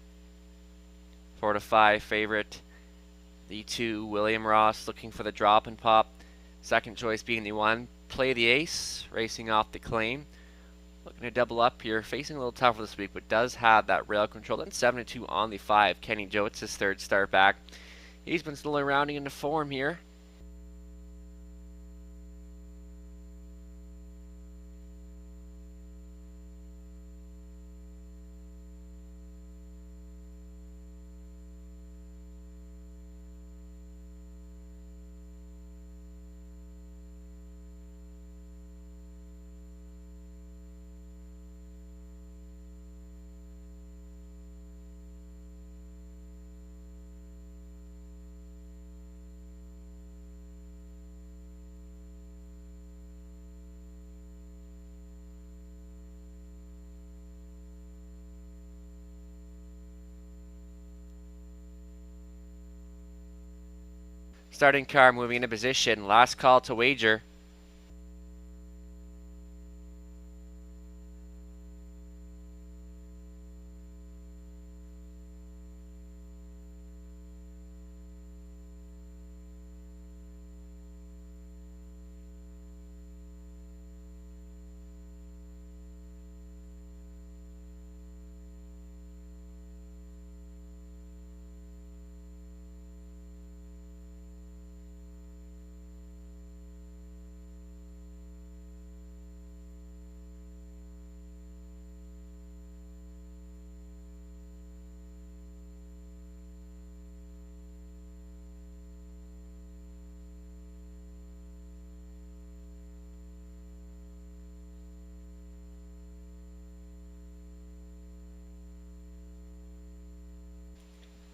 4-5 favorite. The 2, William Ross, looking for the drop and pop. Second choice being the 1, Play the Ace, racing off the claim. Looking to double up here, facing a little tougher this week, but does have that rail control. Then 7-2 on the 5, Kenny Joe. It's his third start back. He's been slowly rounding into form here. Starting car moving into position. Last call to wager.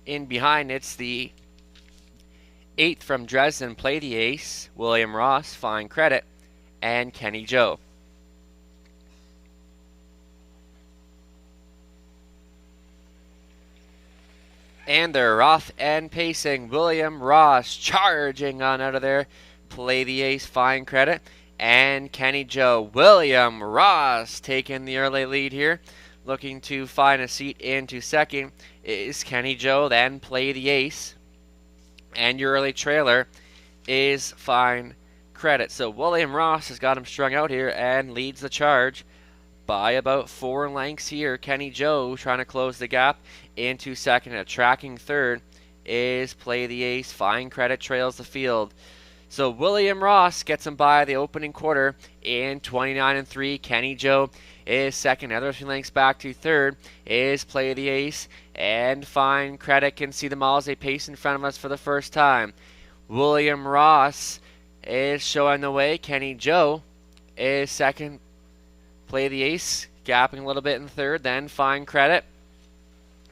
In behind, it's the 8th from Dresden, Play the Ace, William Ross, Fine Credit, and Kenny Joe. And they're off and pacing. William Ross charging on out of there. Play the Ace, Fine Credit, and Kenny Joe. William Ross taking the early lead here. Looking to find a seat into second is Kenny Joe, then Play the Ace. And your early trailer is Fine Credit. So William Ross has got him strung out here and leads the charge by about 4 lengths here. Kenny Joe trying to close the gap into second. A tracking third is Play the Ace. Fine Credit trails the field. So William Ross gets him by the opening quarter in 29-3. Kenny Joe is second. Another 3 lengths back to third is Play the Ace. And Fine Credit can see them all as they pace in front of us for the first time. William Ross is showing the way. Kenny Joe is second. Play the Ace gapping a little bit in third. Then Fine Credit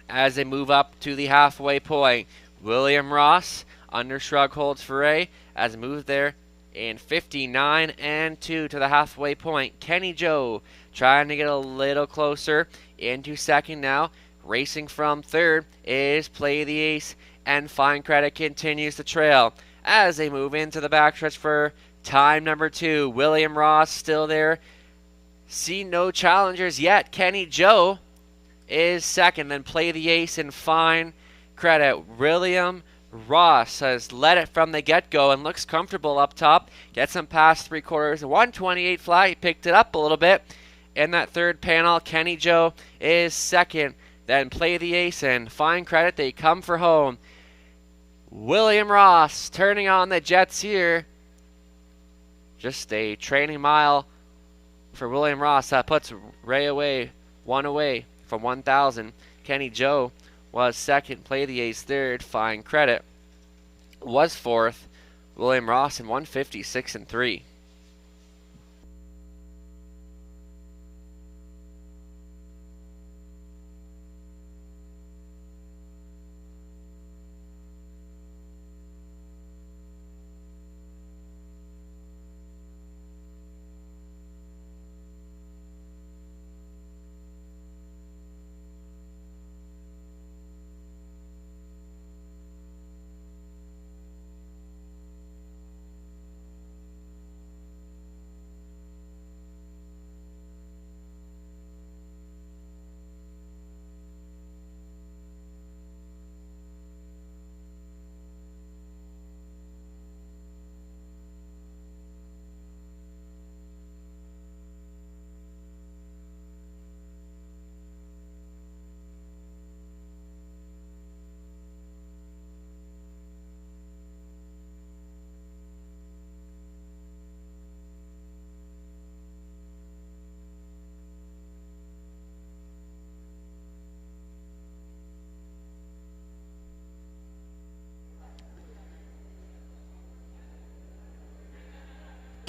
as they move up to the halfway point. William Ross under shrug holds Foray as it moves there in 59-2 to the halfway point. Kenny Joe trying to get a little closer into second now. Racing from third is Play the Ace, and Fine Credit continues to trail as they move into the backstretch for time number 2. William Ross still there. See no challengers yet. Kenny Joe is second, then Play the Ace and Fine Credit. William Ross has led it from the get-go and looks comfortable up top. Gets him past 3/4. 128 flat. He picked it up a little bit in that third panel. Kenny Joe is second. Then Play the Ace and Fine Credit. They come for home. William Ross turning on the jets here. Just a training mile for William Ross. That puts Ray away, 1 away from 1,000. Kenny Joe was second. Play the Ace third. Fine Credit was fourth. William Ross in 156-3.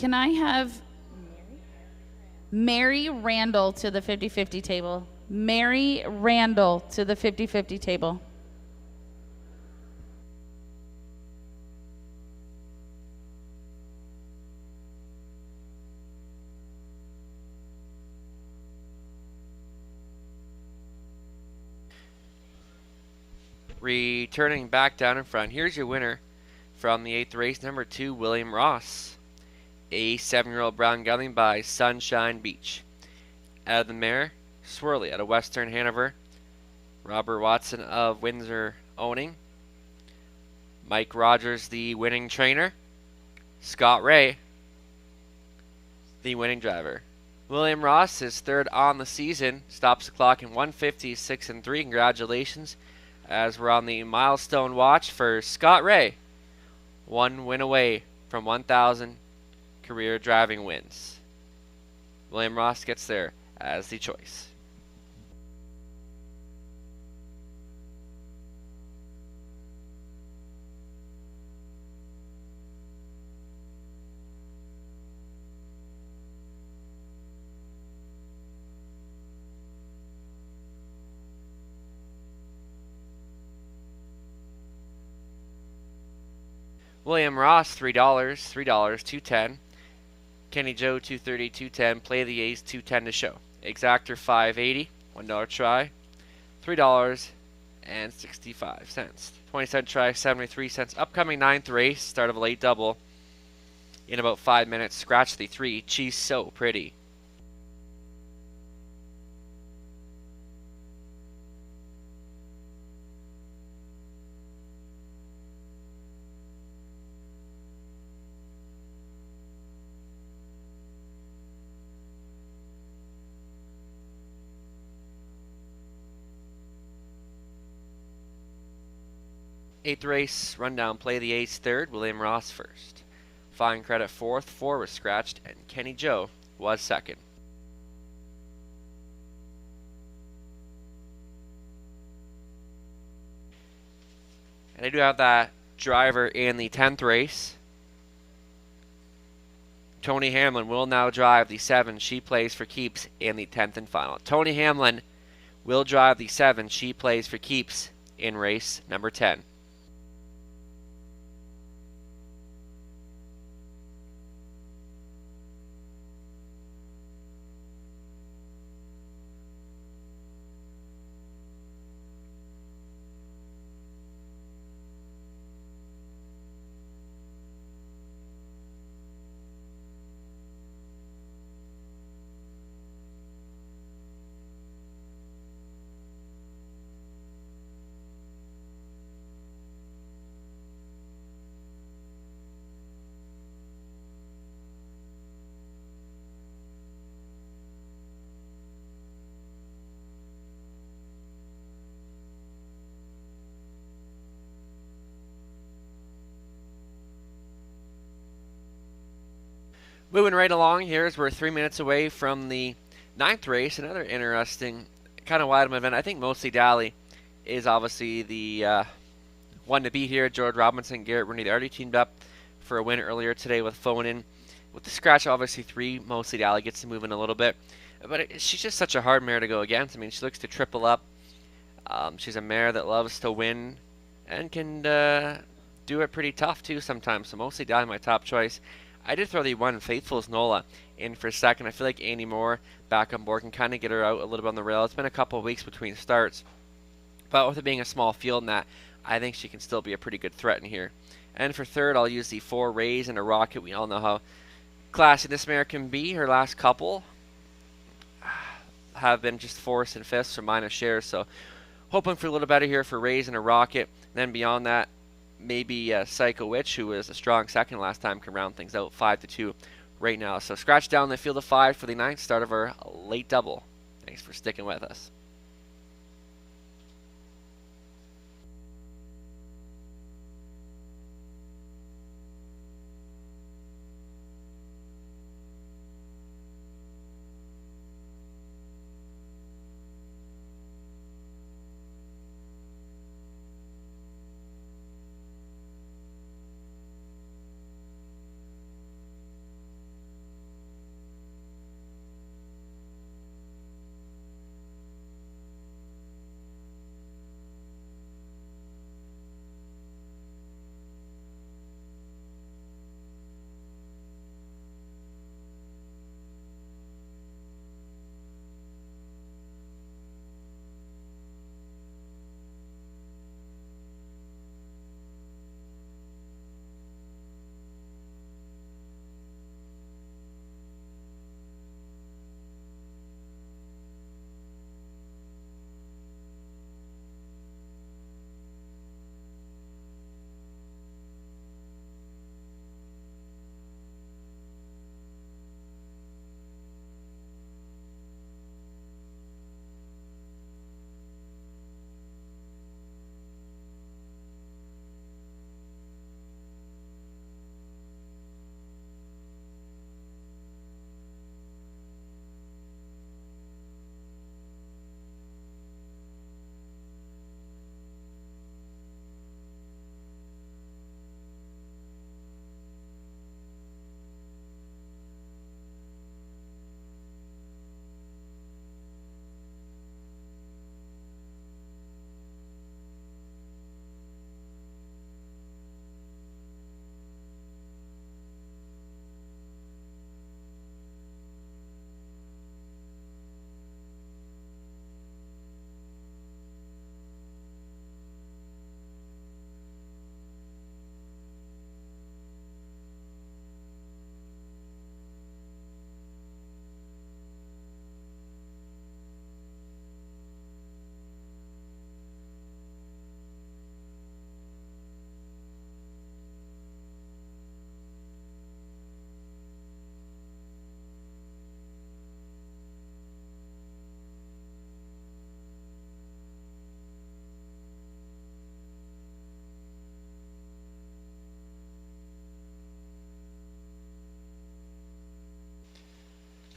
Can I have Mary Randall to the 50-50 table? Mary Randall to the 50-50 table. Returning back down in front, here's your winner from the 8th race, number 2, William Ross, a 7-year-old brown gelding by Sunshine Beach. Out of the mare, Swirly out of Western Hanover, Robert Watson of Windsor owning, Mike Rogers the winning trainer, Scott Ray the winning driver. William Ross is 3rd on the season, stops the clock in 1:56.3. Congratulations, as we're on the milestone watch for Scott Ray. 1 win away from 1,000 career driving wins. William Ross gets there as the choice. William Ross, $3, $2.10. Kenny Joe, $2.30, $2.10. Play the A's, $2.10 to show. Exactor, $5.80, $1 try, $3.65. 20-cent try, 73 cents. Upcoming 9th race, start of a late double in about 5 minutes. Scratch the 3. She's So Pretty. Eighth race rundown. Play the A's 3rd, William Ross 1st. Fine Credit 4th, 4 was scratched, and Kenny Joe was 2nd. And I do have that driver in the 10th race. Tony Hamlin will now drive the 7. She plays for keeps in the 10th and final. Tony Hamlin will drive the 7. She plays for keeps in race number 10. Moving right along here as we're 3 minutes away from the 9th race. Another interesting kind of wide event. I think Mostly Dally is obviously the one to beat here. George Robinson, Garrett Rooney, they already teamed up for a win earlier today with Phonin. With the scratch, obviously 3, Mostly Dally gets to move in a little bit. But she's just such a hard mare to go against. I mean, she looks to triple up. She's a mare that loves to win and can do it pretty tough too sometimes. So Mostly Dally, my top choice. I did throw the 1 Faithful's Nola in for a second. I feel like Andy Moore back on board can kind of get her out a little bit on the rail. It's been a couple of weeks between starts. But with it being a small field in that, I think she can still be a pretty good threat in here. And for 3rd, I'll use the 4 Rays and a Rocket. We all know how classy this mare can be. Her last couple have been just 4th and 5th, so minus shares. So hoping for a little better here for Rays and a Rocket. Then beyond that, maybe Psycho Witch, who was a strong second last time, can round things out 5-2 right now. So scratch down the field of 5 for the 9th start of our late double. Thanks for sticking with us.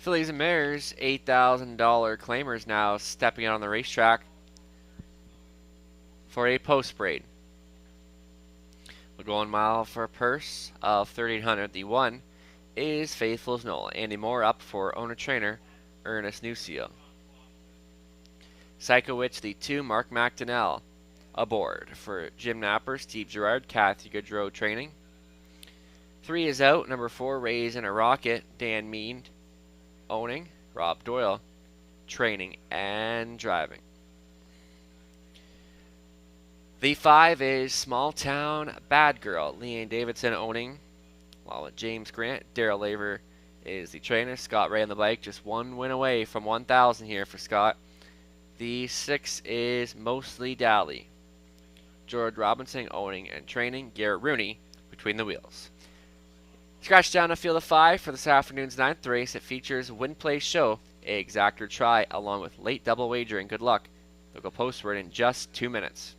Fillies and Mares, $8,000 claimers now stepping out on the racetrack for a post braid. We'll go 1 mile for a purse of $3,800. The one is Faithful as Noel. Andy Moore up for owner-trainer Ernest Nucio. Psychowitch, the 2, Mark McDonnell aboard. For Jim Napper, Steve Gerard, Kathy Goodrow training. 3 is out. Number 4, Rays in a Rocket, Dan Mead owning. Rob Doyle training and driving. The 5 is Small Town Bad Girl, Leanne Davidson owning. While with James Grant, Daryl Laver is the trainer. Scott Ray on the bike, just 1 win away from 1,000 here for Scott. The 6 is Mostly Dally. George Robinson owning and training. Garrett Rooney between the wheels. Scratch down a field of 5 for this afternoon's 9th race. It features Win Play Show, a exactor try, along with late double wagering. Good luck. They'll go postward in just 2 minutes.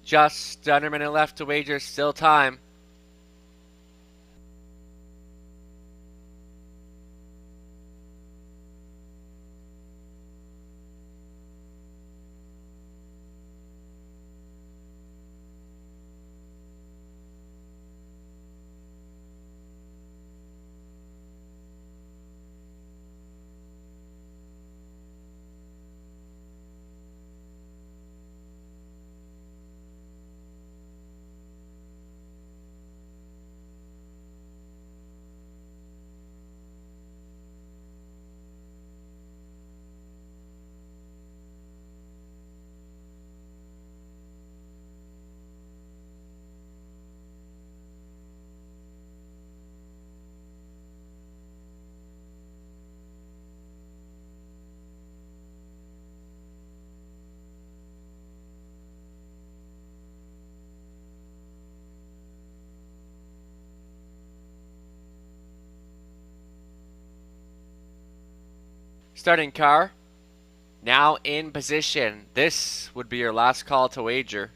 Just under a minute left to wager, still time. Starting car, now in position. This would be your last call to wager.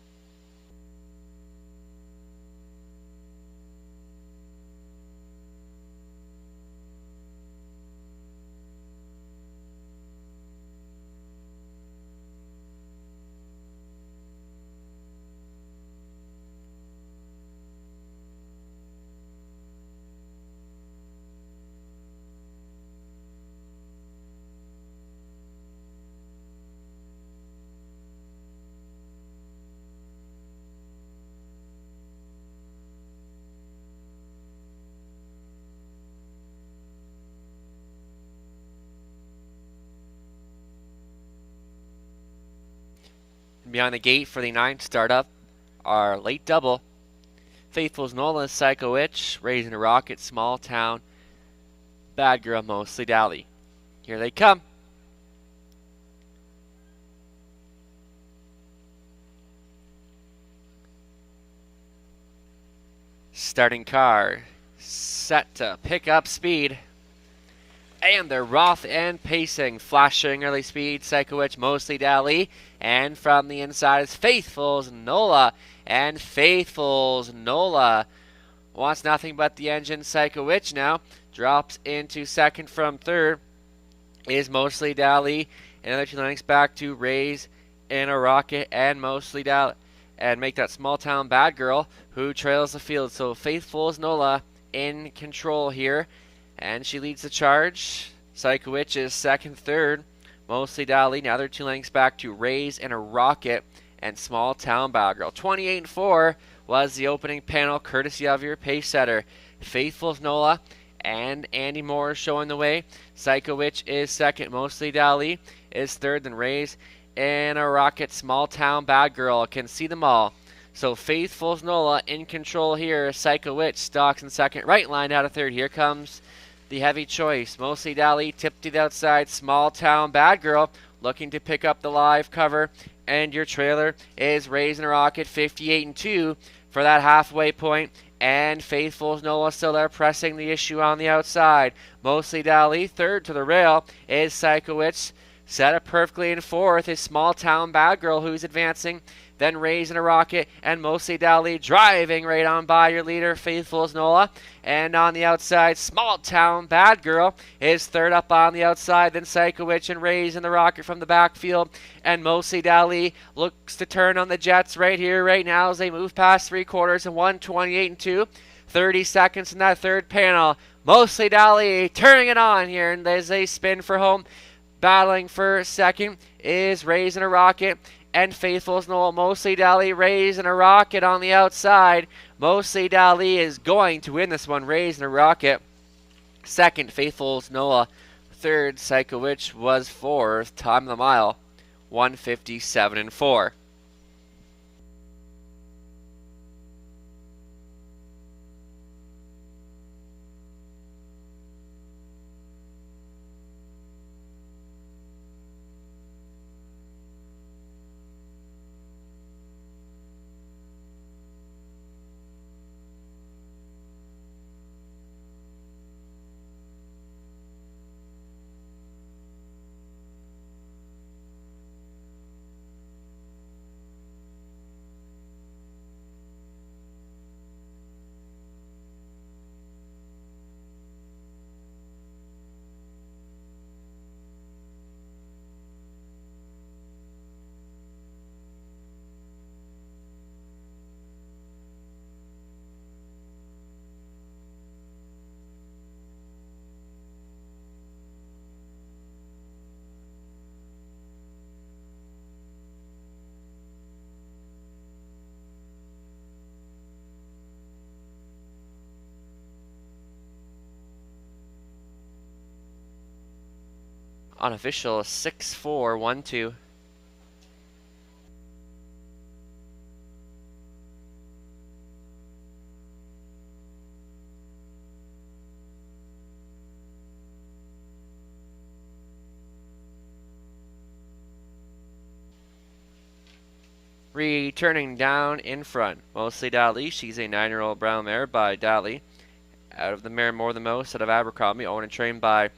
Behind the gate for the 9th startup, our late double, Faithful's Nola, Psycho Witch, Raising a Rocket, Small Town, Bad Girl, Mostly Dally. Here they come. Starting car, set to pick up speed. And they're Roth and pacing, flashing early speed, Psycho Witch, Mostly Dally. And from the inside is Faithful's Nola. And Faithful's Nola wants nothing but the engine. Psycho Witch now drops into second from third. Is Mostly Dally. Another 2 lengths back to Raise in a Rocket and Mostly Dally. And make that Small Town Bad Girl who trails the field. So Faithful's Nola in control here. And she leads the charge. Psycho Witch is second, third. Mostly Dally. Now they're 2 lengths back to Raise in a Rocket and Small Town Bad Girl. 28-4 was the opening panel, courtesy of your pace setter. Faithful's Nola and Andy Moore showing the way. Psycho Witch is second. Mostly Dally is third. Then Raise in a Rocket, Small Town Bad Girl. Can see them all. So Faithful's Nola in control here. Psycho Witch stalks in second. Right line out of third. Here comes the heavy choice. Mostly Dally tipped to the outside. Small Town Bad Girl looking to pick up the live cover. And your trailer is Raising a Rocket, 58-2 for that halfway point. And Faithful's Nola still there pressing the issue on the outside. Mostly Dally third to the rail is Psycho Witch. Set up perfectly in fourth is Small Town Bad Girl, who's advancing. Then Raising a Rocket and Mostly Dally driving right on by your leader, Faithful's Nola. And on the outside, Small Town Bad Girl is third up on the outside. Then Psycho Witch and Raising the Rocket from the backfield. And Mostly Dally looks to turn on the Jets right here, right now, as they move past 3/4 and 1:28-2. 30 seconds in that third panel. Mostly Dally turning it on here, and as they spin for home. Battling for second is Raising a Rocket and Faithful's Nola. Mostly Dally Raising a Rocket on the outside. Mostly Dally is going to win this one. Raising a Rocket second. Faithful's Nola third. Psycho Witch was fourth. Time of the mile 1:57-4. Unofficial 6-4-1-2. Returning down in front, Mostly Dally. She's a 9-year-old brown mare by Dally. Out of the mare More Than Most out of Abercrombie, owned and trained by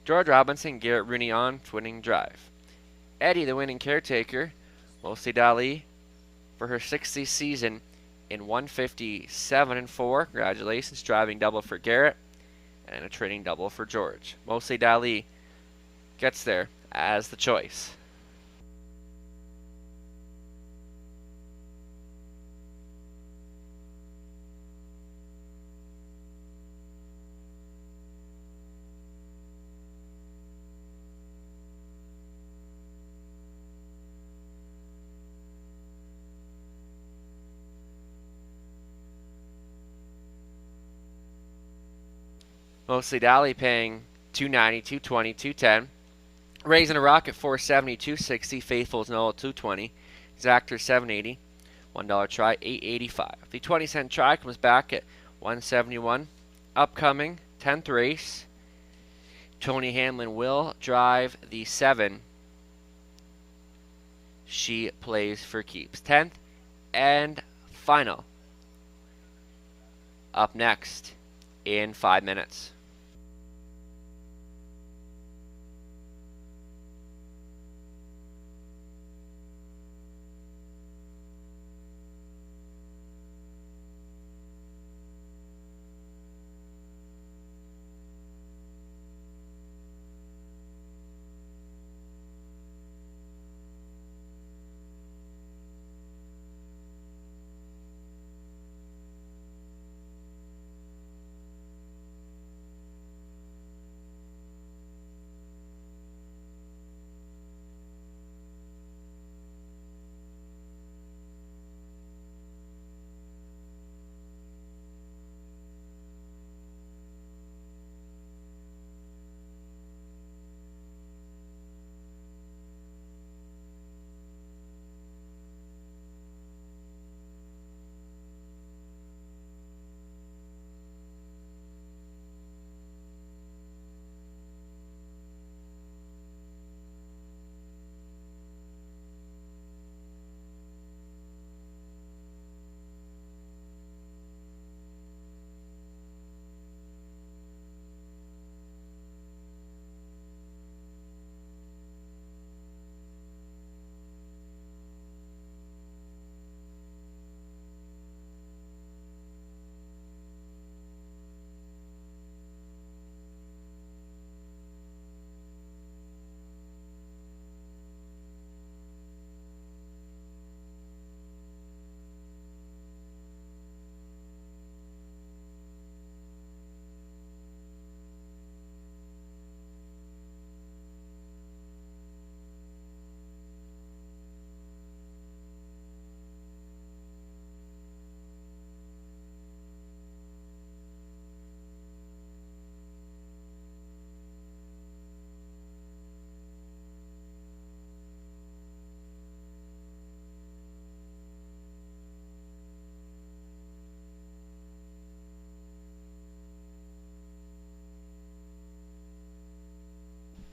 George Robinson, Garrett Rooney on Twinning Drive. Eddie, the winning caretaker. Mostly Dally for her 60th season in 1:57-4. Congratulations, driving double for Garrett and a training double for George. Mostly Dally gets there as the choice. Mostly Dally paying $290, $220, $210. Raising a Rocket $470, $260. Faithful's Nola $220. Zactor $780. $1 try, $8.85. The 20-cent try comes back at $171. Upcoming 10th race, Tony Hamlin will drive the 7. She plays for keeps. 10th and final. Up next in 5 minutes.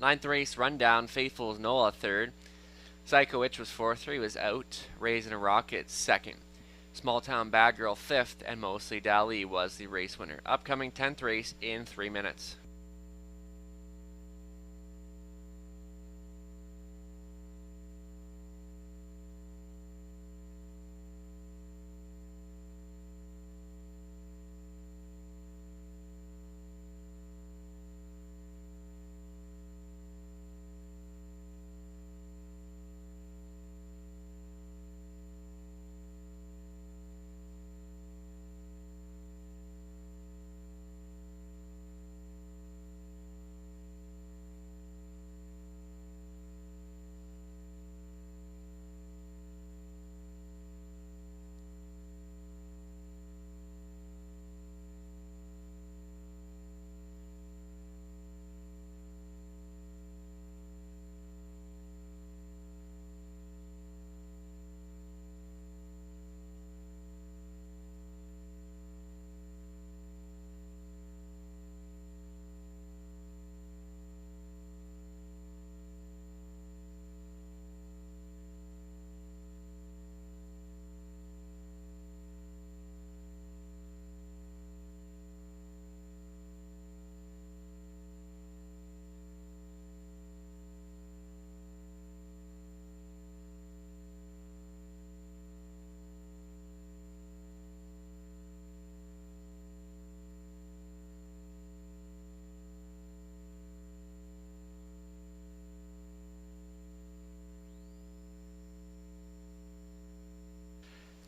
Ninth race rundown. Faithful's Nola 3rd. Psycho Itch was 4th. He was out. Raisin a Rocket 2nd. Small Town Bad Girl 5th. And Mostly Dali was the race winner. Upcoming 10th race in 3 minutes.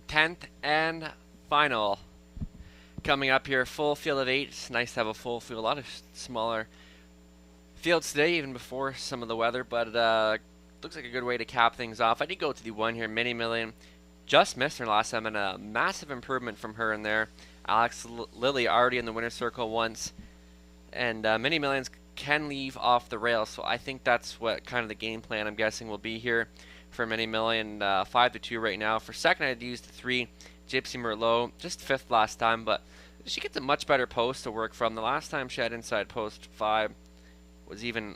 Tenth and final. Coming up here, full field of 8. It's nice to have a full field. A lot of smaller fields today, even before some of the weather, but looks like a good way to cap things off. I did go to the 1 here, Mini Million. Just missed her last time, and a massive improvement from her in there. Alex Lilly already in the winner's circle once, and Mini Millions can leave off the rails, so I think that's what kind of the game plan I'm guessing will be here. for Mini Million, 5-2 right now. For second, I'd use the 3, Gypsy Merlot, just 5th last time, but she gets a much better post to work from. The last time she had inside post 5 was even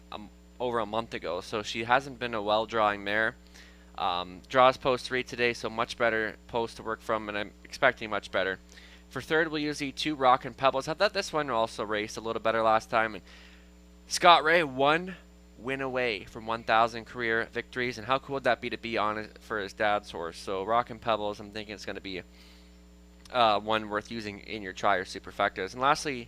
over a month ago, so she hasn't been a well-drawing mare. Draws post 3 today, so much better post to work from, and I'm expecting much better. For third, we'll use the 2, Rockin' Pebbles. I thought this one also raced a little better last time. And Scott Ray, 1 win away from 1,000 career victories, and how cool would that be to be on it for his dad's horse? So Rockin' Pebbles, I'm thinking it's going to be one worth using in your try or superfectas. And lastly,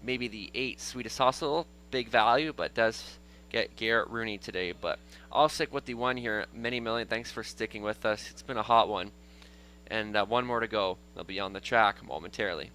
maybe the 8, Sweetest Hustle, big value, but does get Garrett Rooney today. But I'll stick with the 1 here, Mini Million. Thanks for sticking with us. It's been a hot one. And 1 more to go. They'll be on the track momentarily.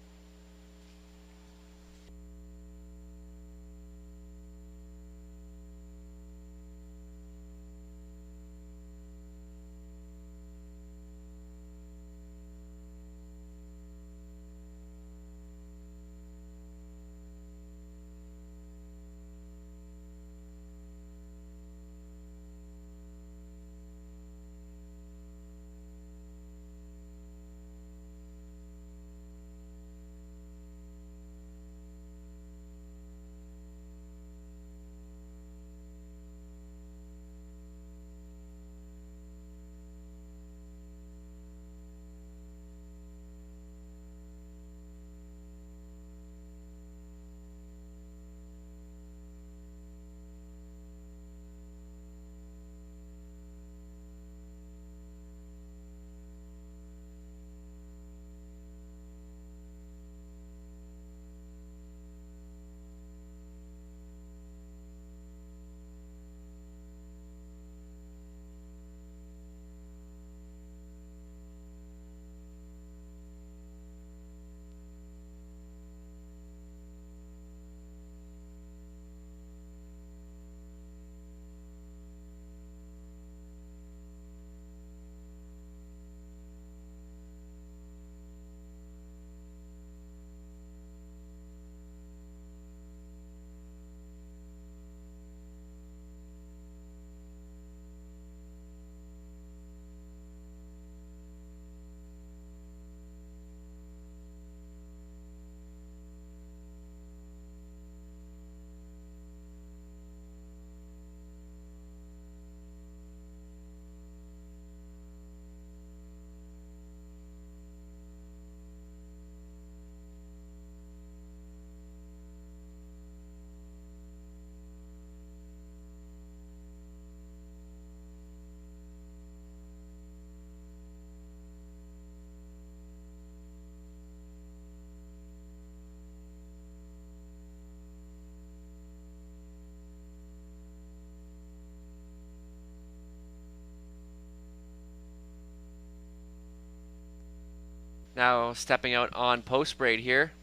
Now stepping out on post braid here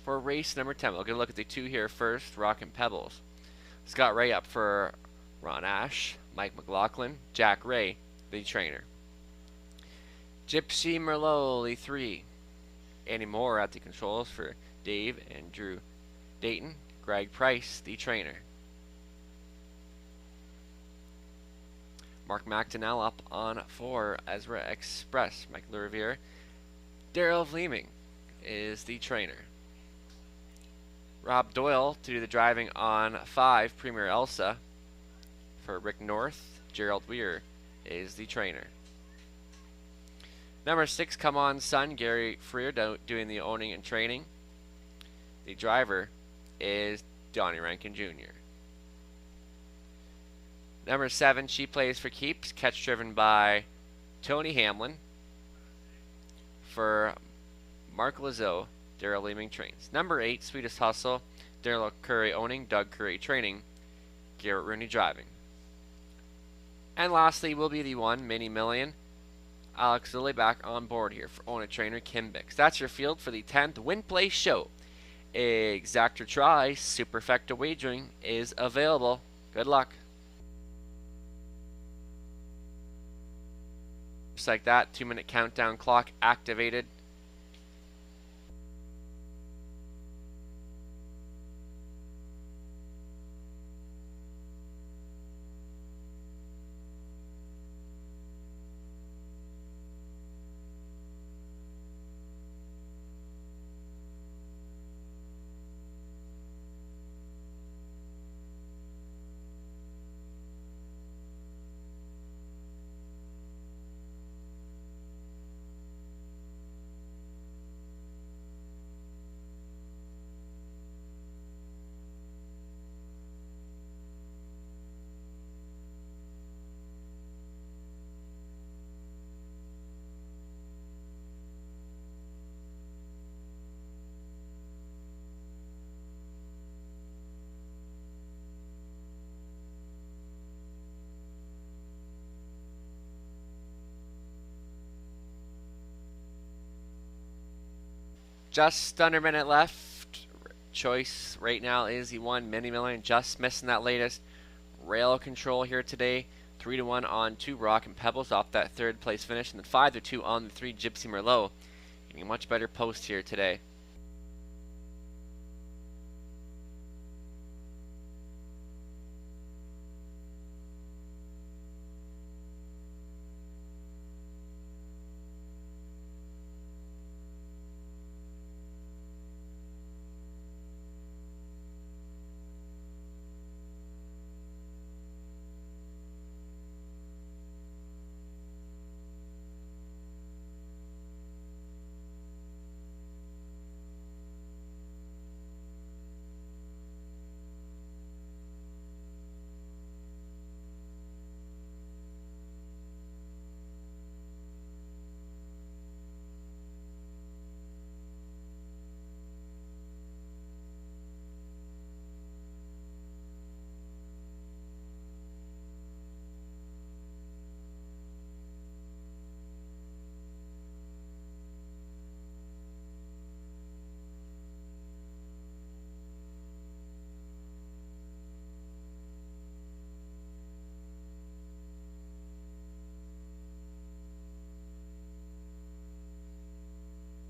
for race number 10. We'll get a look at the 2 here first, Rockin' Pebbles. Scott Ray up for Ron Ash, Mike McLaughlin, Jack Ray, the trainer. Gypsy Merlot, the 3. Andy Moore at the controls for Dave and Drew Dayton. Greg Price, the trainer. Mark McDonnell up on 4, Ezra Express. Mike Lurivier. Daryl Vleeming is the trainer. Rob Doyle to do the driving on 5, Premier Elsa. For Rick North, Gerald Weir is the trainer. Number 6, Come On Son, Gary Freer doing the owning and training. The driver is Donnie Rankin Jr. Number 7, She Plays for Keeps, catch driven by Tony Hamlin. For Mark Lazo, Daryl Leeming trains. Number 8, Sweetest Hustle, Daryl Curry owning, Doug Curry training, Garrett Rooney driving. And lastly will be the 1, Mini Million, Alex Lilly back on board here for owner trainer Kim Bix. That's your field for the 10th Win Play Show. Exactor Try Superfecta wagering is available. Good luck. Just like that, 2-minute countdown clock activated. Just under a minute left. Choice right now is the 1 Many Million, just missing that latest rail control here today. 3-1 on 2 Rock and Pebbles off that third place finish, and then 5-2 on the 3 Gypsy Merlot. Getting a much better post here today.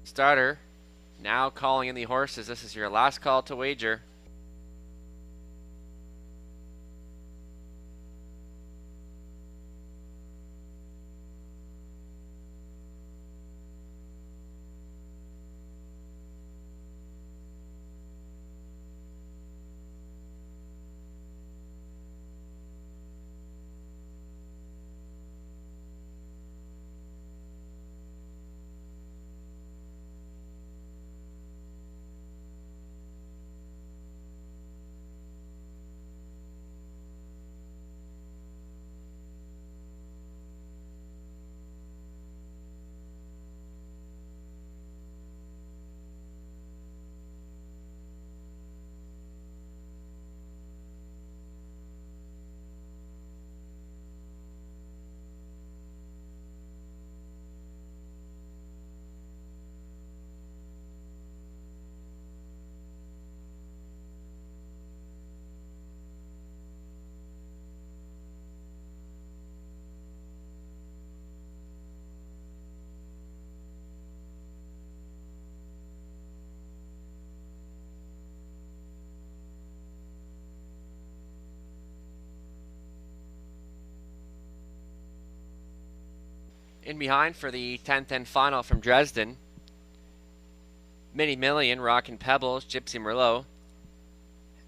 Starter, now calling in the horses. This is your last call to wager. In behind for the 10th and final from Dresden, Many Million, Rock and Pebbles, Gypsy Merlot,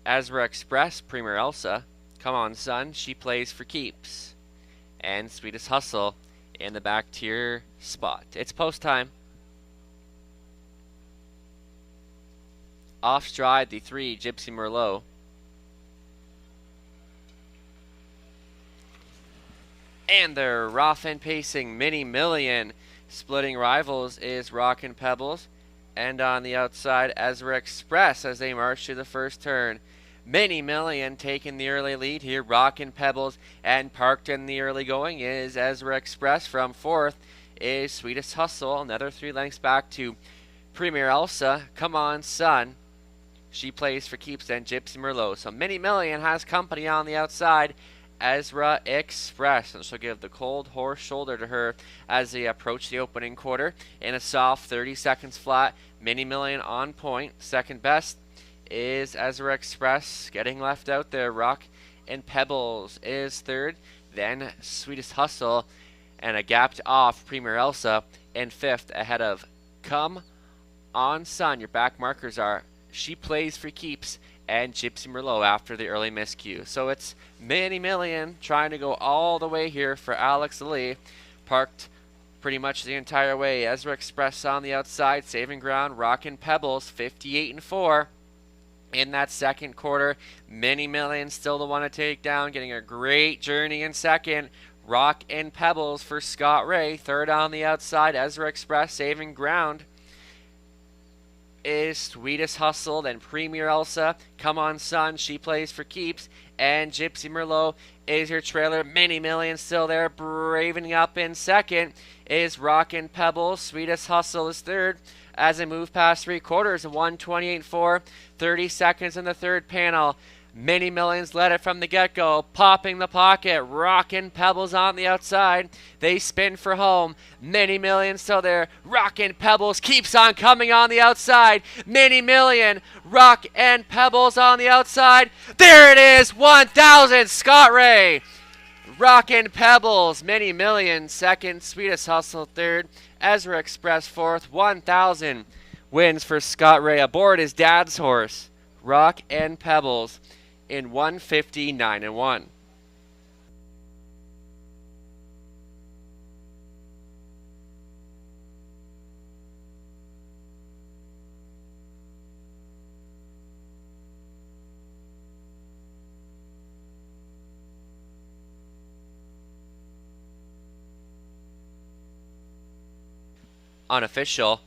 Ezra Express, Premier Elsa, Come On Son, She Plays for Keeps, and Sweetest Hustle in the back tier spot. It's post time. Off stride, the 3 Gypsy Merlot. And they're rough and pacing. Many Million. Splitting rivals is Rock and Pebbles. And on the outside, Ezra Express as they march to the first turn. Many Million taking the early lead here. Rock and Pebbles, and parked in the early going is Ezra Express. From 4th is Sweetest Hustle. Another 3 lengths back to Premier Elsa. Come On Son, She Plays for Keeps, and Gypsy Merlot. So Many Million has company on the outside. Ezra Express, and she'll give the cold horse shoulder to her as they approach the opening quarter in a soft 30 seconds flat. Many Million on point. Second best is Ezra Express, getting left out there. Rock and Pebbles is third, then Sweetest Hustle, and a gapped off Premier Elsa in 5th ahead of Come On Son. Your back markers are She Plays for Keeps and Gypsy Merlot after the early miscue. So it's Many Million trying to go all the way here for Alex Lee. Parked pretty much the entire way. Ezra Express on the outside, saving ground. Rock and Pebbles, 58-4. In that second quarter, Many Million still the one to take down, getting a great journey in second. Rock and Pebbles for Scott Ray. Third on the outside, Ezra Express saving ground. is Sweetest Hustle, then Premier Elsa, Come On Son, she plays for keeps, and Gypsy Merlot is your trailer. Many Millions still there. Bravening up in second is Rockin' Pebbles. Sweetest Hustle is third as they move past three quarters. 128.4, 30 seconds in the third panel. Many Millions led it from the get-go, popping the pocket, Rockin' Pebbles on the outside. They spin for home. Many Millions still there. Rockin' Pebbles keeps on coming on the outside. Many Million, Rock and Pebbles on the outside. There it is, 1,000, Scott Ray. Rockin' Pebbles, Many Millions second, Sweetest Hustle third, Ezra Express fourth, 1,000 wins for Scott Ray aboard his dad's horse, Rock and Pebbles, in 159-1. Unofficial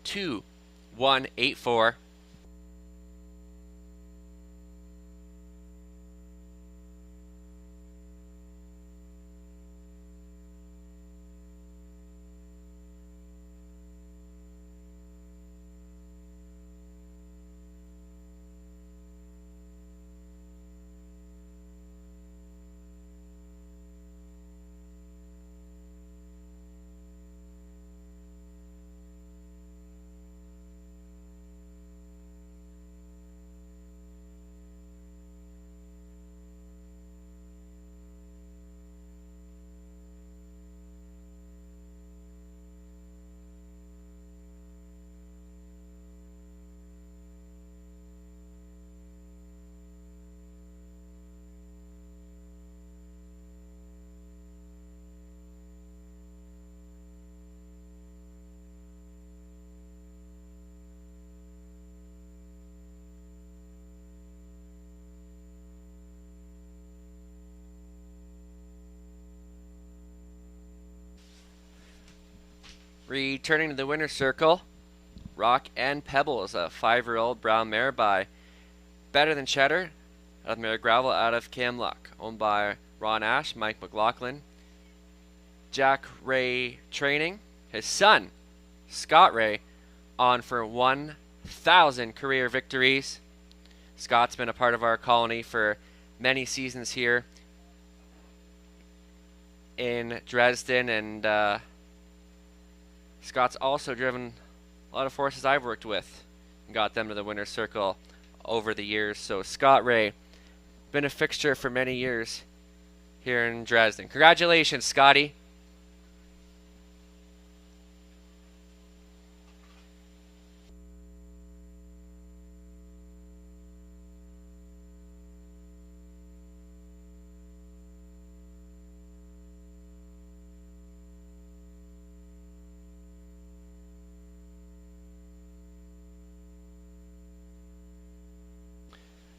2-1-8-4. Returning to the winner's circle, Rock and Pebbles, a 5-year-old brown mare by Better Than Cheddar out of Mare Gravel out of Camluck, owned by Ron Ash, Mike McLaughlin, Jack Ray Training, his son, Scott Ray, on for 1,000 career victories. Scott's been a part of our colony for many seasons here in Dresden, and Scott's also driven a lot of horses I've worked with and got them to the winner's circle over the years. So Scott Ray, been a fixture for many years here in Dresden. Congratulations, Scotty.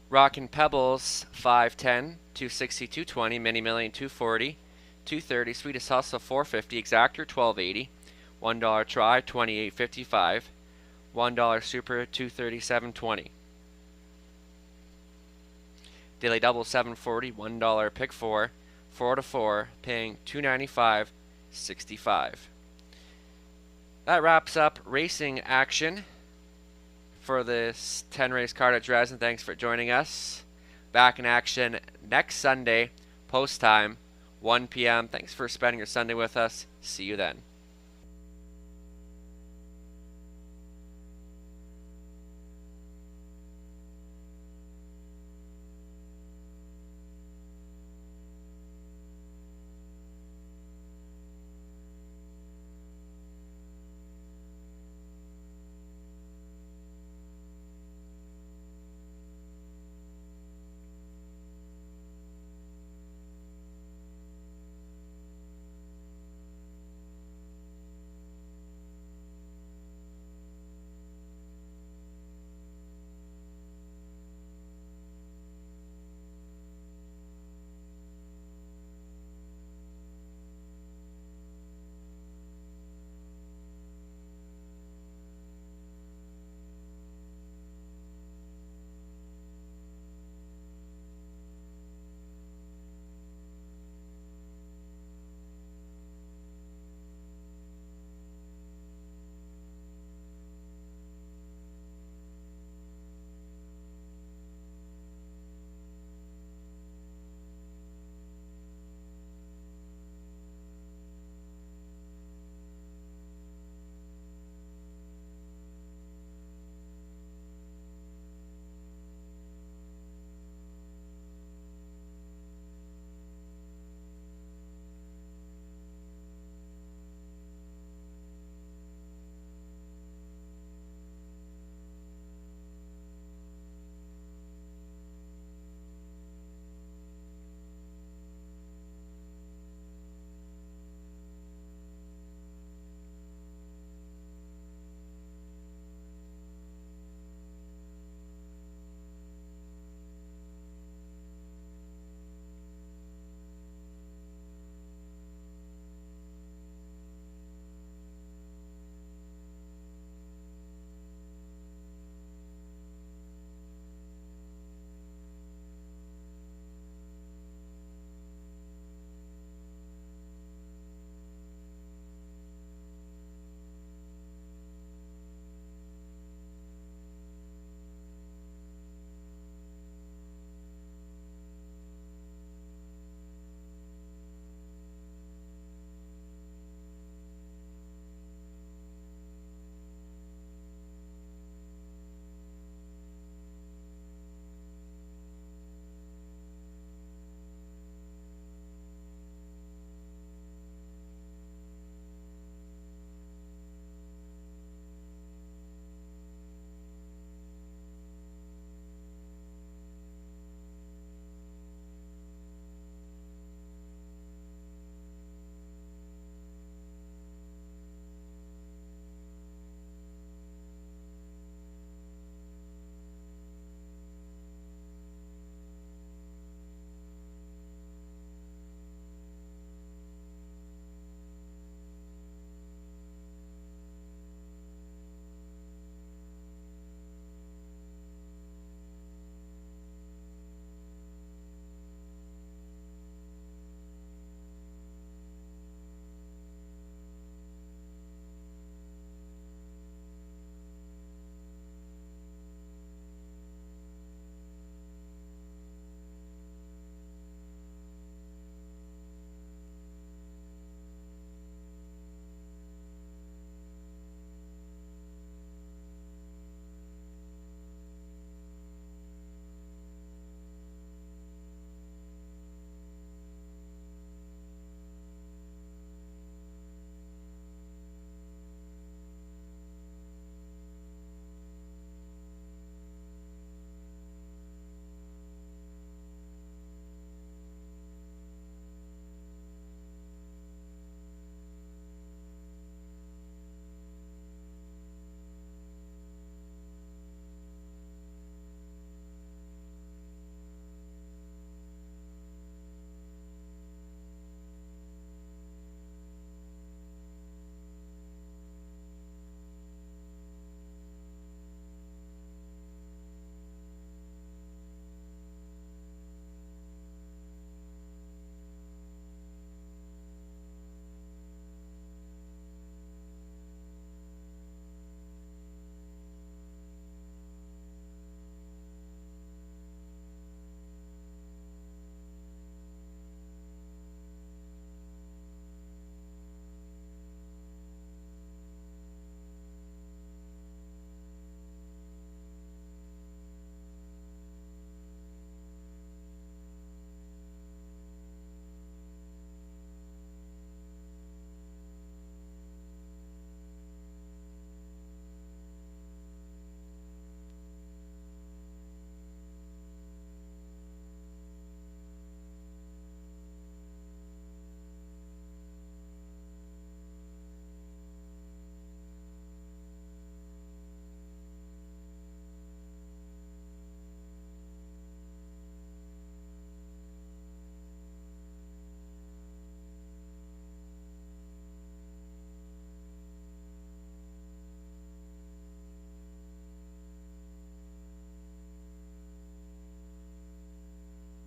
Rockin' Pebbles, 510, 260, 220, Many Million, 240, 230, Sweetest Hustle, 450, Exactor, 1280, $1 try, 28.55, $1 super, 237.20. Daily double, 740, $1 pick 4, 4 to 4, paying 295.65. That wraps up racing action for this 10 race card at Dresden. Thanks for joining us. Back in action next Sunday, post time, 1 p.m. Thanks for spending your Sunday with us. See you then.